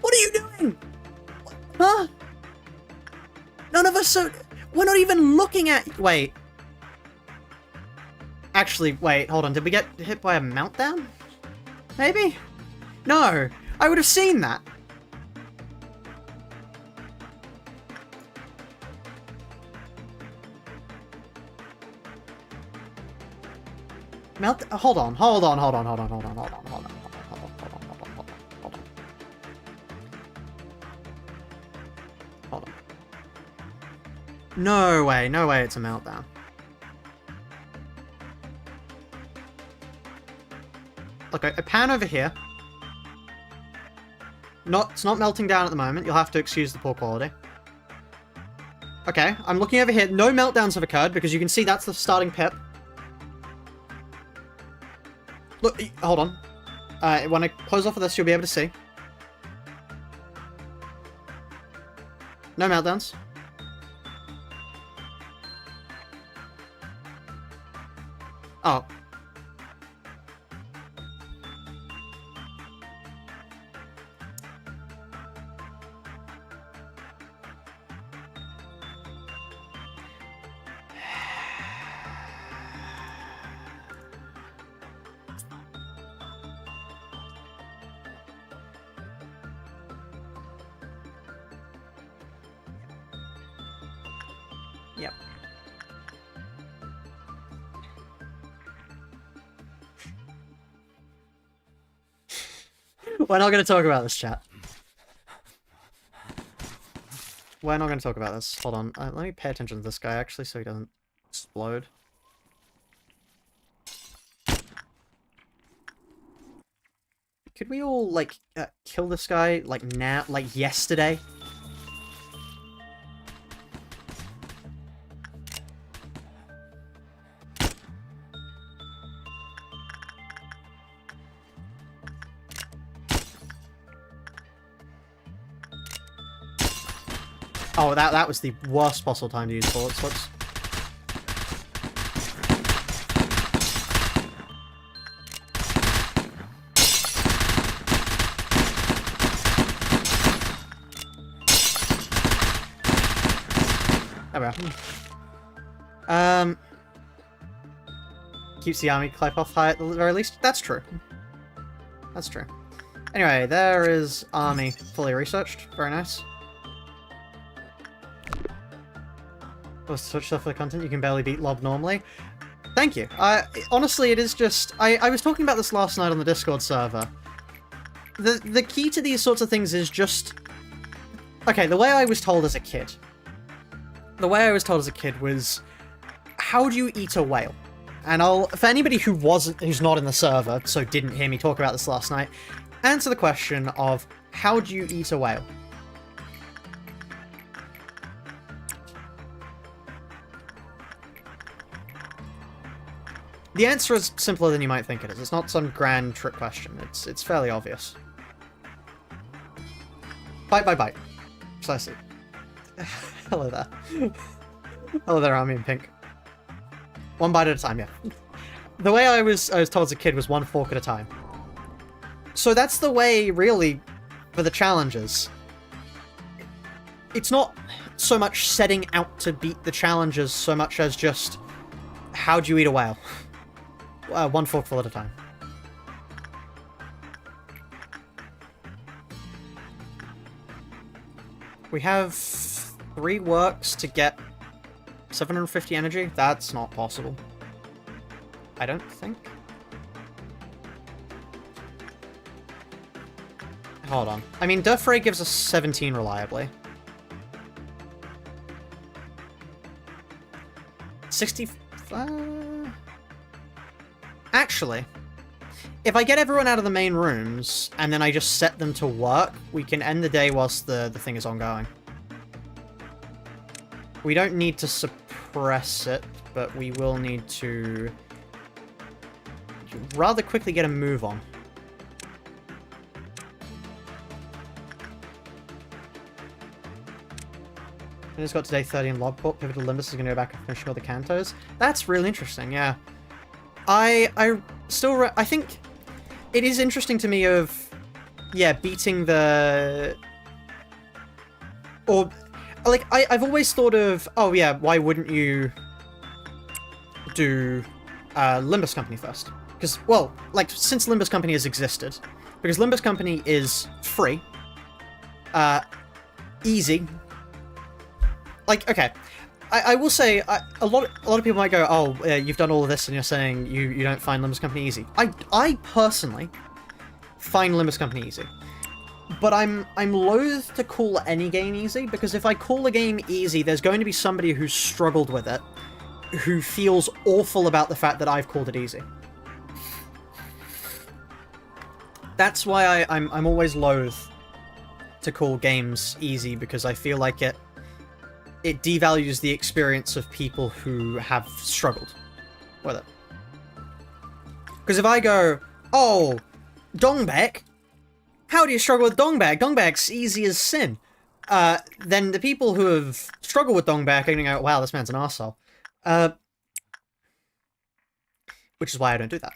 Speaker 1: What are you doing? Huh? None of us are... We're not even looking at... Wait. Actually, wait, hold on. Did we get hit by a meltdown? Maybe? No. I would have seen that. Hold on. No way it's a meltdown. Look, a pan over here. It's not melting down at the moment. You'll have to excuse the poor quality. Okay, I'm looking over here. No meltdowns have occurred because you can see that's the starting pip. Look, hold on. When I close off of this, you'll be able to see. No meltdowns. Oh. Yep. We're not going to talk about this, chat. We're not going to talk about this. Hold on. Let me pay attention to this guy, actually, so he doesn't explode. Could we all, like, kill this guy, like, now, like, yesterday? Oh, that was the worst possible time to use bullets. Whoops. There we go. Keeps the army clip off high at the very least. That's true. That's true. Anyway, there is army fully researched. Very nice. Was Twitch stuff for the content? You can barely beat Lob normally. Thank you. Honestly, it is just... I was talking about this last night on the Discord server. The key to these sorts of things is just... Okay, the way I was told as a kid. The way I was told as a kid was... How do you eat a whale? And for anybody who's not in the server, so didn't hear me talk about this last night, answer the question of, how do you eat a whale? The answer is simpler than you might think it is. It's not some grand trick question. It's fairly obvious. Bite by bite. Precisely. Hello there. Hello there, Army in pink. One bite at a time, yeah. The way I was told as a kid was one fork at a time. So that's the way, really, for the challenges. It's not so much setting out to beat the challenges so much as just, how do you eat a whale? One forkful at a time. We have 3 works to get 750 energy? That's not possible. I don't think. Hold on. I mean, Durfray gives us 17 reliably. 60... Actually, if I get everyone out of the main rooms, and then I just set them to work, we can end the day whilst the thing is ongoing. We don't need to suppress it, but we will need to rather quickly get a move on. I just got today 30 in Lobcorp. Pivotal Limbus is going to go back and finish all the Cantos. That's really interesting, yeah. I think it is interesting to me of, yeah, beating the... Or, like, I've always thought of, oh yeah, why wouldn't you do Limbus Company first? Because, well, like, since Limbus Company has existed, because Limbus Company is free, easy. Like, okay, I will say, a lot of people might go, oh, you've done all of this and you're saying you don't find Limbus Company easy. I personally find Limbus Company easy. But I'm loath to call any game easy, because if I call a game easy, there's going to be somebody who's struggled with it, who feels awful about the fact that I've called it easy. That's why I'm always loath to call games easy, because I feel like it devalues the experience of people who have struggled with it. Because if I go, oh, Dongbek, how do you struggle with Dongbek? Dongbek's easy as sin. Then the people who have struggled with Dongbek are going to go, wow, this man's an arsehole. Which is why I don't do that.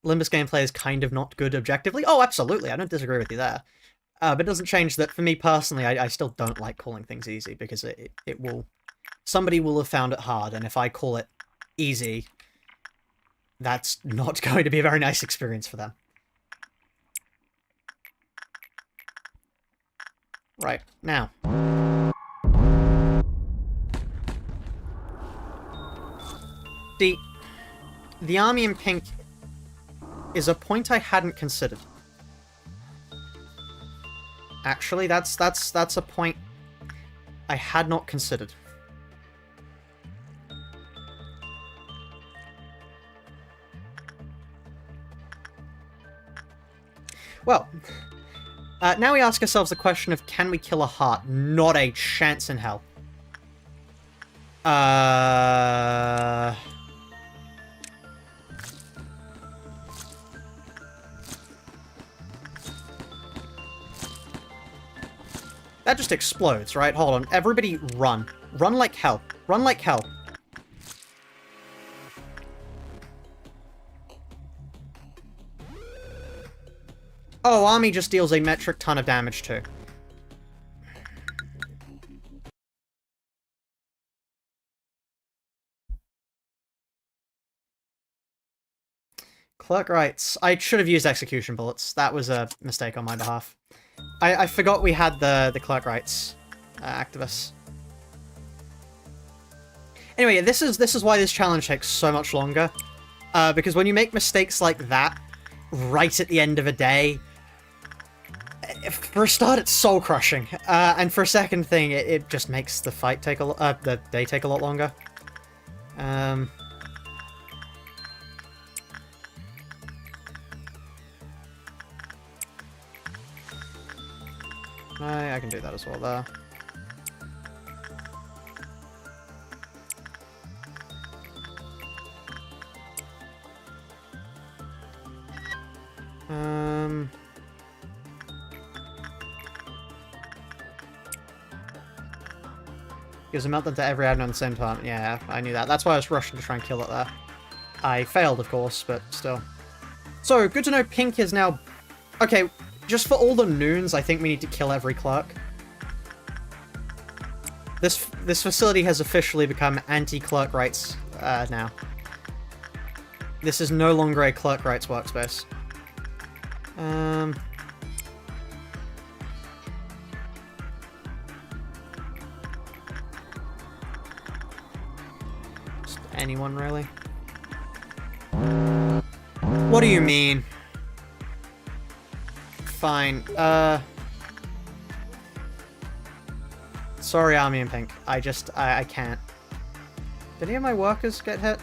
Speaker 1: Limbus gameplay is kind of not good objectively. Oh, absolutely, I don't disagree with you there. But it doesn't change that for me personally, I still don't like calling things easy, because it will... Somebody will have found it hard, and if I call it easy, that's not going to be a very nice experience for them. Right, now. The army in pink is a point I hadn't considered. Actually, that's a point I had not considered. Well, now we ask ourselves the question of, can we kill a heart? Not a chance in hell. That just explodes, right? Hold on. Everybody run. Run like hell. Run like hell. Oh, army just deals a metric ton of damage too. Clerk writes, I should have used execution bullets. That was a mistake on my behalf. I forgot we had the clerk rights activists. Anyway, this is why this challenge takes so much longer. Because when you make mistakes like that, right at the end of a day, for a start, it's soul crushing. And for a second thing, it just makes the fight take the day take a lot longer. I can do that as well there. Gives a meltdown to every admin at the same time. Yeah, I knew that. That's why I was rushing to try and kill it there. I failed, of course, but still. So, good to know Pink is now... Okay, just for all the noons, I think we need to kill every clerk. This facility has officially become anti-clerk rights now. This is no longer a clerk rights workspace. Just anyone, really? What do you mean? Fine. Sorry, Army in Pink. I can't. Did any of my workers get hit?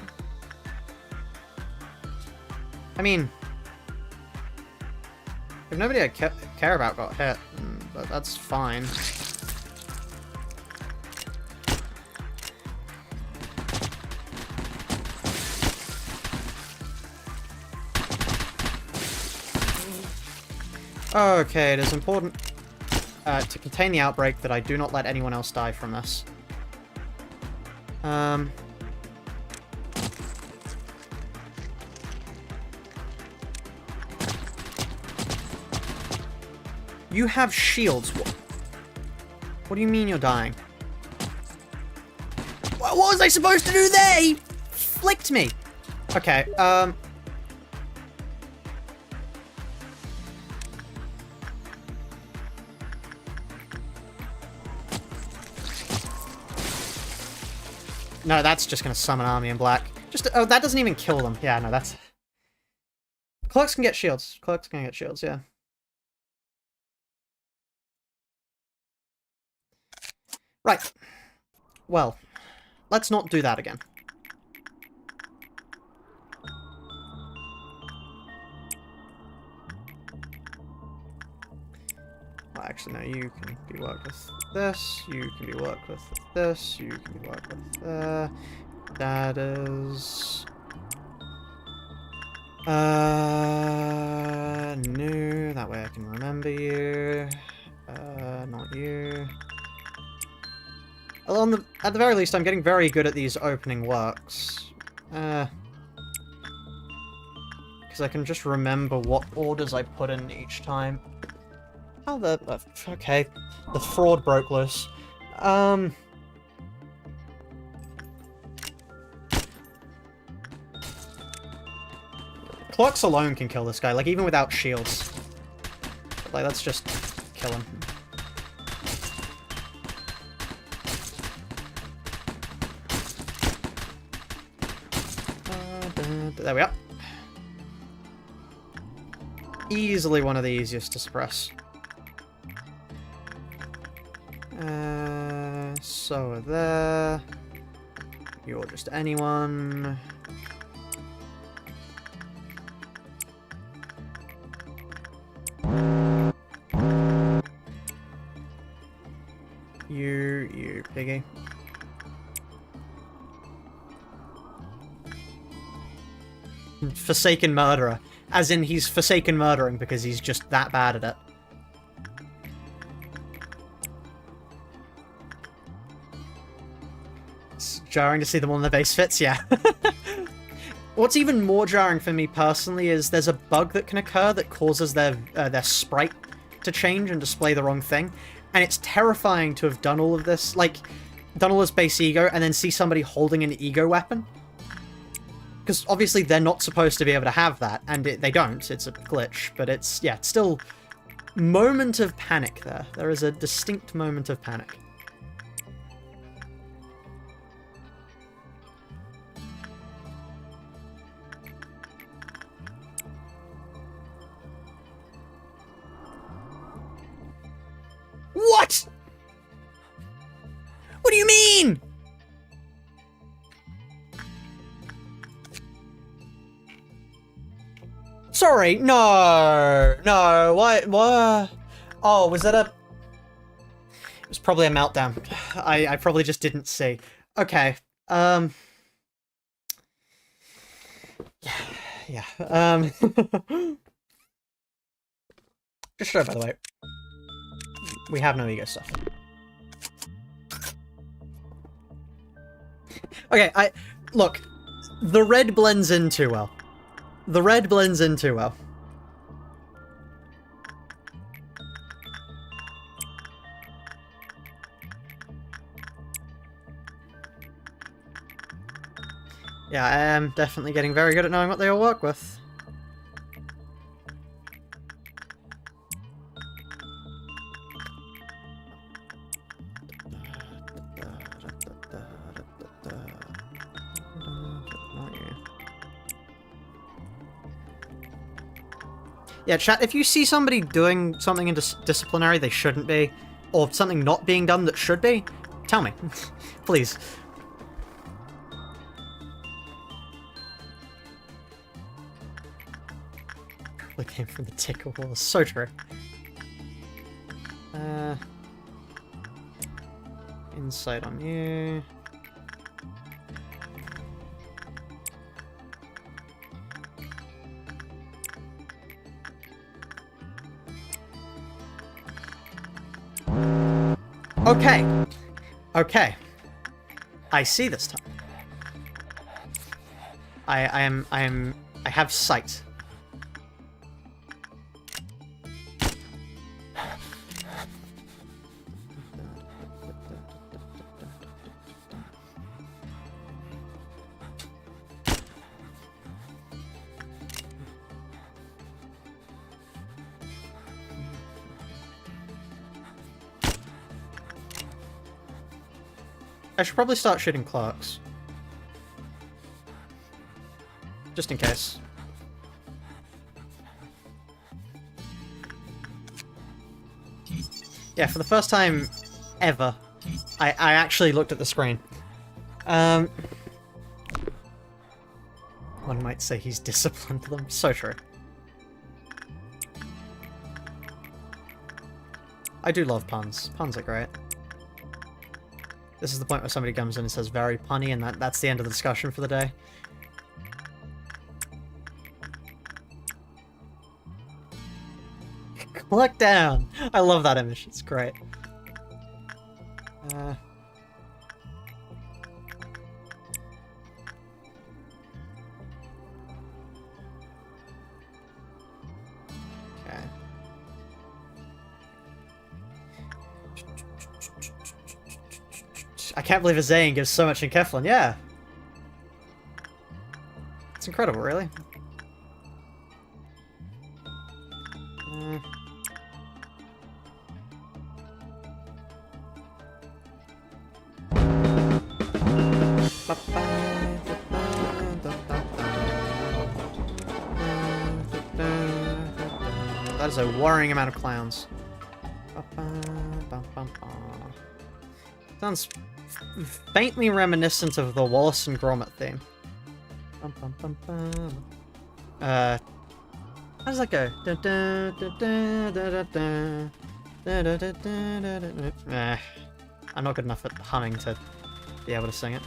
Speaker 1: I mean... if nobody I care about got hit, but that's fine. Okay, it is important to contain the outbreak that I do not let anyone else die from this. You have shields. What do you mean you're dying? What was I supposed to do there? He flicked me. Okay, no, that's just gonna summon Army in Black. Oh, that doesn't even kill them. Yeah, no, that's... Clerks can get shields. Clerks can get shields, yeah. Right. Well, let's not do that again. Well, actually, no, you can be worked with this, you can be worked with this, you can be worked with there. That is... new, that way I can remember you. Not you. Well, at the very least, I'm getting very good at these opening works. Because I can just remember what orders I put in each time. Oh, okay. The fraud broke loose. Clerks alone can kill this guy, like, even without shields. Like, let's just kill him. There we are. Easily one of the easiest to suppress. So there. You're just anyone. You piggy. Forsaken murderer. As in, he's forsaken murdering because he's just that bad at it. It's jarring to see them on the base fits, yeah. What's even more jarring for me personally is there's a bug that can occur that causes their sprite to change and display the wrong thing. And it's terrifying to have done all of this, like, done all this base ego and then see somebody holding an ego weapon. Because obviously they're not supposed to be able to have that, and they don't. It's a glitch, but it's, yeah, it's still... moment of panic there. There is a distinct moment of panic. Sorry, no, no, what? Oh, was that a... It was probably a meltdown. I probably just didn't see. Okay, yeah, just show, by the way. We have no ego stuff. Okay, look, the red blends in too well. The red blends in too well. Yeah, I am definitely getting very good at knowing what they all work with. Yeah, chat, if you see somebody doing something disciplinary they shouldn't be, or something not being done that should be, tell me. Please. It came from the tickle wall. So true. Insight on you. Okay. Okay. I see this time. I have sight. I should probably start shooting clerks. Just in case. Yeah, for the first time ever, I actually looked at the screen. One might say he's disciplined them. So true. I do love puns. Puns are great. This is the point where somebody comes in and says very punny, and that's the end of the discussion for the day. Look down! I love that image, it's great. Okay. I can't believe a Zane gives so much in Keflin, yeah. It's incredible, really. That is a worrying amount of clowns. Sounds faintly reminiscent of the Wallace and Gromit theme. How does that go? I'm not good enough at humming to be able to sing it.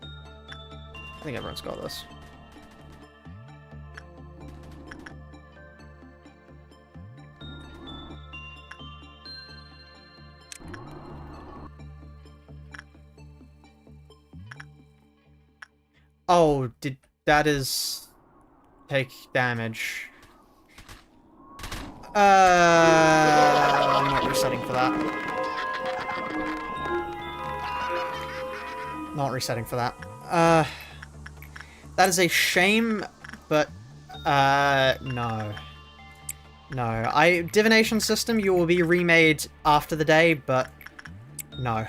Speaker 1: I think everyone's got this. Oh, that is take damage. I'm not resetting for that. Not resetting for that. That is a shame, but no. No. Divination system, you will be remade after the day, but no.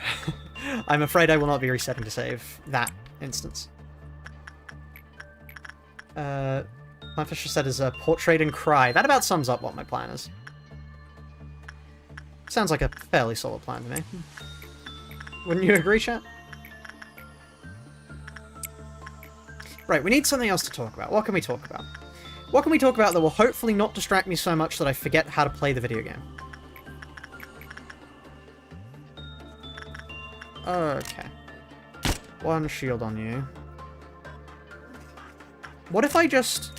Speaker 1: I'm afraid I will not be resetting to save that instance. My Fisher said is a portrait and cry. That about sums up what my plan is. Sounds like a fairly solid plan to me. Wouldn't you agree, chat? Right, we need something else to talk about. What can we talk about? What can we talk about that will hopefully not distract me so much that I forget how to play the video game? Okay. One shield on you. What if I just...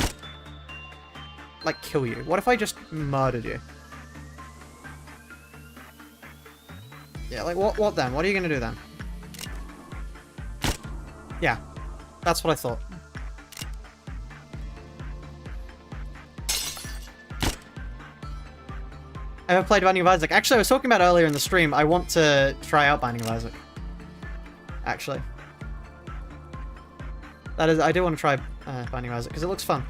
Speaker 1: like, kill you? What if I just murdered you? Yeah, like, what then? What are you gonna do then? Yeah. That's what I thought. Ever played Binding of Isaac? Actually, I was talking about earlier in the stream, I want to try out Binding of Isaac. Actually. That is, I do want to try Binding of Isaac, because it looks fun.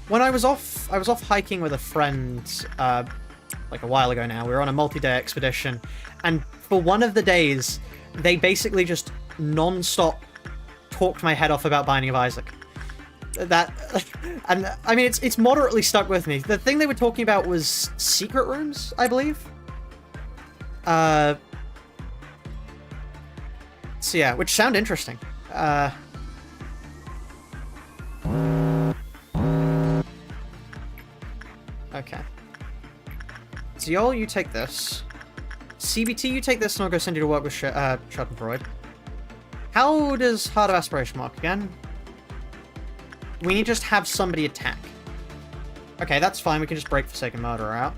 Speaker 1: When I was off hiking with a friend, like a while ago now. We were on a multi-day expedition, and for one of the days, they basically just non-stop talked my head off about Binding of Isaac. That, and I mean, it's moderately stuck with me. The thing they were talking about was secret rooms, I believe. So yeah, which sound interesting. Okay. So y'all, you take this. CBT, you take this, and I'll go send you to work with Schadenfreude. How does Heart of Aspiration work again? We need to just have somebody attack. Okay, that's fine. We can just break Forsaken Murderer out.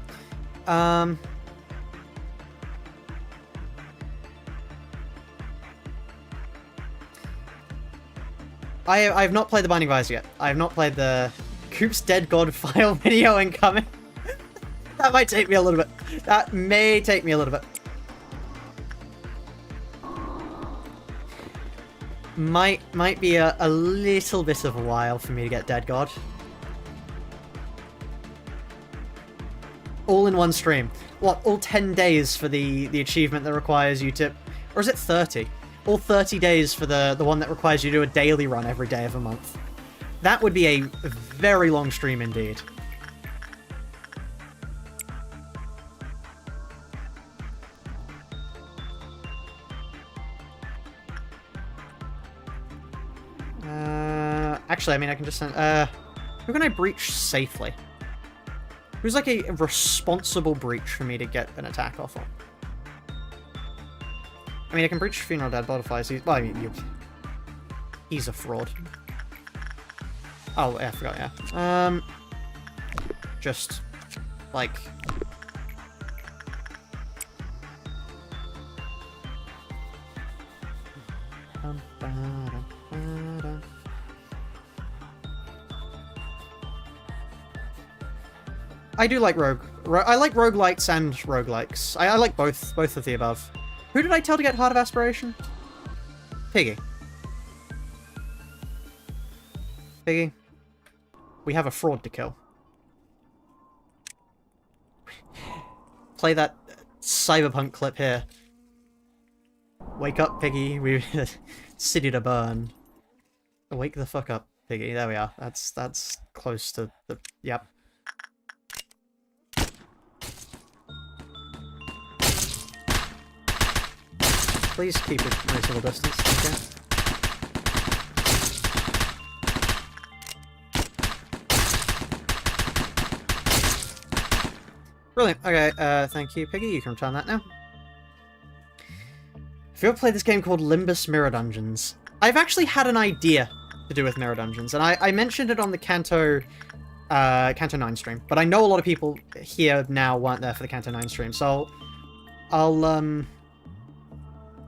Speaker 1: I have not played the Binding of Isaac yet. I have not played the Coop's Dead God file video incoming. That might take me a little bit. That may take me a little bit. Might be a little bit of a while for me to get Dead God. All in one stream. What, all 10 days for the achievement that requires you to... Or is it 30? All 30 days for the one that requires you to do a daily run every day of a month. That would be a very long stream indeed. Actually, I mean, I can just send... who can I breach safely? Who's like a responsible breach for me to get an attack off on? I mean, I can breach Funeral Dead Butterflies. Well, I mean, he's a fraud. Oh, yeah, I forgot, yeah. Just, like... I do like I like roguelites and roguelikes. I like both of the above. Who did I tell to get Heart of Aspiration? Piggy. Piggy. We have a fraud to kill. Play that cyberpunk clip here. Wake up, Piggy. We've city to burn. Wake the fuck up, Piggy. There we are. That's close to the... Yep. Please keep it a reasonable distance, okay? Brilliant. Okay, thank you, Piggy. You can return that now. Have you ever played this game called Limbus Mirror Dungeons? I've actually had an idea to do with Mirror Dungeons, and I mentioned it on the Kanto 9 stream, but I know a lot of people here now weren't there for the Kanto 9 stream, so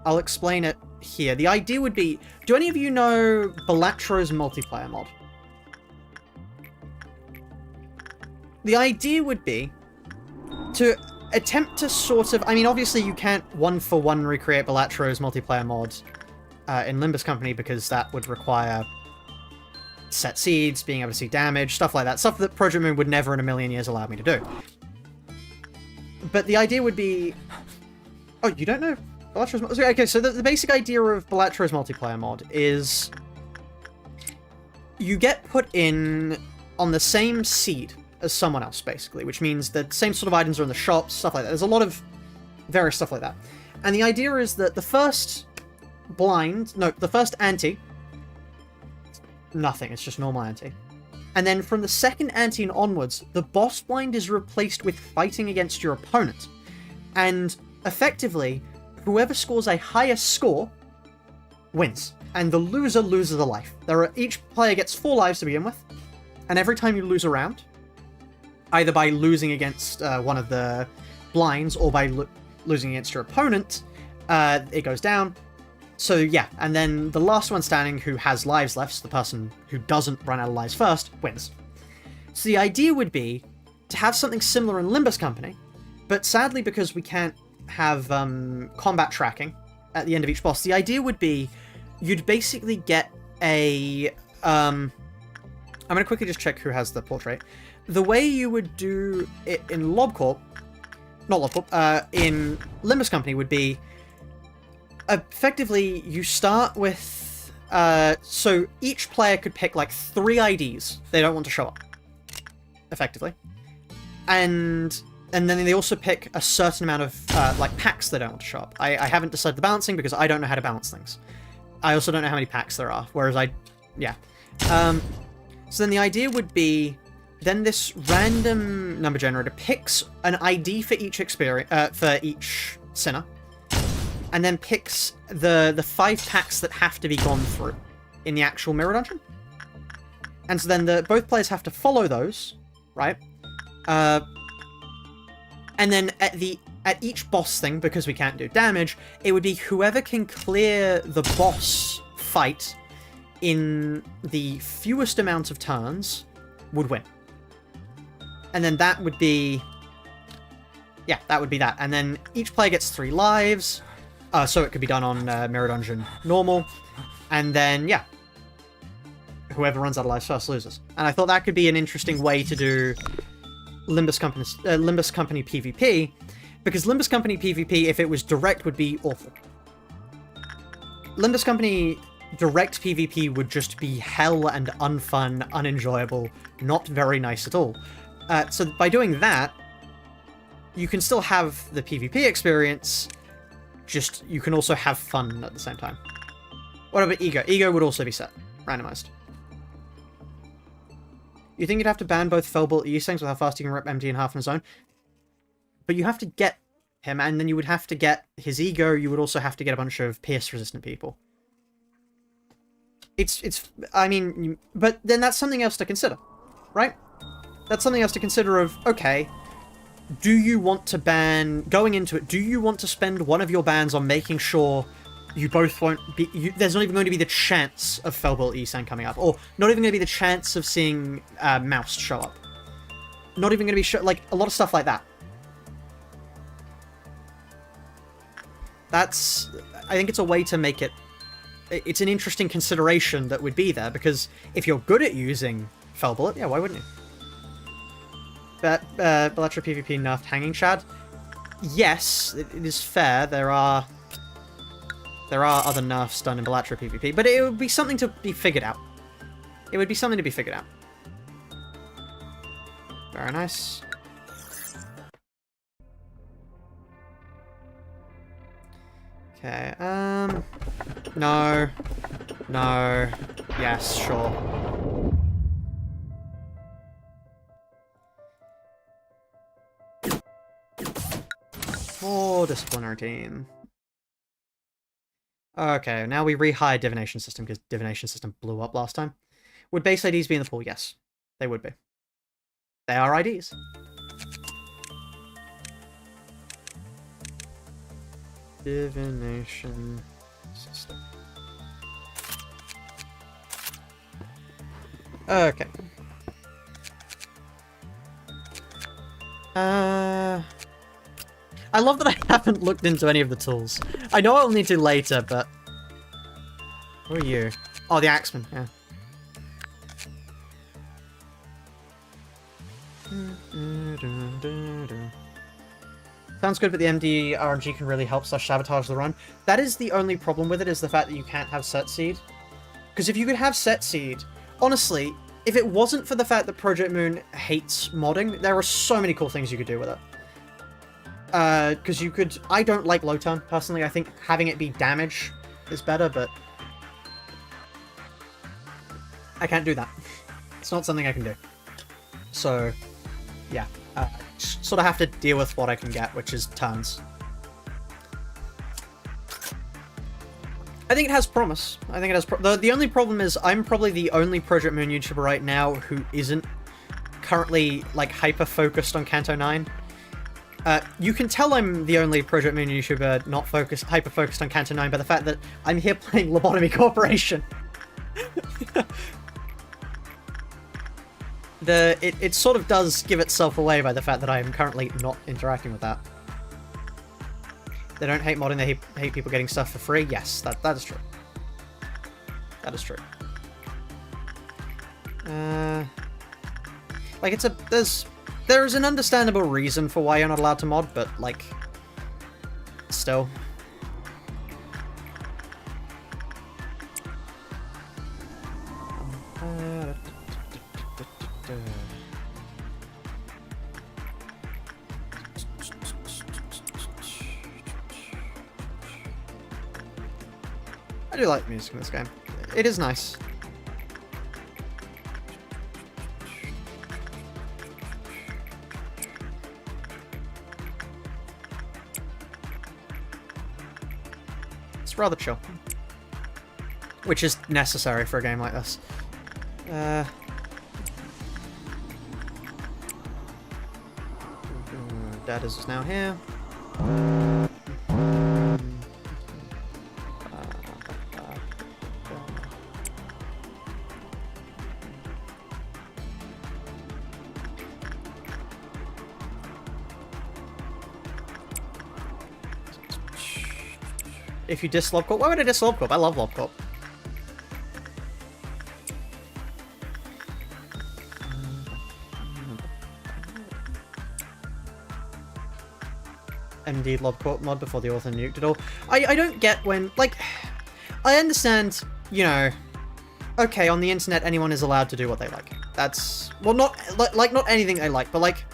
Speaker 1: I'll explain it here. The idea would be, do any of you know Balattro's multiplayer mod? The idea would be to attempt to sort of... I mean, obviously you can't one-for-one recreate Balattro's multiplayer mod in Limbus Company, because that would require set seeds, being able to see damage, stuff like that. Stuff that Project Moon would never in a million years allow me to do. But the idea would be... Oh, you don't know Balattro's... Okay, so the basic idea of Balattro's multiplayer mod is... you get put in on the same seed as someone else, basically, which means the same sort of items are in the shops, stuff like that. There's a lot of various stuff like that. And the idea is that the first the first ante, nothing, it's just normal ante. And then from the second ante and onwards, the boss blind is replaced with fighting against your opponent. And effectively, whoever scores a higher score wins. And the loser loses a life. Each player gets 4 lives to begin with. And every time you lose a round, either by losing against one of the blinds or by losing against your opponent, it goes down. So yeah, and then the last one standing who has lives left, so the person who doesn't run out of lives first, wins. So the idea would be to have something similar in Limbus Company, but sadly because we can't have combat tracking at the end of each boss, the idea would be you'd basically get a... I'm going to quickly just check who has the portrait. The way you would do it in LobCorp, not LobCorp, in Limbus Company would be effectively you start with so each player could pick like 3 IDs they don't want to show up effectively, and then they also pick a certain amount of like packs they don't want to show up. I haven't decided the balancing because I don't know how to balance things. I also don't know how many packs there are, whereas so then the idea would be then this random number generator picks an ID for each for each sinner, and then picks the 5 packs that have to be gone through in the actual mirror dungeon. And so then both players have to follow those, right? And then at each boss thing, because we can't do damage, it would be whoever can clear the boss fight in the fewest amount of turns would win. And then that would be... yeah, that would be that. And then each player gets 3 lives. So it could be done on Mirror Dungeon normal. And then, yeah. Whoever runs out of lives first loses. And I thought that could be an interesting way to do Limbus Company PvP. Because Limbus Company PvP, if it was direct, would be awful. Limbus Company direct PvP would just be hell and unfun, unenjoyable, not very nice at all. So by doing that, you can still have the PvP experience, just you can also have fun at the same time. What about Ego? Ego would also be set, randomized. You think you'd have to ban both Felbolt and Estangs with how fast you can rip MD in half in a zone? But you have to get him, and then you would have to get his Ego, you would also have to get a bunch of Pierce-resistant people. I mean, but then that's something else to consider, right? That's something else to consider of, okay, do you want to ban, going into it, do you want to spend one of your bans on making sure you both won't be, there's not even going to be the chance of Felbolt Esang coming up, or not even going to be the chance of seeing Mouse show up. Not even going to be, like, a lot of stuff like that. That's, I think it's a way to make it, it's an interesting consideration that would be there, because if you're good at using Felbolt, yeah, why wouldn't you? Bellatrix PvP nerfed Hanging Shad? Yes, it is fair. There are other nerfs done in Bellatrix PvP, but it would be something to be figured out. It would be something to be figured out. Very nice. Okay, no. No. Yes, sure. More disciplinary team. Okay, now we rehire Divination System, because Divination System blew up last time. Would base IDs be in the pool? Yes. They would be. They are IDs. Divination System. Okay. I love that I haven't looked into any of the tools. I know I'll need to later, but... Who are you? Oh, the Axeman, yeah. Sounds good, but the MD RNG can really help sabotage the run. That is the only problem with it, is the fact that you can't have set seed. Because if you could have set seed, honestly, if it wasn't for the fact that Project Moon hates modding, there are so many cool things you could do with it. Because you could... I don't like low turn, personally. I think having it be damage is better, but... I can't do that. It's not something I can do. So, yeah. Sort of have to deal with what I can get, which is turns. I think it has promise. I think it has the only problem is I'm probably the only Project Moon YouTuber right now who isn't currently, like, hyper-focused on Kanto 9. You can tell I'm the only Project Moon YouTuber not hyper-focused on Kanto 9 by the fact that I'm here playing Lobotomy Corporation. It sort of does give itself away by the fact that I am currently not interacting with that. They don't hate modding, they hate people getting stuff for free. Yes, that is true. That is true. Like, there's an understandable reason for why you're not allowed to mod, but, like, still. I do like the music in this game. It is nice. It's rather chill. Which is necessary for a game like this. Dad is now here. If you diss Lobcorp, why would I diss Lobcorp? I love Lobcorp. MD Lobcorp mod before the author nuked it all. I don't get when, like, I understand, you know, okay, on the internet anyone is allowed to do what they like. That's, well, not, like, not anything they like, but, like,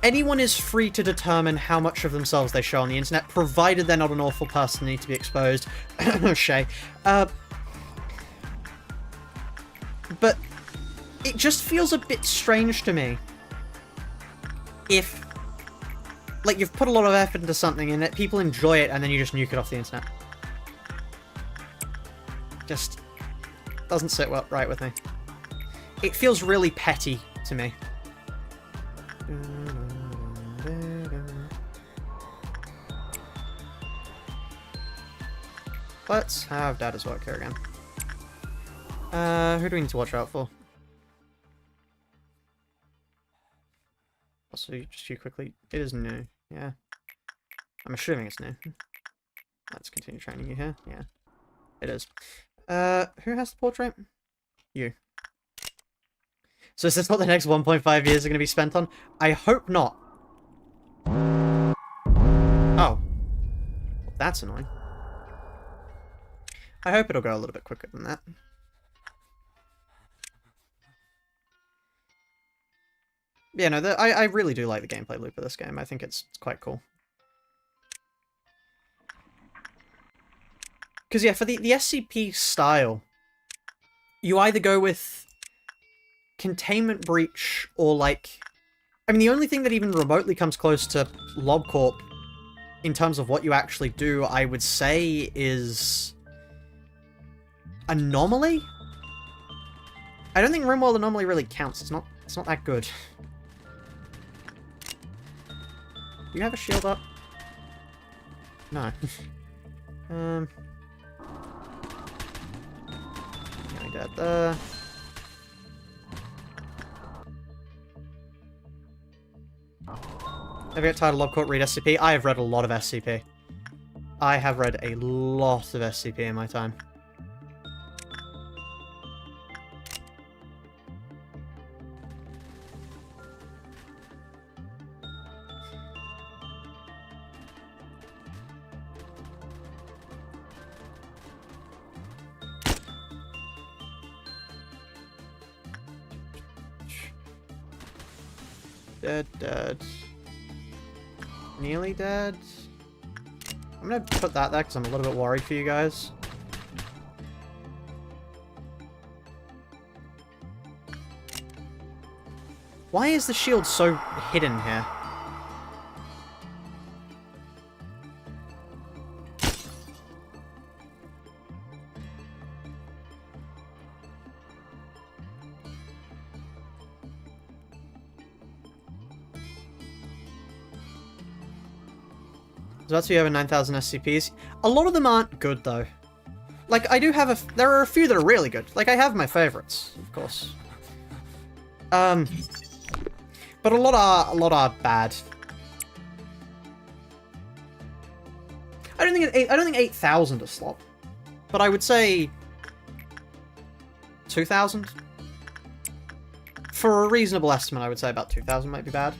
Speaker 1: anyone is free to determine how much of themselves they show on the internet, provided they're not an awful person who need to be exposed. Shay. But it just feels a bit strange to me if, like, you've put a lot of effort into something and that people enjoy it and then you just nuke it off the internet. Just doesn't sit well right with me. It feels really petty to me. Let's have Dada's work here again. Who do we need to watch out for? Also, just you quickly. It is new. Yeah. I'm assuming it's new. Let's continue training you here. Yeah. It is. Who has the portrait? You. So is this what the next 1.5 years are going to be spent on? I hope not. Oh. Well, that's annoying. I hope it'll go a little bit quicker than that. Yeah, no, I really do like the gameplay loop of this game. I think it's quite cool. Because, yeah, for the SCP style, you either go with Containment Breach or, like... I mean, the only thing that even remotely comes close to LobCorp in terms of what you actually do, I would say, is... Anomaly? I don't think RimWorld Anomaly really counts. It's not that good. Do you have a shield up? No. Getting dead there. Have you got tired of LobCorp read SCP? I have read a lot of SCP. I have read a lot of SCP in my time. Dead. nearly dead. I'm gonna put that there because I'm a little bit worried for you guys. Why is the shield so hidden here? So that's why you have 9,000 SCPs. A lot of them aren't good, though. Like, I do have there are a few that are really good. Like, I have my favorites, of course. But a lot are bad. I don't think 8,000 is slop. But I would say 2,000. For a reasonable estimate, I would say about 2,000 might be bad.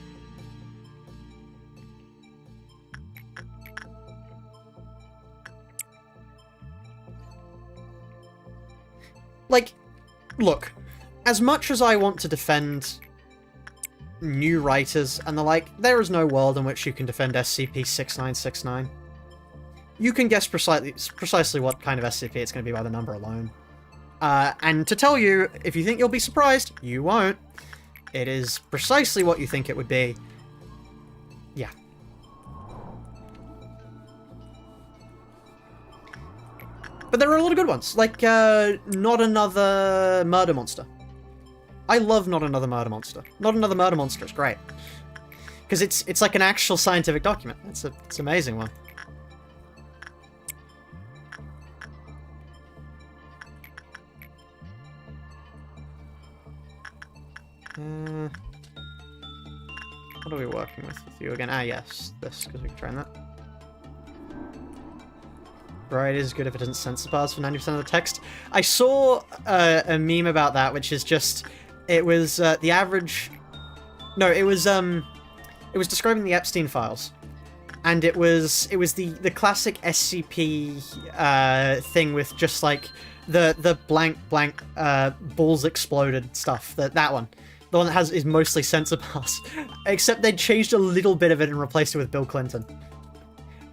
Speaker 1: Like, look, as much as I want to defend new writers and the like, there is no world in which you can defend SCP-6969. You can guess precisely what kind of SCP it's going to be by the number alone. And to tell you, if you think you'll be surprised, you won't. It is precisely what you think it would be. Yeah. But there are a lot of good ones, like, Not Another Murder Monster. I love Not Another Murder Monster. Not Another Murder Monster is great. Because it's like an actual scientific document. It's an amazing one. What are we working with you again? Ah, yes, this, because we can train that. Right, it is good if it doesn't censor bars for 90% of the text. I saw a meme about that, which is just, it was the average... No, it was describing the Epstein files. And it was the classic SCP thing with just like the blank balls exploded stuff. That one. The one that is mostly censor bars. Except they changed a little bit of it and replaced it with Bill Clinton.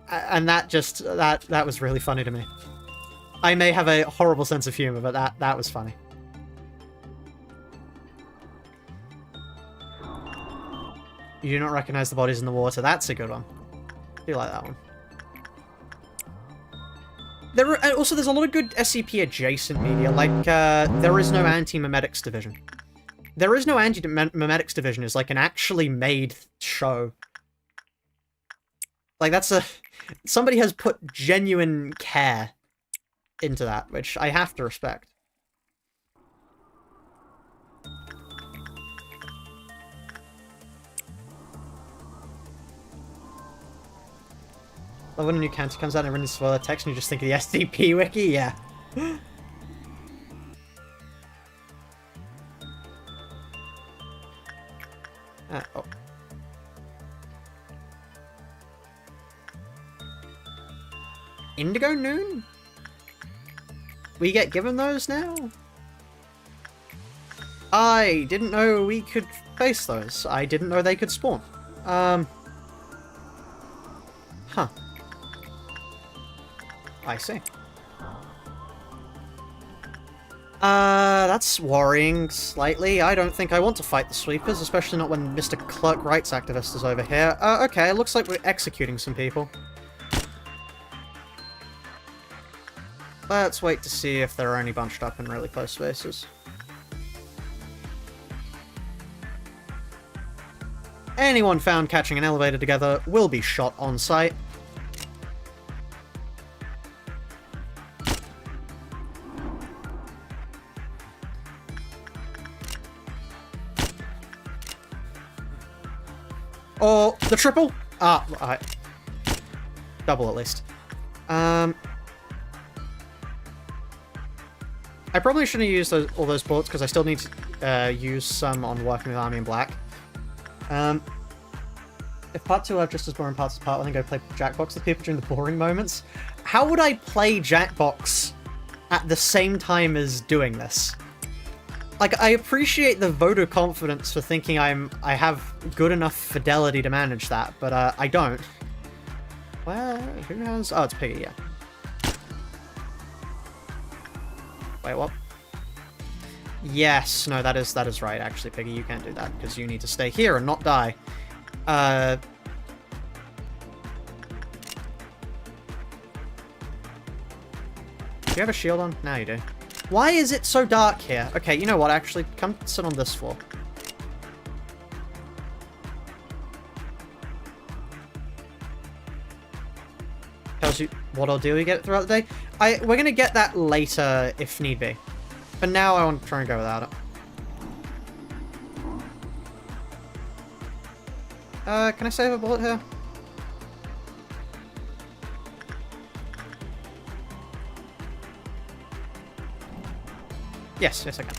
Speaker 1: And that was really funny to me. I may have a horrible sense of humor, but that was funny. You do not recognize the bodies in the water. That's a good one. I do like that one. There's a lot of good SCP adjacent media, like there is no anti-memetics division. There is no anti-memetics division is like an actually made show. Like somebody has put genuine care into that, which I have to respect. Like when a new counter comes out and everyone spoiler text and you just think of the SDP wiki, yeah. Oh. Indigo Noon? We get given those now? I didn't know we could face those. I didn't know they could spawn. Huh. I see. That's worrying slightly. I don't think I want to fight the sweepers, especially not when Mr. Clerk Rights Activist is over here. Okay, it looks like we're executing some people. Let's wait to see if they're only bunched up in really close spaces. Anyone found catching an elevator together will be shot on sight. Or the triple? Ah, right. Double at least. I probably shouldn't have used all those bullets because I still need to use some on working with Army in Black. If part 2 are just as boring parts as part 1, then go play Jackbox with people during the boring moments. How would I play Jackbox at the same time as doing this? Like, I appreciate the vote of confidence for thinking I have good enough fidelity to manage that, but I don't. Well, who has... Oh, it's Piggy, yeah. Wait, what? Yes, no, that is right, actually, Piggy. You can't do that, because you need to stay here and not die. Do you have a shield on? Now you do. Why is it so dark here? Okay, you know what, actually, come sit on this floor. Tells you what ordeal you get throughout the day. We're gonna get that later if need be. But now I want to try and go without it. Can I save a bullet here? Yes, yes I can.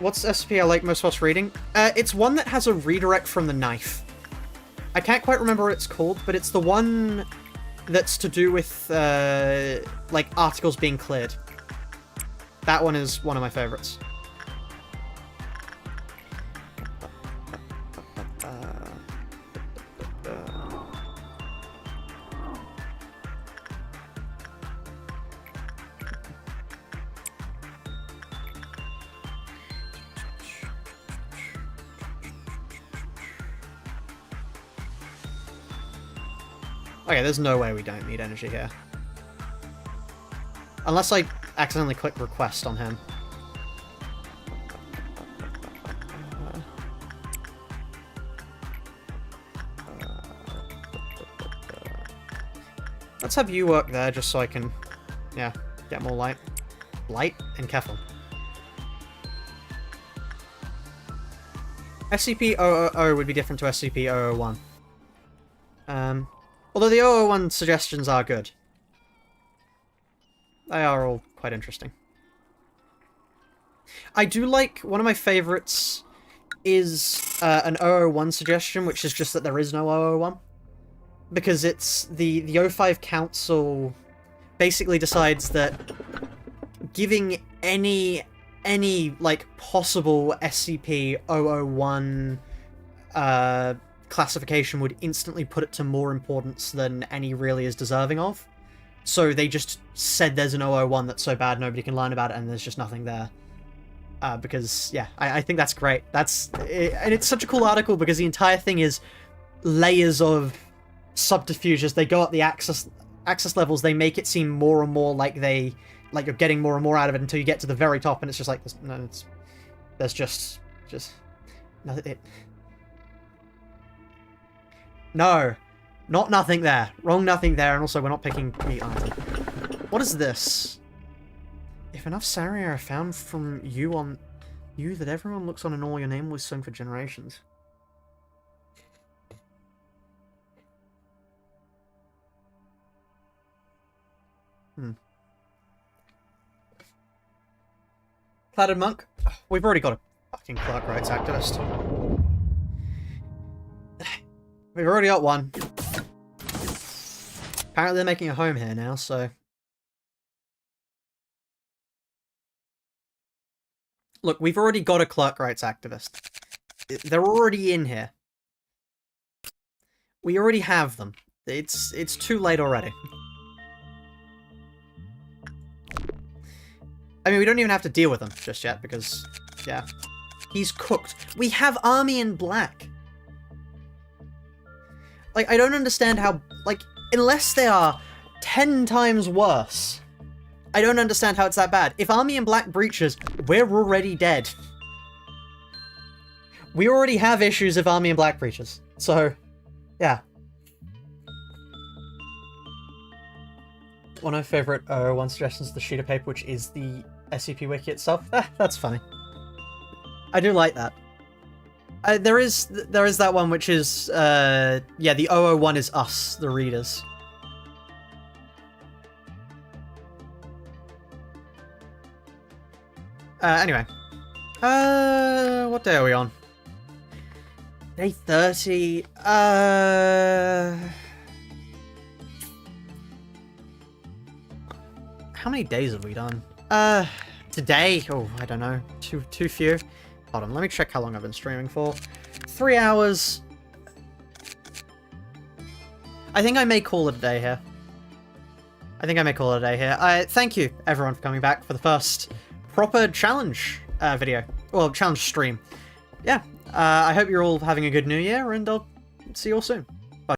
Speaker 1: What's SCP I like most whilst reading? It's one that has a redirect from the knife. I can't quite remember what it's called, but it's the one that's to do with, like, articles being cleared. That one is one of my favorites. Okay, there's no way we don't need energy here. Unless I accidentally click request on him. Let's have you work there just so I can, yeah, get more light. Light and careful. SCP-000 would be different to SCP-001. Although the 001 suggestions are good. They are all quite interesting. I do like, one of my favorites is an 001 suggestion, which is just that there is no 001. Because it's the O5 Council basically decides that giving any like possible SCP-001 classification would instantly put it to more importance than any really is deserving of. So they just said there's an 001 that's so bad nobody can learn about it, and there's just nothing there. Because, yeah, I think that's great. And it's such a cool article because the entire thing is layers of subterfuge. As they go up the access levels, they make it seem more and more like you're getting more and more out of it until you get to the very top, and it's just like, no, there's just nothing. No, not nothing there. Wrong nothing there, and also we're not picking meat item. What is this? If enough Saria are found from you on you that everyone looks on and all, your name was sung for generations. Plaided Monk? We've already got a fucking clerk rights activist. We've already got one. Apparently they're making a home here now, so... Look, we've already got a clerk rights activist. They're already in here. We already have them. It's too late already. I mean, we don't even have to deal with him just yet, because, yeah. He's cooked. We have Army in Black. Like, I don't understand how, like, unless they are 10 times worse, I don't understand how it's that bad. If Army in Black breaches, we're already dead. We already have issues if Army in Black breaches. So, yeah. One of my favourite one suggestions is the sheet of paper, which is the SCP Wiki itself. That's funny. I do like that. There is that one which is, yeah, the 001 is us, the readers. Anyway. What day are we on? Day 30. how many days have we done? Today, oh, I don't know, too few. Hold on, let me check how long I've been streaming for. 3 hours. I think I may call it a day here. Thank you, everyone, for coming back for the first proper challenge video. Well, challenge stream. Yeah, I hope you're all having a good new year, and I'll see you all soon.